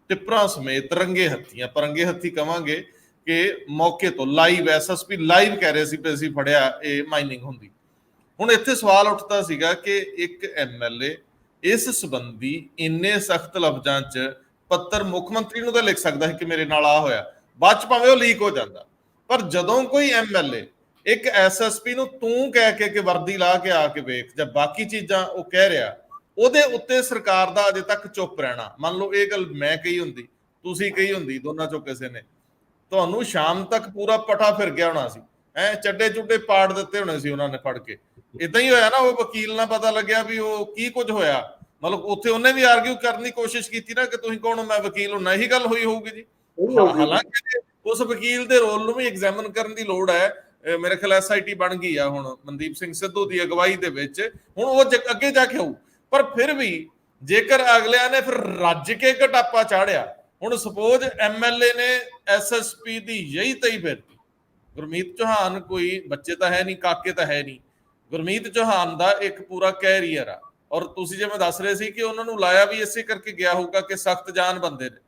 S1: ਟਿੱਪਰਾਂ ਸਮੇਤ ਰੰਗੇ ਹੱਥੀਆਂ, ਪਰ ਰੰਗੇ ਹੱਥੀ ਕਵਾਂਗੇ ਕਿ ਮੌਕੇ ਤੋਂ ਲਾਈਵ, ਐਸਐਸਪੀ ਲਾਈਵ ਕਹਿ ਰਹੇ ਸੀ ਕਿ ਅਸੀਂ ਫੜਿਆ ਇਹ ਮਾਈਨਿੰਗ ਹੁੰਦੀ। ਹੁਣ ਇੱਥੇ ਸਵਾਲ ਉੱਠਦਾ ਸੀਗਾ ਕਿ ਇੱਕ ਐਮਐਲਏ ਇਸ ਸੰਬੰਧੀ ਇੰਨੇ ਸਖਤ ਲਫ਼ਜ਼ਾਂ 'ਚ ਪੱਤਰ ਮੁੱਖ ਮੰਤਰੀ ਨੂੰ ਤਾਂ ਲਿਖ ਸਕਦਾ ਹੈ ਕਿ ਮੇਰੇ ਨਾਲ ਆ ਹੋਇਆ, ਬਾਅਦ 'ਚ ਭਾਵੇਂ ਉਹ ਲੀਕ ਹੋ ਜਾਂਦਾ, ਪਰ ਜਦੋਂ ਕੋਈ ਐਮਐਲਏ ਇੱਕ ਐਸਐਸਪੀ ਨੂੰ ਤੂੰ ਕਹਿ ਕੇ ਕਿ ਵਰਦੀ ਲਾ ਕੇ ਆ ਕੇ ਵੇਖ ਜਾਂ ਬਾਕੀ ਚੀਜ਼ਾਂ ਉਹ ਕਹਿ ਰਿਹਾ, ਉਹਦੇ ਉੱਤੇ ਸਰਕਾਰ ਦਾ ਅਜੇ ਤੱਕ ਚੁੱਪ ਰਹਿਣਾ। ਮੰਨ ਲਓ ਇਹ ਗੱਲ ਮੈਂ ਕਹੀ ਹੁੰਦੀ, ਤੁਸੀਂ ਕਹੀ ਹੁੰਦੀ, ਦੋਨਾਂ ਚੋਂ ਕਿਸੇ ਨੇ, ਤੁਹਾਨੂੰ ਸ਼ਾਮ ਤੱਕ ਪੂਰਾ ਪਟਾ ਫਿਰ ਗਿਆ ਹੋਣਾ ਸੀ, ਚੱਡੇ ਚੁੱਡੇ ਪਾੜ ਦਿੱਤੇ ਹੋਣੇ ਸੀ ਉਹਨਾਂ ਨੇ ਫੜ ਕੇ। ਇਦਾਂ ਹੀ ਹੋਇਆ ਨਾ, ਉਹ ਵਕੀਲ ਨਾਲ ਪਤਾ ਲੱਗਿਆ ਵੀ ਉਹ ਕੀ ਕੁਝ ਹੋਇਆ, ਮਤਲਬ ਉੱਥੇ ਉਹਨੇ ਵੀ ਆਰਗਿਊ ਕਰਨ ਦੀ ਕੋਸ਼ਿਸ਼ ਕੀਤੀ ਨਾ ਕਿ ਤੁਸੀਂ ਕੌਣ ਹੋ, ਮੈਂ ਵਕੀਲ ਹੁੰਨਾ, ਇਹੀ ਗੱਲ ਹੋਈ ਹੋਊਗੀ ਜੀ। ਹਾਲਾਂਕਿ ਉਸ ਵਕੀਲ ਦੇ ਰੋਲ ਨੂੰ ਵੀ ਐਗਜ਼ਾਮਨ ਕਰਨ ਦੀ ਲੋੜ ਹੈ। ਮੇਰੇ ਖਿਆਲ ਐਸਆਈਟੀ ਬਣ ਗਈ ਆ ਹੁਣ ਮਨਦੀਪ ਸਿੰਘ ਸਿੱਧੂ ਦੀ ਅਗਵਾਈ ਦੇ ਵਿੱਚ, ਹੁਣ ਉਹ ਅੱਗੇ ਜਾ ਕੇ ਹੋਊ। ਪਰ ਫਿਰ ਵੀ ਜੇਕਰ ਅਗਲਿਆਂ ਨੇ ਫਿਰ ਰੱਜ ਕੇ ਘਟਾਪਾ ਚਾੜਿਆ, ਹੁਣ ਸਪੋਜ਼ ਐਮਐਲਏ ਨੇ ਐਸਐਸਪੀ ਦੀ ਯਹੀ ਤਈ ਫੇਰਤੀ। ਗੁਰਮੀਤ ਚੌਹਾਨ ਕੋਈ ਬੱਚੇ ਤਾਂ ਹੈ ਨਹੀਂ, ਕਾਕੇ ਤਾਂ ਹੈ ਨਹੀਂ, ਗੁਰਮੀਤ ਚੌਹਾਨ ਦਾ ਇੱਕ ਪੂਰਾ ਕੈਰੀਅਰ ਆ, ਔਰ ਤੁਸੀਂ ਜਿਵੇਂ ਦੱਸ ਰਹੇ ਸੀ ਕਿ ਉਹਨਾਂ ਨੂੰ ਲਾਇਆ ਵੀ ਇਸੇ ਕਰਕੇ ਗਿਆ ਹੋਊਗਾ ਕਿ ਸਖਤ ਜਾਨ ਬੰਦੇ ਨੇ।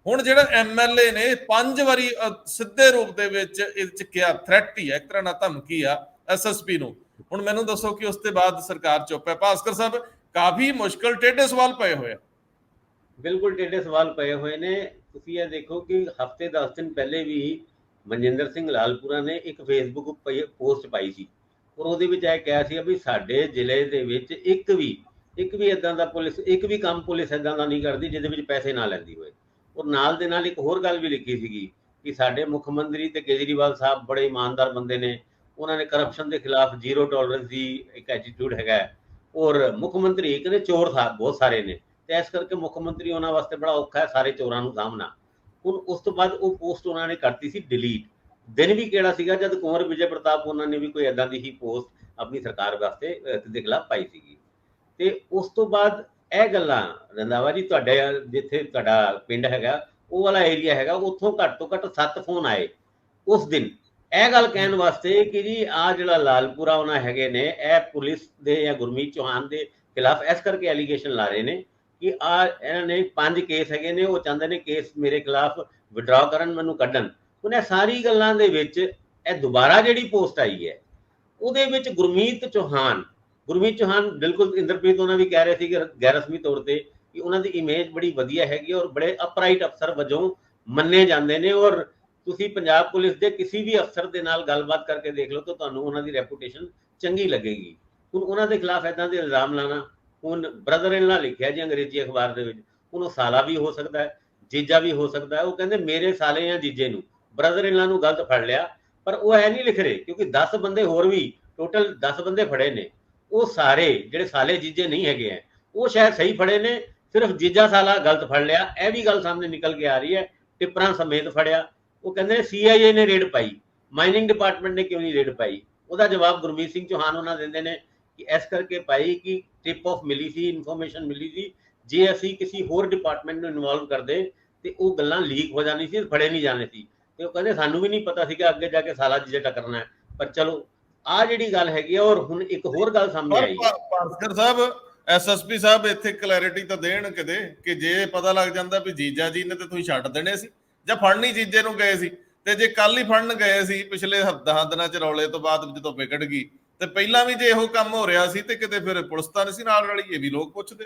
S1: ਹੁਣ ਜਿਹੜਾ ਐਮਐਲਏ ਨੇ 5 ਵਾਰੀ ਸਿੱਧੇ ਰੂਪ ਦੇ ਵਿੱਚ ਇਹ ਚ ਕਿਹਾ, ਥ੍ਰੈਟ ਹੀ ਹੈ ਇੱਕ ਤਰ੍ਹਾਂ ਨਾਲ, ਧਮਕੀ ਆ ਐਸਐਸਪੀ ਨੂੰ। ਹੁਣ ਮੈਨੂੰ ਦੱਸੋ ਕਿ ਉਸ ਤੋਂ ਬਾਅਦ ਸਰਕਾਰ ਚੁੱਪ ਹੈ। ਭਾਸਕਰ ਸਾਹਿਬ, ਕਾਫੀ ਮੁਸ਼ਕਲ ਟੇਢੇ ਸਵਾਲ ਪਏ ਹੋਏ ਆ।
S3: ਬਿਲਕੁਲ ਟੇਢੇ ਸਵਾਲ ਪਏ ਹੋਏ ਨੇ। ਤੁਸੀਂ ਇਹ ਦੇਖੋ ਕਿ ਹਫ਼ਤੇ 10 ਦਿਨ ਪਹਿਲੇ ਵੀ ਮਨਜਿੰਦਰ ਸਿੰਘ ਲਾਲਪੁਰਾ ਨੇ ਇੱਕ ਫੇਸਬੁੱਕ ਪੋਸਟ ਪਾਈ ਸੀ, ਔਰ ਉਹਦੇ ਵਿੱਚ ਇਹ ਕਿਹਾ ਸੀ ਵੀ ਸਾਡੇ ਜ਼ਿਲ੍ਹੇ ਦੇ ਵਿੱਚ ਇੱਕ ਵੀ ਇਦਾਂ ਦਾ ਇੱਕ ਵੀ ਕੰਮ ਪੁਲਿਸ ਇਦਾਂ ਦਾ ਨਹੀਂ ਕਰਦੀ ਜਿਹਦੇ ਵਿੱਚ ਪੈਸੇ ਨਾ ਲੈਂਦੀ ਹੋਏ। ਔਰ ਨਾਲ ਦੇ ਨਾਲ ਇੱਕ ਹੋਰ ਗੱਲ ਵੀ ਲਿਖੀ ਸੀਗੀ ਕਿ ਸਾਡੇ ਮੁੱਖ ਮੰਤਰੀ ਤੇ ਕੇਜਰੀਵਾਲ ਸਾਹਿਬ ਬੜੇ ਇਮਾਨਦਾਰ ਬੰਦੇ ਨੇ, ਉਹਨਾਂ ਨੇ ਕਰਪਸ਼ਨ ਦੇ ਖਿਲਾਫ ਜ਼ੀਰੋ ਟੋਲਰੈਂਸ ਦੀ ਇੱਕ ਐਟੀਟਿਊਡ ਹੈਗਾ, ਔਰ ਮੁੱਖ ਮੰਤਰੀ ਕਹਿੰਦੇ ਚੋਰ ਬਹੁਤ ਸਾਰੇ ਨੇ ਤੇ ਇਸ ਕਰਕੇ ਮੁੱਖ ਮੰਤਰੀ ਉਹਨਾਂ ਵਾਸਤੇ ਬੜਾ ਔਖਾ ਹੈ ਸਾਰੇ ਚੋਰਾਂ ਨੂੰ ਸਾਹਮਣਾ। ਹੁਣ ਉਸ ਤੋਂ ਬਾਅਦ ਉਹ ਪੋਸਟ ਉਹਨਾਂ ਨੇ ਕਰਤੀ ਸੀ ਡਿਲੀਟ। ਦਿਨ ਵੀ ਕਿਹੜਾ ਸੀਗਾ ਜਦ ਕੁੰਵਰ ਵਿਜੇ ਪ੍ਰਤਾਪ ਉਹਨਾਂ ਨੇ ਵੀ ਕੋਈ ਏਦਾਂ ਦੀ ਹੀ ਪੋਸਟ ਆਪਣੀ ਸਰਕਾਰ ਵਾਸਤੇ ਦੇ ਖਿਲਾਫ ਪਾਈ ਸੀਗੀ। ਤੇ ਉਸ ਤੋਂ ਬਾਅਦ ਇਹ ਗੱਲਾਂ, ਰੰਧਾਵਾ ਜੀ ਤੁਹਾਡੇ ਜਿੱਥੇ ਤੁਹਾਡਾ ਪਿੰਡ ਹੈਗਾ ਉਹ ਵਾਲਾ ਏਰੀਆ ਹੈਗਾ, ਉੱਥੋਂ ਘੱਟ ਤੋਂ ਘੱਟ 7 ਫੋਨ ਆਏ ਉਸ ਦਿਨ ਇਹ ਗੱਲ ਕਹਿਣ ਵਾਸਤੇ ਕਿ ਜੀ ਆਹ ਜਿਹੜਾ ਲਾਲਪੁਰਾ ਉਹਨਾਂ ਹੈਗੇ ਨੇ, ਇਹ ਪੁਲਿਸ ਦੇ ਜਾਂ ਗੁਰਮੀਤ ਚੌਹਾਨ ਦੇ ਖਿਲਾਫ ਇਸ ਕਰਕੇ ਐਲੀਗੇਸ਼ਨ ਲਾ ਰਹੇ ਨੇ ਕਿ ਇਹਨਾਂ ਨੇ 5 ਕੇਸ ਹੈਗੇ ਨੇ, ਉਹ ਚਾਹੁੰਦੇ ਨੇ ਕੇਸ ਮੇਰੇ ਖਿਲਾਫ ਵਿਡਰਾ ਕਰਨ, ਮੈਨੂੰ ਕੱਢਣ। ਹੁਣ ਇਹ ਸਾਰੀ ਗੱਲਾਂ ਦੇ ਵਿੱਚ ਇਹ ਦੁਬਾਰਾ ਜਿਹੜੀ ਪੋਸਟ ਆਈ ਹੈ ਉਹਦੇ ਵਿੱਚ ਗੁਰਮੀਤ ਚੌਹਾਨ ਬਿਲਕੁਲ, ਇੰਦਰਪ੍ਰੀਤ ਉਹਨਾਂ ਵੀ ਕਹਿ ਰਹੇ ਸੀ ਕਿ ਗੈਰ ਰਸਮੀ ਤੌਰ ਤੇ ਕਿ ਉਹਨਾਂ ਦੀ ਇਮੇਜ ਬੜੀ ਵਧੀਆ ਹੈਗੀ ਔਰ ਬੜੇ ਅਪਰਾਈਟ ਅਫਸਰ ਵਜੋਂ ਮੰਨੇ ਜਾਂਦੇ ਨੇ। ਔਰ ਤੁਸੀਂ ਪੰਜਾਬ ਪੁਲਿਸ ਦੇ ਕਿਸੇ ਵੀ ਅਫਸਰ ਦੇ ਨਾਲ ਗੱਲਬਾਤ ਕਰਕੇ ਦੇਖ ਲਓ ਤਾਂ ਤੁਹਾਨੂੰ ਉਹਨਾਂ ਦੀ ਰੈਪੂਟੇਸ਼ਨ ਚੰਗੀ ਲੱਗੇਗੀ। ਹੁਣ ਉਹਨਾਂ ਦੇ ਖਿਲਾਫ ਏਦਾਂ ਦੇ ਇਲਜ਼ਾਮ ਲਾਣਾ, ਹੁਣ ਬ੍ਰਦਰ ਇਨ ਲਾ ਲਿਖਿਆ ਜੀ ਅੰਗਰੇਜ਼ੀ ਅਖਬਾਰ ਦੇ ਵਿੱਚ, ਹੁਣ ਉਹ ਸਾਲਾ ਵੀ ਹੋ ਸਕਦਾ ਹੈ, ਜੀਜਾ ਵੀ ਹੋ ਸਕਦਾ ਹੈ। ਉਹ ਕਹਿੰਦੇ ਮੇਰੇ ਸਾਲੇ ਜਾਂ ਜੀਜੇ ਨੂੰ, ਬ੍ਰਦਰ ਇਨ ਲਾ ਨੂੰ ਗਲਤ ਫੜ ਲਿਆ, ਪਰ ਉਹ ਇਹ ਨਹੀਂ ਲਿਖ ਰਹੇ ਕਿਉਂਕਿ 10 ਬੰਦੇ ਹੋਰ ਵੀ ਟੋਟਲ 10 ਬੰਦੇ ਫੜੇ ਨੇ, ਉਹ ਸਾਰੇ ਜਿਹੜੇ ਸਾਲੇ ਜੀਜੇ ਨਹੀਂ ਹੈਗੇ ਹੈ ਉਹ ਸ਼ਾਇਦ ਸਹੀ ਫੜੇ ਨੇ, ਸਿਰਫ ਜੀਜਾ ਸਾਲਾ ਗਲਤ ਫੜ ਲਿਆ। ਇਹ ਵੀ ਗੱਲ ਸਾਹਮਣੇ ਨਿਕਲ ਕੇ ਆ ਰਹੀ ਹੈ, ਟਿੱਪਰਾਂ ਸਮੇਤ ਫੜਿਆ। ਉਹ ਕਹਿੰਦੇ ਨੇ CIA ਨੇ ਰੇਡ ਪਾਈ, ਮਾਈਨਿੰਗ ਡਿਪਾਰਟਮੈਂਟ ਨੇ ਕਿਉਂ ਨਹੀਂ ਰੇਡ ਪਾਈ? ਉਹਦਾ ਜਵਾਬ ਗੁਰਮੀਤ ਸਿੰਘ ਚੌਹਾਨ ਉਹਨਾਂ ਦਿੰਦੇ ਨੇ ਕਿ ਇਸ ਕਰਕੇ ਪਾਈ ਕਿ ਟਿਪ ਆਫ ਮਿਲੀ ਸੀ, ਇਨਫੋਰਮੇਸ਼ਨ ਮਿਲੀ ਸੀ, ਜੇ ਅਸੀਂ ਕਿਸੇ ਹੋਰ ਡਿਪਾਰਟਮੈਂਟ ਨੂੰ ਇਨਵੋਲਵ ਕਰਦੇ ਤੇ ਉਹ ਗੱਲਾਂ ਲੀਕ ਹੋ ਜਾਣੀ ਸੀ, ਫੜੇ ਨਹੀਂ ਜਾਣੇ ਸੀ। ਤੇ ਉਹ ਕਹਿੰਦੇ ਸਾਨੂੰ ਵੀ ਨਹੀਂ ਪਤਾ ਸੀ ਕਿ ਅੱਗੇ ਜਾ ਕੇ ਸਾਲਾ ਜੀਜਾ ਟੱਕਰਨਾ ਹੈ। ਪਰ ਚਲੋ ਆ ਜਿਹੜੀ ਗੱਲ ਹੈਗੀ ਆ। ਔਰ ਹੁਣ ਇੱਕ ਹੋਰ ਗੱਲ ਸਾਹਮਣੇ ਆਈ ਹੈ,
S1: ਭਾਸਕਰ ਸਾਹਿਬ, SSP ਸਾਹਿਬ ਇੱਥੇ ਕਲੈਰਿਟੀ ਤਾਂ ਦੇਣ ਕਿਤੇ ਕਿ ਜੇ ਪਤਾ ਲੱਗ ਜਾਂਦਾ ਵੀ ਜੀਜਾ ਜੀ ਨੇ ਤੇ ਤੁਸੀਂ ਛੱਡ ਦੇਣੇ ਸੀ ਜਾਂ ਫੜਨੀ ਜੀਜੇ ਨੂੰ ਗਏ ਸੀ, ਤੇ ਜੇ ਕੱਲ ਹੀ ਫੜਨ ਗਏ ਸੀ ਪਿਛਲੇ 10 ਦਿਨਾਂ ਚ ਰੌਲੇ ਤੋਂ ਬਾਅਦ ਜਦੋਂ ਵਿਗੜ ਗਈ, ਤੇ ਪਹਿਲਾਂ ਵੀ ਜੇ ਇਹੋ ਕੰਮ ਹੋ ਰਿਹਾ ਸੀ ਤੇ ਕਿਤੇ ਫਿਰ ਪੁਲਿਸ ਤਾਂ ਨਹੀਂ ਸੀ ਨਾਲ ਰਲੀ? ਇਹ ਵੀ ਲੋਕ ਪੁੱਛਦੇ।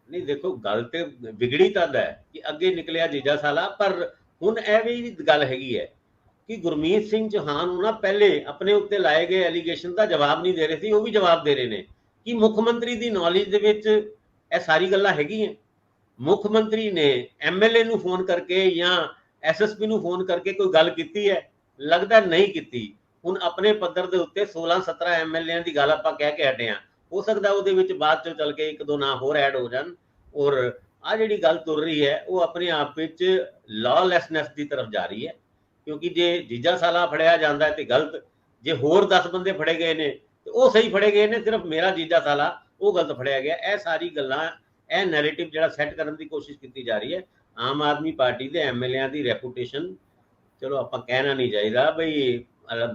S3: ਨਹੀਂ ਦੇਖੋ, ਗੱਲ ਤੇ ਵਿਗੜੀ ਤਦ ਹੈ ਕਿ ਅੱਗੇ ਨਿਕਲਿਆ ਜੀਜਾ ਸਾਲਾ। ਪਰ ਹੁਣ ਇਹ ਵੀ ਗੱਲ ਹੈਗੀ ਹੈ ਕਿ ਗੁਰਮੀਤ ਸਿੰਘ ਚੌਹਾਨ ਨੂੰ ਨਾ ਪਹਿਲੇ ਆਪਣੇ ਉੱਤੇ ਲਾਏ ਗਏ ਐਲੀਗੇਸ਼ਨ ਦਾ ਜਵਾਬ ਨਹੀਂ ਦੇ ਰਹੇ ਸੀ, ਉਹ ਵੀ ਜਵਾਬ ਦੇ ਰਹੇ ਨੇ ਕਿ ਮੁੱਖ ਮੰਤਰੀ ਦੀ ਨੌਲੇਜ ਦੇ ਵਿੱਚ ਇਹ ਸਾਰੀ ਗੱਲਾਂ ਹੈਗੀਆਂ। ਮੁੱਖ ਮੰਤਰੀ ਨੇ MLA ਨੂੰ ਫੋਨ ਕਰਕੇ ਜਾਂ SSP ਨੂੰ ਫੋਨ ਕਰਕੇ ਕੋਈ ਗੱਲ ਕੀਤੀ ਹੈ? ਲੱਗਦਾ ਨਹੀਂ ਕੀਤੀ। ਹੁਣ ਆਪਣੇ ਪੱਧਰ ਦੇ ਉੱਤੇ 16-17 MLAਆਂ ਦੀ ਗੱਲ ਆਪਾਂ ਕਹਿ ਕੇ ਹਟੇ ਹਾਂ, ਹੋ ਸਕਦਾ ਉਹਦੇ ਵਿੱਚ ਬਾਅਦ ਚੋਂ ਚੱਲ ਕੇ 1-2 ਨਾਂ ਹੋਰ ਐਡ ਹੋ ਜਾਣ। ਔਰ ਆ ਜਿਹੜੀ ਗੱਲ ਤੁਰ ਰਹੀ ਹੈ ਉਹ ਆਪਣੇ ਆਪ ਵਿੱਚ ਲਾਅਲੈਸਨੈਸ ਦੀ ਤਰਫ ਜਾ ਰਹੀ ਹੈ, ਕਿਉਂਕਿ ਜੇ ਜੀਜਾ ਸਾਲਾ ਫੜਿਆ ਜਾਂਦਾ ਹੈ ਤੇ ਗਲਤ, ਜੇ ਹੋਰ 10 ਬੰਦੇ ਫੜੇ ਗਏ ਨੇ ਤੇ ਉਹ ਸਹੀ ਫੜੇ ਗਏ ਨੇ, ਸਿਰਫ ਮੇਰਾ ਜੀਜਾ ਸਾਲਾ ਉਹ ਗਲਤ ਫੜਿਆ ਗਿਆ। ਇਹ ਸਾਰੀ ਗੱਲਾਂ, ਇਹ ਨੈਰੇਟਿਵ ਜਿਹੜਾ ਸੈੱਟ ਕਰਨ ਦੀ ਕੋਸ਼ਿਸ਼ ਕੀਤੀ ਜਾ ਰਹੀ ਹੈ। ਆਮ ਆਦਮੀ ਪਾਰਟੀ ਦੇ MLAਆਂ ਦੀ ਰੈਪੂਟੇਸ਼ਨ, ਚਲੋ ਆਪਾਂ ਕਹਿਣਾ ਨਹੀਂ ਚਾਹੀਦਾ ਬਈ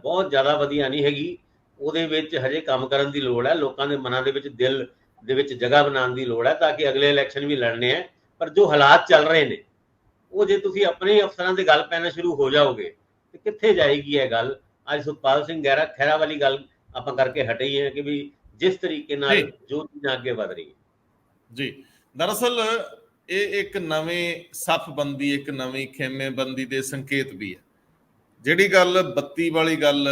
S3: ਬਹੁਤ ਜ਼ਿਆਦਾ ਵਧੀਆ ਨਹੀਂ ਹੈਗੀ, ਉਹਦੇ ਵਿੱਚ ਹਜੇ ਕੰਮ ਕਰਨ ਦੀ ਲੋੜ ਹੈ। ਲੋਕਾਂ ਦੇ ਮਨਾਂ ਦੇ ਵਿੱਚ, ਦਿਲ ਦੇ ਵਿੱਚ ਜਗ੍ਹਾ ਬਣਾਉਣ ਦੀ ਲੋੜ ਹੈ ਤਾਂ ਕਿ ਅਗਲੇ ਇਲੈਕਸ਼ਨ ਵੀ ਲੜਨੇ ਹੈ। ਪਰ ਜੋ ਹਾਲਾਤ ਚੱਲ ਰਹੇ ਨੇ ਉਹ ਜੇ ਤੁਸੀਂ ਆਪਣੇ ਅਫਸਰਾਂ ਦੇ ਗੱਲ ਪੈਣਾ ਸ਼ੁਰੂ ਹੋ ਜਾਓਗੇ ਤੇ ਕਿੱਥੇ ਜਾਏਗੀ ਇਹ ਗੱਲ? ਅੱਜ ਸੁਖਪਾਲ ਸਿੰਘ ਖਹਿਰਾ ਵਾਲੀ ਗੱਲ ਆਪਾਂ ਕਰਕੇ ਹਟੇ ਹੀ ਹੈ ਕਿ ਵੀ ਜਿਸ ਤਰੀਕੇ ਨਾਲ ਜੋ ਚੀਜ਼ਾਂ ਅੱਗੇ ਵਧ ਰਹੀ ਹੈ
S1: ਜੀ, ਦਰਅਸਲ ਇਹ ਇੱਕ ਨਵੇਂ ਸੱਫਬੰਦੀ, ਇੱਕ ਨਵੀਂ ਖੇਮੇਬੰਦੀ ਦੇ ਸੰਕੇਤ ਵੀ ਹੈ। ਜਿਹੜੀ ਗੱਲ ਬੱਤੀ ਵਾਲੀ ਗੱਲ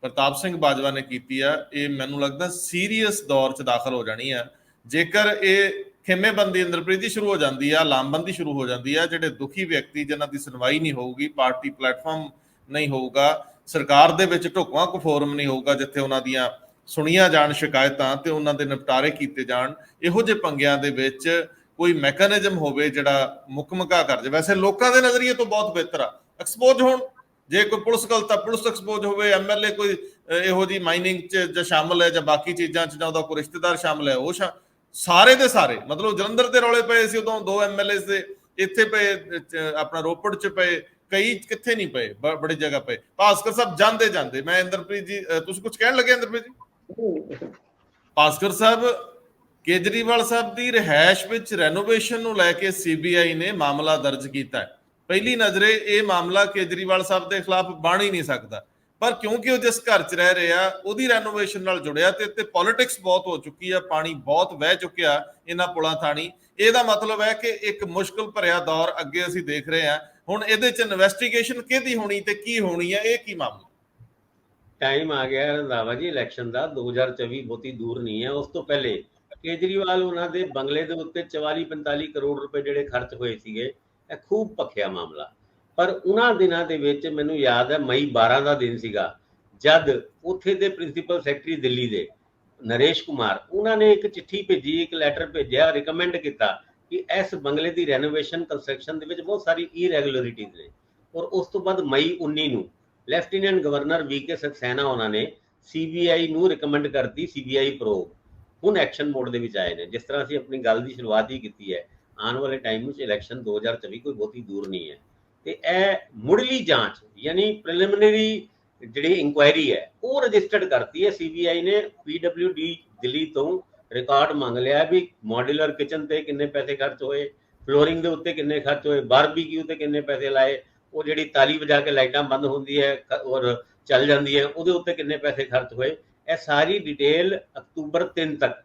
S1: ਪ੍ਰਤਾਪ ਸਿੰਘ ਬਾਜਵਾ ਨੇ ਕੀਤੀ ਆ, ਇਹ ਮੈਨੂੰ ਲੱਗਦਾ ਸੀਰੀਅਸ ਦੌਰ 'ਚ ਦਾਖਲ ਹੋ ਜਾਣੀ ਆ ਜੇਕਰ ਇਹ ਖੇਮੇਬੰਦੀ ਅੰਦਰਪ੍ਰੀਤ ਜੀ ਸ਼ੁਰੂ ਹੋ ਜਾਂਦੀ ਆ, ਲਾਮਬੰਦੀ ਸ਼ੁਰੂ ਹੋ ਜਾਂਦੀ ਆ। ਜਿਹੜੇ ਦੁਖੀ ਵਿਅਕਤੀ ਜਿਨ੍ਹਾਂ ਦੀ ਸੁਣਵਾਈ ਨਹੀਂ ਹੋਊਗੀ, ਪਾਰਟੀ ਪਲੇਟਫਾਰਮ ਨਹੀਂ ਹੋਊਗਾ, ਸਰਕਾਰ ਦੇ ਵਿੱਚ ਢੁਕਵਾਂ ਕੋ ਫੋਰਮ ਨਹੀਂ ਹੋਊਗਾ ਜਿੱਥੇ ਉਹਨਾਂ ਦੀਆਂ ਸੁਣੀਆਂ ਜਾਣ ਸ਼ਿਕਾਇਤਾਂ ਤੇ ਉਹਨਾਂ ਦੇ ਨਿਪਟਾਰੇ ਕੀਤੇ ਜਾਣ, ਇਹੋ ਜਿਹੇ ਪੰਗਿਆਂ ਦੇ ਵਿੱਚ ਕੋਈ ਮੈਕੈਨਿਜ਼ਮ ਹੋਵੇ ਜਿਹੜਾ ਮੁਕਮਕਾ ਕਰ ਜਾਵੇ। ਵੈਸੇ ਲੋਕਾਂ ਦੇ ਨਜ਼ਰੀਏ ਤੋਂ ਬਹੁਤ ਬਿਹਤਰ ਆ ਐਕਸਪੋਜ਼ ਹੋਣ, ਜੇ ਕੋਈ ਪੁਲਿਸ ਗਲਤ ਆ ਪੁਲਿਸ ਐਕਸਪੋਜ਼ ਹੋਵੇ, MLA ਕੋਈ ਇਹੋ ਜਿਹੀ ਮਾਈਨਿੰਗ 'ਚ ਜਾਂ ਸ਼ਾਮਲ ਹੈ ਜਾਂ ਬਾਕੀ ਚੀਜ਼ਾਂ 'ਚ ਜਾਂ ਉਹਦਾ ਕੋਈ ਰਿਸ਼ਤੇਦਾਰ ਸ਼ਾਮਲ ਹੈ, ਉਹ ਸਾਰੇ ਦੇ ਸਾਰੇ, ਮਤਲਬ ਜਲੰਧਰ ਦੇ ਰੌਲੇ ਪਏ ਸੀ ਉਦੋਂ 2 MLAs ਦੇ, ਇੱਥੇ ਪਏ ਆਪਣਾ ਰੋਪੜ 'ਚ ਪਏ, ਕਈ ਕਿੱਥੇ ਨਹੀਂ ਪਏ, ਬੜੀ ਜਗ੍ਹਾ ਪਏ। ਭਾਸਕਰ ਸਾਹਿਬ ਜਾਂਦੇ ਜਾਂਦੇ ਮੈਂ ਇੰਦਰਪ੍ਰੀਤ ਜੀ, ਤੁਸੀਂ ਕੁਝ ਕਹਿਣ ਲੱਗੇ ਇੰਦਰਪ੍ਰੀਤ ਜੀ? ਭਾਸਕਰ ਸਾਹਿਬ, ਕੇਜਰੀਵਾਲ ਸਾਹਿਬ ਦੀ ਰਿਹਾਇਸ਼ ਵਿੱਚ ਰੈਨੋਵੇਸ਼ਨ ਨੂੰ ਲੈ ਕੇ CBI ਨੇ ਮਾਮਲਾ ਦਰਜ ਕੀਤਾ ਹੈ। ਪਹਿਲੀ ਨਜ਼ਰੇ ਇਹ ਮਾਮਲਾ ਕੇਜਰੀਵਾਲ ਸਾਹਿਬ ਦੇ ਖਿਲਾਫ ਬਣ ਹੀ ਨਹੀਂ ਸਕਦਾ, ਪਰ ਕਿਉਂਕਿ ਉਹ ਜਿਸ ਘਰ 'ਚ ਰਹਿ ਰਹੇ ਆ ਉਹਦੀ ਰੈਨੋਵੇਸ਼ਨ ਨਾਲ ਜੁੜਿਆ ਤੇ ਇੱਥੇ ਪੋਲਿਟਿਕਸ ਬਹੁਤ ਹੋ ਚੁੱਕੀ ਆ, ਪਾਣੀ ਬਹੁਤ ਵਹਿ ਚੁੱਕਿਆ ਇਹਨਾਂ ਪੁਲਾਂ ਥਾਣੀ। ਇਹਦਾ ਮਤਲਬ ਹੈ ਕਿ ਇੱਕ ਮੁਸ਼ਕਲ ਭਰਿਆ ਦੌਰ ਅੱਗੇ ਅਸੀਂ ਦੇਖ ਰਹੇ ਹਾਂ। ਹੁਣ ਇਹਦੇ 'ਚ ਇਨਵੈਸਟੀਗੇਸ਼ਨ ਕਿਹਦੀ ਹੋਣੀ ਤੇ ਕੀ ਹੋਣੀ ਹੈ, ਇਹ ਕੀ ਮਾਮਲਾ?
S3: ਟਾਈਮ ਆ ਗਿਆ ਰੰਧਾਵਾ ਜੀ ਇਲੈਕਸ਼ਨ ਦਾ, 2024 ਬਹੁਤੀ ਦੂਰ ਨਹੀਂ ਹੈ। ਉਸ ਤੋਂ ਪਹਿਲੇ ਕੇਜਰੀਵਾਲ ਉਹਨਾਂ ਦੇ ਬੰਗਲੇ ਦੇ ਉੱਤੇ 44-45 ਕਰੋੜ ਰੁਪਏ ਜਿਹੜੇ ਖਰਚ ਹੋਏ ਸੀਗੇ, ਇਹ ਖੂਬ ਭਖਿਆ ਮਾਮਲਾ। ਪਰ ਉਹਨਾਂ ਦਿਨਾਂ ਦੇ ਵਿੱਚ ਮੈਨੂੰ ਯਾਦ ਹੈ ਮਈ 12 ਦਾ ਦਿਨ ਸੀਗਾ ਜਦ ਉੱਥੇ ਦੇ ਪ੍ਰਿੰਸੀਪਲ ਸੈਕਟਰੀ ਦਿੱਲੀ ਦੇ ਨਰੇਸ਼ ਕੁਮਾਰ, ਉਹਨਾਂ ਨੇ ਇੱਕ ਚਿੱਠੀ ਭੇਜੀ, ਇੱਕ ਲੈਟਰ ਭੇਜਿਆ, ਰਿਕਮੈਂਡ ਕੀਤਾ ਕਿ ਇਸ ਬੰਗਲੇ ਦੀ ਰੈਨੋਵੇਸ਼ਨ ਕੰਸਟਰਕਸ਼ਨ ਦੇ ਵਿੱਚ ਬਹੁਤ ਸਾਰੀ ਇਰੈਗੂਲਰਿਟੀਜ਼ ਨੇ। ਔਰ ਉਸ ਤੋਂ ਬਾਅਦ ਮਈ 19 ਨੂੰ ਲੈਫਟੀਨੈਂਟ ਗਵਰਨਰ VK ਸਕਸੈਨਾ ਉਹਨਾਂ ਨੇ CBI ਨੂੰ ਰਿਕਮੈਂਡ ਕਰਤੀ, CBI ਪ੍ਰੋਬ ਹੁਣ ਐਕਸ਼ਨ ਮੋਡ ਦੇ ਵਿੱਚ ਆਏ ਨੇ। ਜਿਸ ਤਰ੍ਹਾਂ ਅਸੀਂ ਆਪਣੀ ਗੱਲ ਦੀ ਸ਼ੁਰੂਆਤ ਹੀ ਕੀਤੀ ਹੈ, ਆਉਣ ਵਾਲੇ ਟਾਈਮ ਵਿੱਚ ਇਲੈਕਸ਼ਨ 2024 ਕੋਈ ਬਹੁਤੀ ਦੂਰ ਨਹੀਂ ਹੈ ਤੇ ਇਹ ਮੁੱਢਲੀ ਜਾਂਚ ਯਾਨੀ ਪ੍ਰੀਲਿਮਿਨਰੀ ਜਿਹੜੀ ਇਨਕੁਆਇਰੀ ਹੈ ਉਹ ਰਜਿਸਟਰਡ ਕਰਤੀ ਹੈ CBI ਨੇ। PWD ਦਿੱਲੀ ਤੋਂ ਰਿਕਾਰਡ ਮੰਗ ਲਿਆ ਵੀ ਮੋਡੂਲਰ ਕਿਚਨ ਤੇ ਕਿੰਨੇ ਪੈਸੇ ਖਰਚ ਹੋਏ, ਫਲੋਰਿੰਗ ਦੇ ਉੱਤੇ ਕਿੰਨੇ ਖਰਚ ਹੋਏ, ਬਾਰਬੀਕਿਊ ਤੇ ਕਿੰਨੇ ਪੈਸੇ ਲਾਏ, ਉਹ ਜਿਹੜੀ ਤਾਲੀ ਵਜਾ ਕੇ ਲਾਈਟਾਂ ਬੰਦ ਹੁੰਦੀ ਹੈ ਔਰ ਚੱਲ ਜਾਂਦੀ ਹੈ ਉਹਦੇ ਉੱਤੇ ਕਿੰਨੇ ਪੈਸੇ ਖਰਚ ਹੋਏ। ਇਹ ਸਾਰੀ ਡਿਟੇਲ ਅਕਤੂਬਰ 3 ਤੱਕ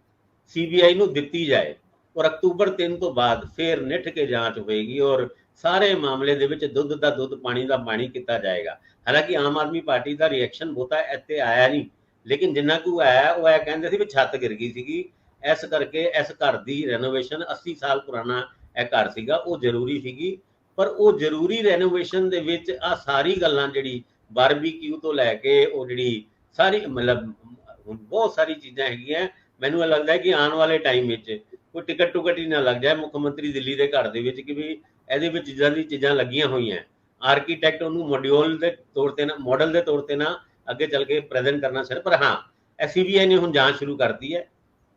S3: CBI ਨੂੰ ਦਿੱਤੀ ਜਾਏ ਔਰ ਅਕਤੂਬਰ 3 ਤੋਂ ਬਾਅਦ ਫਿਰ ਨਿੱਠ ਕੇ ਜਾਂਚ ਹੋਏਗੀ ਔਰ ਸਾਰੇ ਮਾਮਲੇ ਦੇ ਵਿੱਚ ਦੁੱਧ ਦਾ ਦੁੱਧ, ਪਾਣੀ ਦਾ ਪਾਣੀ ਕੀਤਾ ਜਾਏਗਾ। ਹਾਲਾਂਕਿ ਆਮ ਆਦਮੀ ਪਾਰਟੀ ਦਾ ਰਿਐਕਸ਼ਨ ਬਹੁਤਾ ਇੱਥੇ ਆਇਆ ਨਹੀਂ, ਲੇਕਿਨ ਜਿੰਨਾ ਕੁ ਆਇਆ ਉਹ ਇਹ ਕਹਿੰਦੇ ਸੀ ਵੀ ਛੱਤ ਗਿਰ ਗਈ ਸੀਗੀ, ਇਸ ਕਰਕੇ ਇਸ ਘਰ ਦੀ ਰੈਨੋਵੇਸ਼ਨ 80 ਸਾਲ ਪੁਰਾਣਾ ਇਹ ਘਰ ਸੀਗਾ, ਉਹ ਜ਼ਰੂਰੀ ਸੀਗੀ। ਪਰ ਉਹ ਜ਼ਰੂਰੀ ਰੈਨੋਵੇਸ਼ਨ ਦੇ ਵਿੱਚ ਆ ਸਾਰੀ ਗੱਲਾਂ ਜਿਹੜੀ ਬਾਰਬੀਕਿਊ ਤੋਂ ਲੈ ਕੇ ਉਹ ਜਿਹੜੀ ਸਾਰੀ ਮਤਲਬ ਬਹੁਤ ਸਾਰੀ ਚੀਜ਼ਾਂ ਹੈਗੀਆਂ। ਮੈਨੂੰ ਇਹ ਲੱਗਦਾ ਹੈ ਕਿ ਆਉਣ ਵਾਲੇ ਟਾਈਮ ਵਿੱਚ ਕੋਈ ਟਿਕਟ ਟੁਕਟ ਹੀ ਨਾ ਲੱਗ ਜਾਏ ਮੁੱਖ ਮੰਤਰੀ ਦਿੱਲੀ ਦੇ ਘਰ ਦੇ ਵਿੱਚ ਕਿ ਵੀ ਇਹਦੇ ਵਿੱਚ ਜਿੱਦਾਂ ਦੀ ਚੀਜ਼ਾਂ ਲੱਗੀਆਂ ਹੋਈਆਂ, ਆਰਕੀਟੈਕਟ ਉਹਨੂੰ ਮੋਡਿਊਲ ਦੇ ਤੌਰ ਤੇ ਨਾ, ਮਾਡਲ ਦੇ ਤੌਰ ਤੇ ਨਾ ਅੱਗੇ ਚੱਲ ਕੇ ਪ੍ਰੈਜ਼ੈਂਟ ਕਰਨਾ ਚਾਹੀਦਾ। ਪਰ ਹਾਂ, SCBI ਨੇ ਹੁਣ ਜਾਂਚ ਸ਼ੁਰੂ ਕਰਤੀ ਹੈ।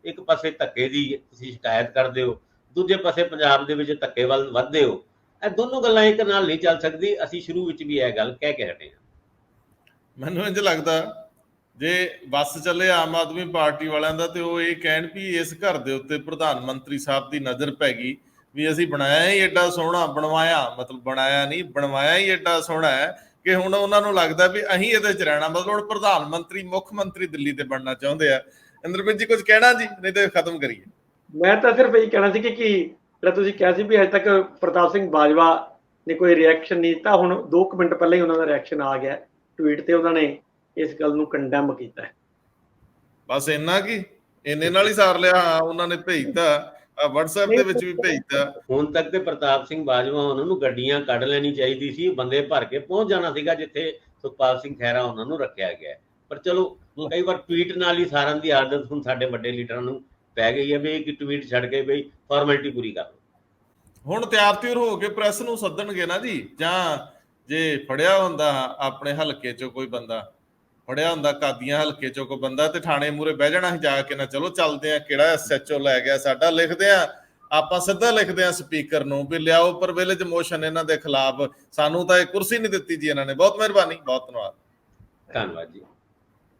S3: ਇੱਕ ਪਾਸੇ ਧੱਕੇ ਦੀ ਤੁਸੀਂ ਸ਼ਿਕਾਇਤ ਕਰਦੇ ਹੋ, ਦੂਜੇ ਪਾਸੇ ਪੰਜਾਬ ਦੇ ਵਿੱਚ ਧੱਕੇ ਵੱਲ ਵੱਧਦੇ ਹੋ। ਇਹ ਦੋਨੋਂ ਗੱਲਾਂ ਇੱਕ ਨਾਲ ਨਹੀਂ ਚੱਲ ਸਕਦੀ। ਅਸੀਂ ਸ਼ੁਰੂ ਵਿੱਚ ਵੀ ਇਹ ਗੱਲ ਕਹਿ ਕੇ ਹਟੇ ਹਾਂ।
S1: ਮੈਨੂੰ ਇੰਝ ਲੱਗਦਾ ਜੇ ਬੱਸ ਚੱਲੇ ਆਮ ਆਦਮੀ ਪਾਰਟੀ ਵਾਲਿਆਂ ਦਾ ਤੇ ਉਹ ਇਹ ਕਹਿਣ ਵੀ ਇਸ ਘਰ ਦੇ ਉੱਤੇ ਪ੍ਰਧਾਨ ਮੰਤਰੀ ਸਾਹਿਬ ਦੀ ਨਜ਼ਰ ਪੈ ਗਈ ਵੀ ਅਸੀਂ ਬਣਾਇਆ ਹੀ ਏਡਾ ਸੋਹਣਾ, ਬਣਾਇਆ ਨਹੀਂ, ਬਣਵਾਇਆ ਹੀ ਏਡਾ ਸੋਹਣਾ ਹੈ ਕਿ ਹੁਣ ਉਹਨਾਂ ਨੂੰ ਲੱਗਦਾ ਵੀ ਅਸੀਂ ਇਹਦੇ 'ਚ ਰਹਿਣਾ, ਮਤਲਬ ਹੁਣ ਪ੍ਰਧਾਨ ਮੰਤਰੀ, ਮੁੱਖ ਮੰਤਰੀ ਦਿੱਲੀ ਤੇ ਬਣਨਾ ਚਾਹੁੰਦੇ ਆ। ਇੰਦਰਪ੍ਰੀਤ ਜੀ ਕੁਝ ਕਹਿਣਾ ਜੀ, ਨਹੀਂ ਤੇ ਖਤਮ ਕਰੀਏ।
S2: ਮੈਂ ਤਾਂ ਸਿਰਫ ਇਹ ਕਹਿਣਾ ਸੀ ਕਿ ਜਿਹੜਾ ਤੁਸੀਂ ਕਿਹਾ ਸੀ ਵੀ ਹਜੇ ਤੱਕ ਪ੍ਰਤਾਪ ਸਿੰਘ ਬਾਜਵਾ ਨੇ ਕੋਈ ਰਿਐਕਸ਼ਨ ਨਹੀਂ ਦਿੱਤਾ, ਹੁਣ 2 ਮਿੰਟ ਪਹਿਲਾਂ ਹੀ ਉਹਨਾਂ ਦਾ ਰਿਐਕਸ਼ਨ ਆ ਗਿਆ ਟਵੀਟ ਤੇ, ਉਹਨਾਂ ਨੇ ਇਸ ਗੱਲ ਨੂੰ ਕੰਡੈਮ ਕੀਤਾ ਹੈ।
S1: ਬਸ ਇੰਨਾ ਕੀ, ਇੰਨੇ ਨਾਲ ਹੀ ਸਾਰ ਲਿਆ। ਹਾਂ, ਉਹਨਾਂ ਨੇ ਭੇਜਤਾ, WhatsApp ਦੇ ਵਿੱਚ ਵੀ ਭੇਜਤਾ।
S3: ਹੁਣ ਤੱਕ ਤੇ ਪ੍ਰਤਾਪ ਸਿੰਘ ਬਾਜਵਾ ਉਹਨਾਂ ਨੂੰ ਗੱਡੀਆਂ ਕੱਢ ਲੈਣੀ ਚਾਹੀਦੀ ਸੀ, ਬੰਦੇ ਭਰ ਕੇ ਪਹੁੰਚ ਜਾਣਾ ਸੀਗਾ ਜਿੱਥੇ ਸੁਖਪਾਲ ਸਿੰਘ ਖਹਿਰਾ ਉਹਨਾਂ ਨੂੰ ਰੱਖਿਆ ਗਿਆ। ਪਰ ਚਲੋ ਕਈ ਵਾਰ ਟਵੀਟ ਨਾਲ ਹੀ ਸਾਰਨ ਦੀ ਆਦਤ ਹੁਣ ਸਾਡੇ ਵੱਡੇ ਲੀਡਰਾਂ ਨੂੰ ਪੈ ਗਈ ਹੈ ਵੀ ਇੱਕ ਟਵੀਟ ਛੱਡ ਕੇ ਬਈ ਫਾਰਮੈਲਿਟੀ ਪੂਰੀ ਕਰ ਲਓ।
S1: ਹੁਣ ਤਿਆਰ ਹੋ ਕੇ ਪ੍ਰੈਸ ਨੂੰ ਸੱਦਣਗੇ ਨਾ ਜੀ, ਜਾਂ ਜੇ ਫੜਿਆ ਹੁੰਦਾ ਆਪਣੇ ਹਲਕੇ ਚੋਂ ਕੋਈ ਬੰਦਾ, ਫੜਿਆ ਹੁੰਦਾ ਕਾਦੀਆਂ ਹਲਕੇ ਚੋਂ ਕੋਈ ਬੰਦਾ, ਤੇ ਥਾਣੇ ਮੂਹਰੇ ਬਹਿ ਜਾਣਾ ਸੀ ਜਾ ਕੇ ਨਾ, ਚਲੋ ਚੱਲਦੇ ਆ, ਕਿਹੜਾ SHO ਲੈ ਗਿਆ ਸਾਡਾ, ਲਿਖਦੇ ਆ ਆਪਾਂ, ਸਿੱਧਾ ਲਿਖਦੇ ਆ ਸਪੀਕਰ ਨੂੰ ਵੀ ਲਿਆਓ ਪ੍ਰਿਵਿਲੇਜ ਮੋਸ਼ਨ ਇਹਨਾਂ ਦੇ ਖਿਲਾਫ, ਸਾਨੂੰ ਤਾਂ ਇਹ ਕੁਰਸੀ ਨਹੀਂ ਦਿੱਤੀ ਜੀ ਇਹਨਾਂ ਨੇ। ਬਹੁਤ ਮਿਹਰਬਾਨੀ, ਬਹੁਤ ਧੰਨਵਾਦ।
S3: ਧੰਨਵਾਦ ਜੀ।